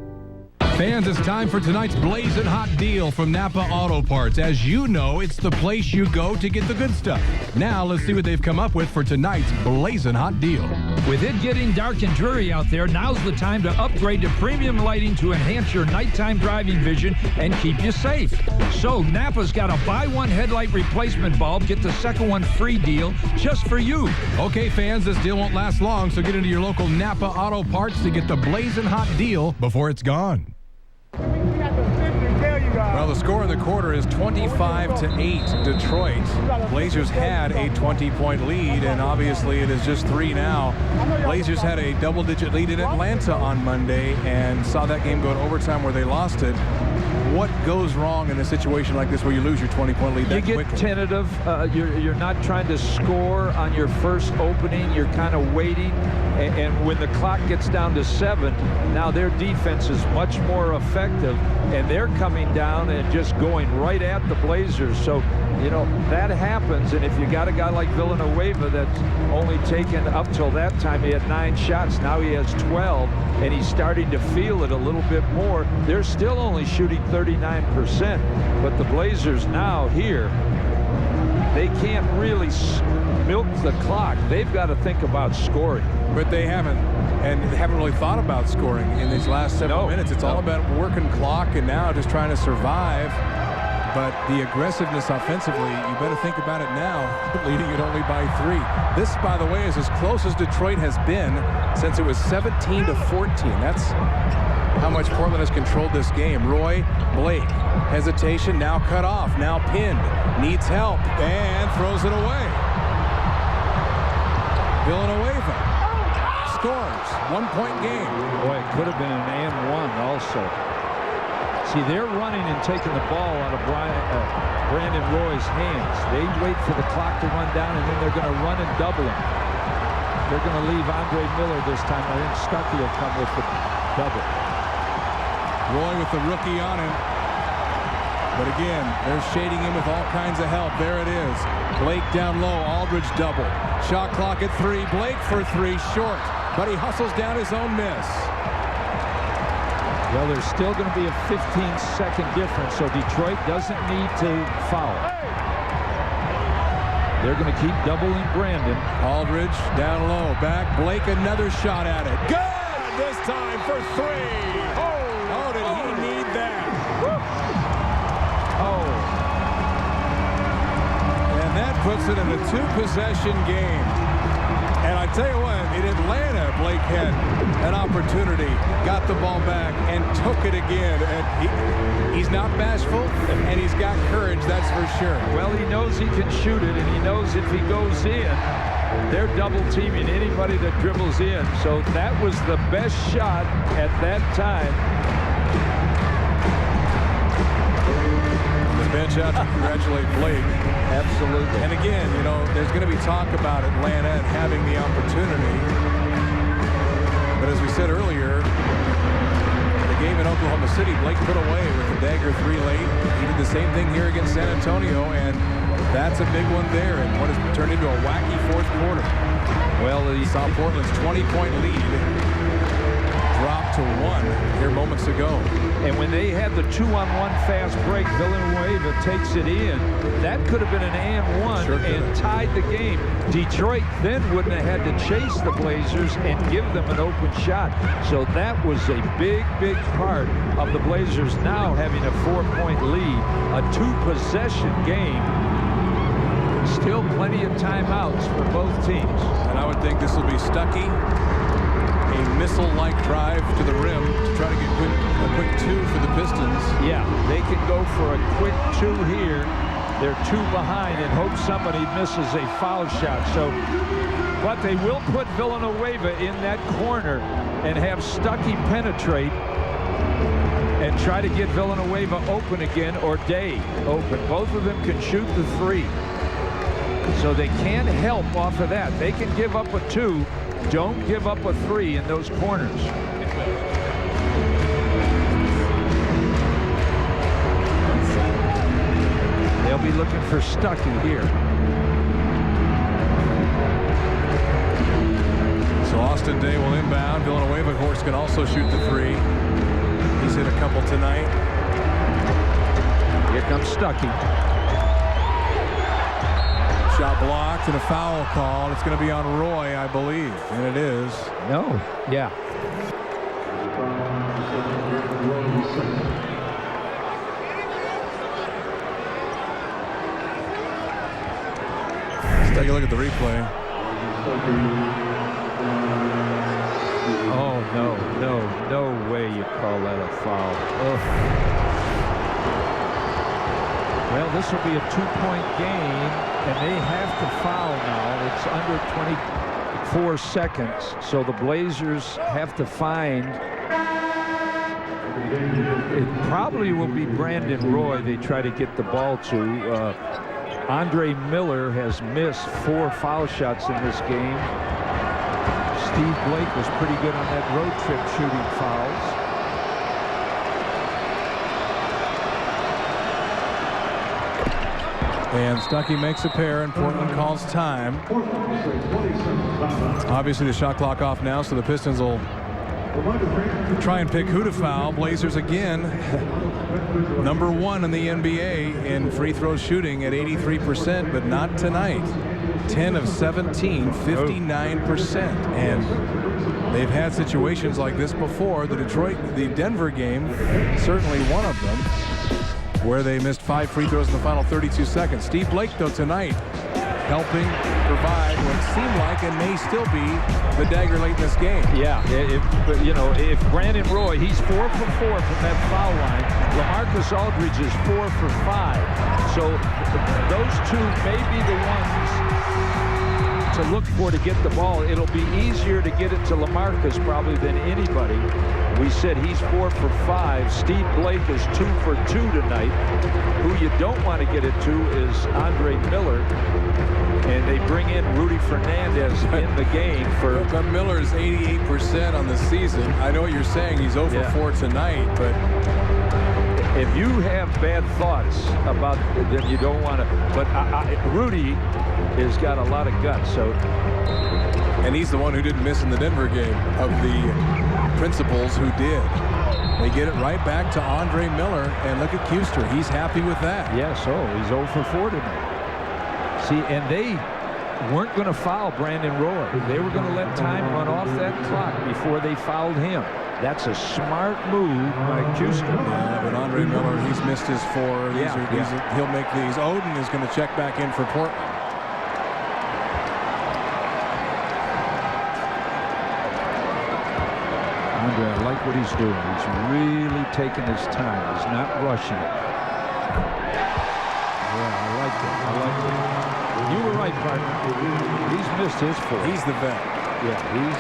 Fans, it's time for tonight's blazing hot deal from Napa Auto Parts. As you know, it's the place you go to get the good stuff. Now, let's see what they've come up with for tonight's blazing hot deal. With it getting dark and dreary out there, now's the time to upgrade to premium lighting to enhance your nighttime driving vision and keep you safe. So, Napa's got a buy one headlight replacement bulb, get the second one free deal just for you. Okay, fans, this deal won't last long, so get into your local Napa Auto Parts to get the blazing hot deal before it's gone. Well, the score in the quarter is 25-8 Detroit. Blazers had a 20-point lead, and obviously it is just 3 now. Blazers had a double-digit lead in Atlanta on Monday and saw that game go to overtime where they lost it. What goes wrong in a situation like this where you lose your 20-point lead that quickly? You get tentative. You're not trying to score on your first opening. You're kind of waiting. And when the clock gets down to 7, now their defense is much more effective, and they're coming down and just going right at the Blazers. So, you know, that happens, and if you got a guy like Villanueva that's only taken up till that time, he had 9 shots. Now he has 12, and he's starting to feel it a little bit more. They're still only shooting 39%, but the Blazers now here, they can't really milk the clock. They've got to think about scoring. But they haven't, and they haven't really thought about scoring in these last several minutes. It's all about working clock and now just trying to survive. But the aggressiveness offensively, you better think about it now, leading it only by 3. This, by the way, is as close as Detroit has been since it was 17-14. That's how much Portland has controlled this game. Roy, Blake, hesitation, now cut off, now pinned, needs help, and throws it away. Villanueva scores, 1-point game. Boy, it could have been an and 1 also. See, they're running and taking the ball out of Brandon Roy's hands. They wait for the clock to run down, and then they're going to run and double him. They're going to leave A.Miller this time. I think Stuckey will come with the double. Roy with the rookie on him. But again, they're shading him with all kinds of help. There it is. Blake down low. Aldridge double. Shot clock at 3. Blake for 3, short. But he hustles down his own miss. Well, there's still going to be a 15-second difference, so Detroit doesn't need to foul. They're going to keep doubling Brandon. Aldridge down low. Back. Blake, another shot at it. Good! This time for 3. Oh, did he need that? Oh. And that puts it in a 2-possession game. And I tell you what, in Atlanta, Blake had an opportunity, got the ball back, and took it again. And he's not bashful, and he's got courage, that's for sure. Well, he knows he can shoot it, and he knows if he goes in, they're double-teaming anybody that dribbles in. So that was the best shot at that time. The bench out to congratulate Blake. Absolutely. And again, you know, there's going to be talk about Atlanta and having the opportunity. But as we said earlier, the game in Oklahoma City, Blake put away with the dagger 3 late. He did the same thing here against San Antonio, and that's a big one there, and what has turned into a wacky 4th quarter. Well, he saw Portland's 20-point lead drop to 1 here moments ago. And when they had the 2-on-1 fast break, Villanueva takes it in. That could have been an and 1 and tied the game. Detroit then wouldn't have had to chase the Blazers and give them an open shot. So that was a big, big part of the Blazers now having a 4-point lead, a 2-possession game. Still plenty of timeouts for both teams. And I would think this will be Stuckey. A missile-like drive to the rim to try to get a quick 2 for the Pistons. Yeah, they can go for a quick 2 here. They're 2 behind and hope somebody misses a foul shot. So, but they will put Villanueva in that corner and have Stuckey penetrate and try to get Villanueva open again, or Day open. Both of them can shoot the 3. So they can't help off of that. They can give up a 2. Don't give up a 3 in those corners. They'll be looking for Stuckey here. So Austin Day will inbound. Villanueva, of course, can also shoot the 3. He's hit a couple tonight. Here comes Stuckey. Shot blocked and a foul called. It's going to be on Roy, I believe. And it is. No. Yeah. Let's take a look at the replay. Oh, no way you call that a foul. Ugh. Well, this will be a 2-point game, and they have to foul now. It's under 24 seconds, so the Blazers have to find. It probably will be Brandon Roy they try to get the ball to. R.Miller has missed 4 foul shots in this game. S.Blake was pretty good on that road trip shooting fouls. And Stuckey makes a pair, and Portland calls time. Obviously, the shot clock off now, so the Pistons will try and pick who to foul. Blazers again, number 1 in the NBA in free throw shooting at 83%, but not tonight. 10 of 17, 59%. And they've had situations like this before. The Denver game, certainly one of them, where they missed 5 free throws in the final 32 seconds. S.Blake, though, tonight, helping provide what seemed like and may still be the dagger late in this game. Yeah, if Brandon Roy, he's 4 for 4 from that foul line. LaMarcus Aldridge is 4 for 5. So those 2 may be the ones to look for to get the ball. It'll be easier to get it to LaMarcus probably than anybody. We said he's 4 for 5. S.Blake is 2 for 2 tonight. Who you don't want to get it to is R.Miller. And they bring in R.Fernandez in the game for. But Miller is 88% on the season. I know what you're saying. He's 0 for 4 tonight, but if you have bad thoughts about them, you don't want to. But Rudy has got a lot of guts. So, and he's the one who didn't miss in the Denver game of the principals who did. They get it right back to R.Miller, and look at Kuster. He's happy with that. Yeah, so he's 0 for 4 tonight. See, and they weren't going to foul Brandon Roy. They were going to let time run off that clock before they fouled him. That's a smart move by Kuster. Yeah, but R.Miller, he's missed his 4. He'll make these. G.Oden is going to check back in for Portland. I like what he's doing. He's really taking his time. He's not rushing it. Yeah, I like it. You were right, partner. He's missed his 4. He's the vet. Yeah, he's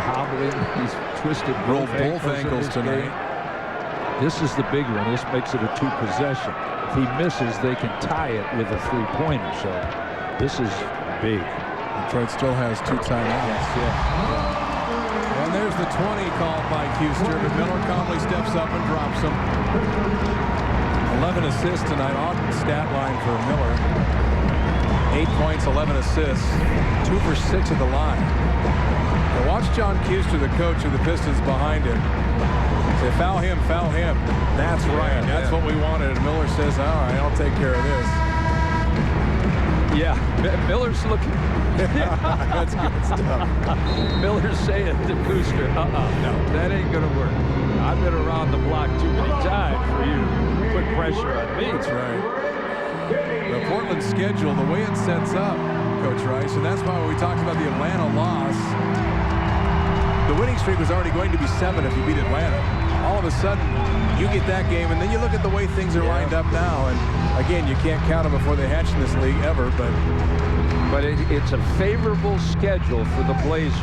hobbling. He's twisted both ankles tonight. This is the big one. This makes it a 2 possession. If he misses, they can tie it with a 3-pointer. So this is big. Detroit still has 2 timeouts. Yeah. And there's the 20 called by Kuster, but Miller calmly steps up and drops him. 11 assists tonight. Odd stat line for Miller. 8 points, 11 assists, 2 for 6 at the line. Now watch John Kuster, the coach of the Pistons, behind him. Say, foul him, foul him. That's right. That's what we wanted. And Miller says, all right, I'll take care of this. Yeah, Miller's looking. That's good stuff. Miller's saying to Kuster, no, that ain't going to work. I've been around the block too many times for you to put pressure on me. That's right. The Portland schedule, the way it sets up, Coach Rice, and that's why when we talked about the Atlanta loss, the winning streak was already going to be 7 if you beat Atlanta. All of a sudden, you get that game, and then you look at the way things are lined up now, and again, you can't count them before they hatch in this league ever, but it's a favorable schedule for the Blazers.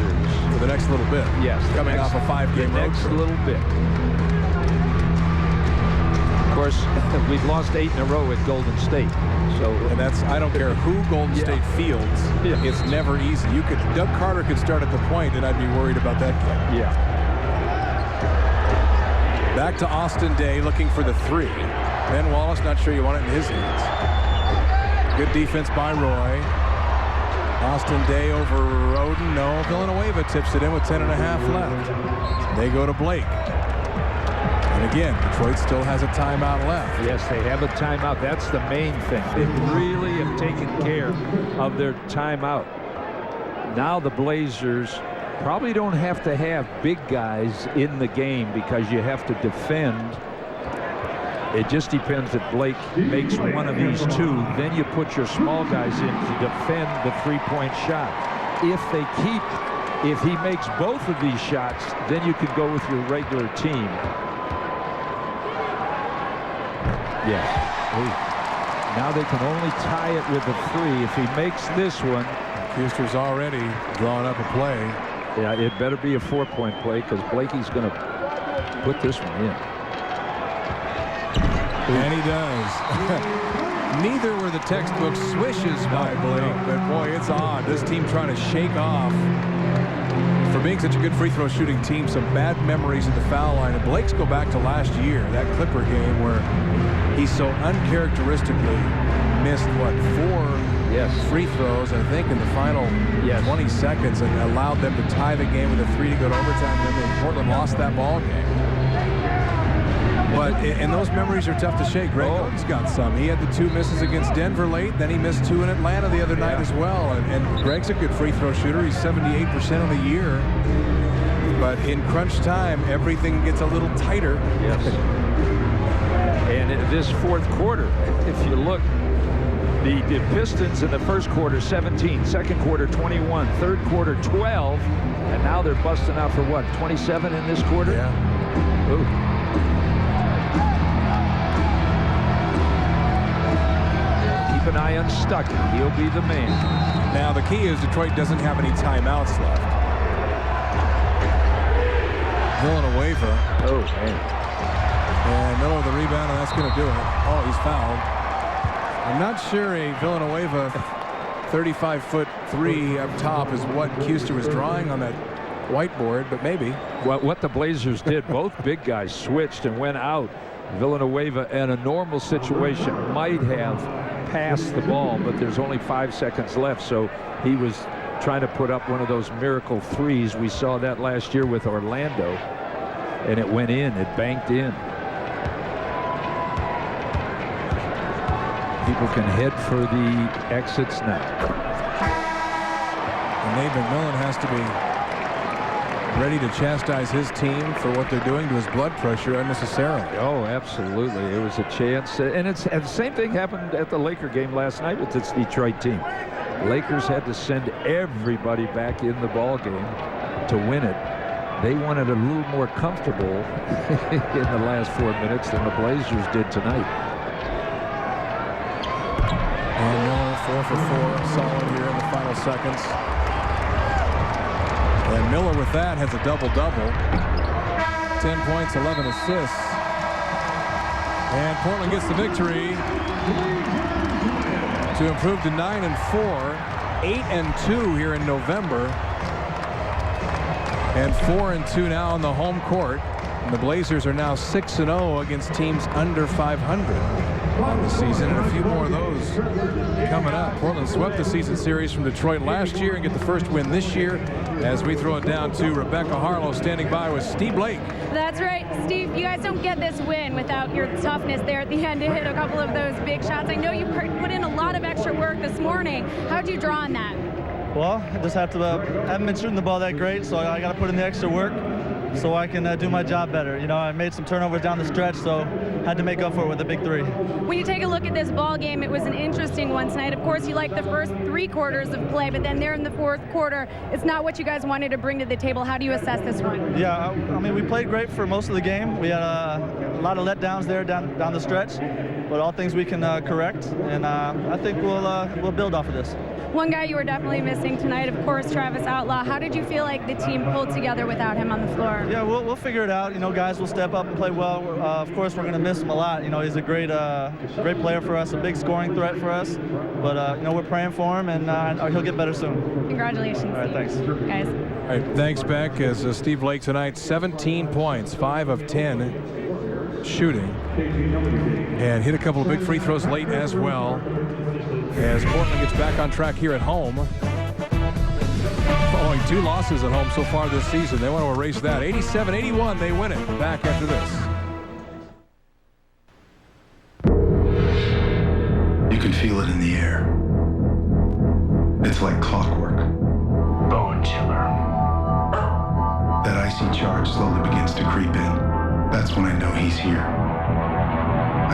For the next little bit. Yes. Coming off a 5-game road trip. Next little bit. Of course, we've lost 8 in a row at Golden State. And I don't care who Golden State fields, it's never easy. Doug Carter could start at the point, and I'd be worried about that game. Yeah. Back to Austin Day looking for the 3. Ben Wallace, not sure you want it in his hands. Good defense by Roy. Austin Day over Oden. No, Villanueva tips it in with 10.5 left. They go to Blake. And again, Detroit still has a timeout left. Yes, they have a timeout. That's the main thing. They really have taken care of their timeout. Now the Blazers probably don't have to have big guys in the game because you have to defend. It just depends if Blake makes one of these 2. Then you put your small guys in to defend the 3-point shot. If he makes both of these shots, then you could go with your regular team. Yes. Now they can only tie it with a 3. If he makes this one. Kuester's already drawing up a play. Yeah, it better be a 4-point play because Blakey's going to put this one in. And he does. Neither were the textbook swishes by Blake, but boy, it's odd. This team trying to shake off, for being such a good free throw shooting team, some bad memories at the foul line. And Blake's go back to last year, that Clipper game where he so uncharacteristically missed, 4 free throws, I think, in the final 20 seconds, and allowed them to tie the game with a 3 to go to overtime. And then Portland lost that ball game. But and those memories are tough to shake. Greg Oden's got some. He had the 2 misses against Denver late. Then he missed 2 in Atlanta the other night as well. And Greg's a good free throw shooter. He's 78% on the year. But in crunch time, everything gets a little tighter. Yes. And in this 4th quarter, if you look, the Pistons in the 1st quarter 17, 2nd quarter 21, 3rd quarter 12, and now they're busting out for 27 in this quarter? Yeah. Ooh. Keep an eye on Stuckey. He'll be the man. Now the key is Detroit doesn't have any timeouts left. Villanueva. Oh, man. And Miller with the rebound, and that's going to do it. Oh, he's fouled. I'm not sure a Villanueva 35-foot 3 up top is what Kuester was drawing on that whiteboard, but maybe. What the Blazers did, both big guys switched and went out. Villanueva, in a normal situation, might have passed the ball, but there's only 5 seconds left, so he was trying to put up one of those miracle 3s. We saw that last year with Orlando, and it went in. It banked in. People can head for the exits now. And Nate McMillan has to be ready to chastise his team for what they're doing to his blood pressure unnecessarily. Oh, absolutely. It was a chance. And the same thing happened at the Laker game last night with this Detroit team. Lakers had to send everybody back in the ball game to win it. They wanted a little more comfortable in the last 4 minutes than the Blazers did tonight. And Miller 4 for 4, solid here in the final seconds. And Miller with that has a double-double. 10 points, 11 assists. And Portland gets the victory to improve to 9-4, 8-2 here in November, and 4-2 now on the home court. And the Blazers are now 6-0 against teams under 500 on the season, and a few more of those coming up. Portland swept the season series from Detroit last year and get the first win this year, as we throw it down to Rebecca Harlow standing by with Steve Blake. That's right, Steve. You guys don't get this win without your toughness there at the end to hit a couple of those big shots. I know you put in a lot of extra work this morning. How'd you draw on that? Well, I just have to, haven't been shooting the ball that great, so I got to put in the extra work so I can do my job better. You know, I made some turnovers down the stretch, so had to make up for it with a big 3. When you take a look at this ball game, it was an interesting one tonight. Of course, you like the first 3 quarters of play, but then there in the 4th quarter, it's not what you guys wanted to bring to the table. How do you assess this one? Yeah, I mean, we played great for most of the game. We had a lot of letdowns there down the stretch, but all things we can correct, and I think we'll build off of this. One guy you were definitely missing tonight, of course, Travis Outlaw. How did you feel like the team pulled together without him on the floor? Yeah, we'll figure it out. You know, guys will step up and play well. Of course, we're going to miss him a lot. You know, he's a great player for us, a big scoring threat for us. But, you know, we're praying for him, and he'll get better soon. Congratulations. All right, thanks. Guys. All right, thanks, Beck. As Steve Blake tonight, 17 points, 5 of 10 shooting, and hit a couple of big free throws late as well. As Portland gets back on track here at home, following 2 losses at home so far this season. They want to erase that. 87-81, they win it. Back after this. You can feel it in the air. It's like clockwork. Bone chiller. That icy charge slowly begins to creep in. That's when I know he's here.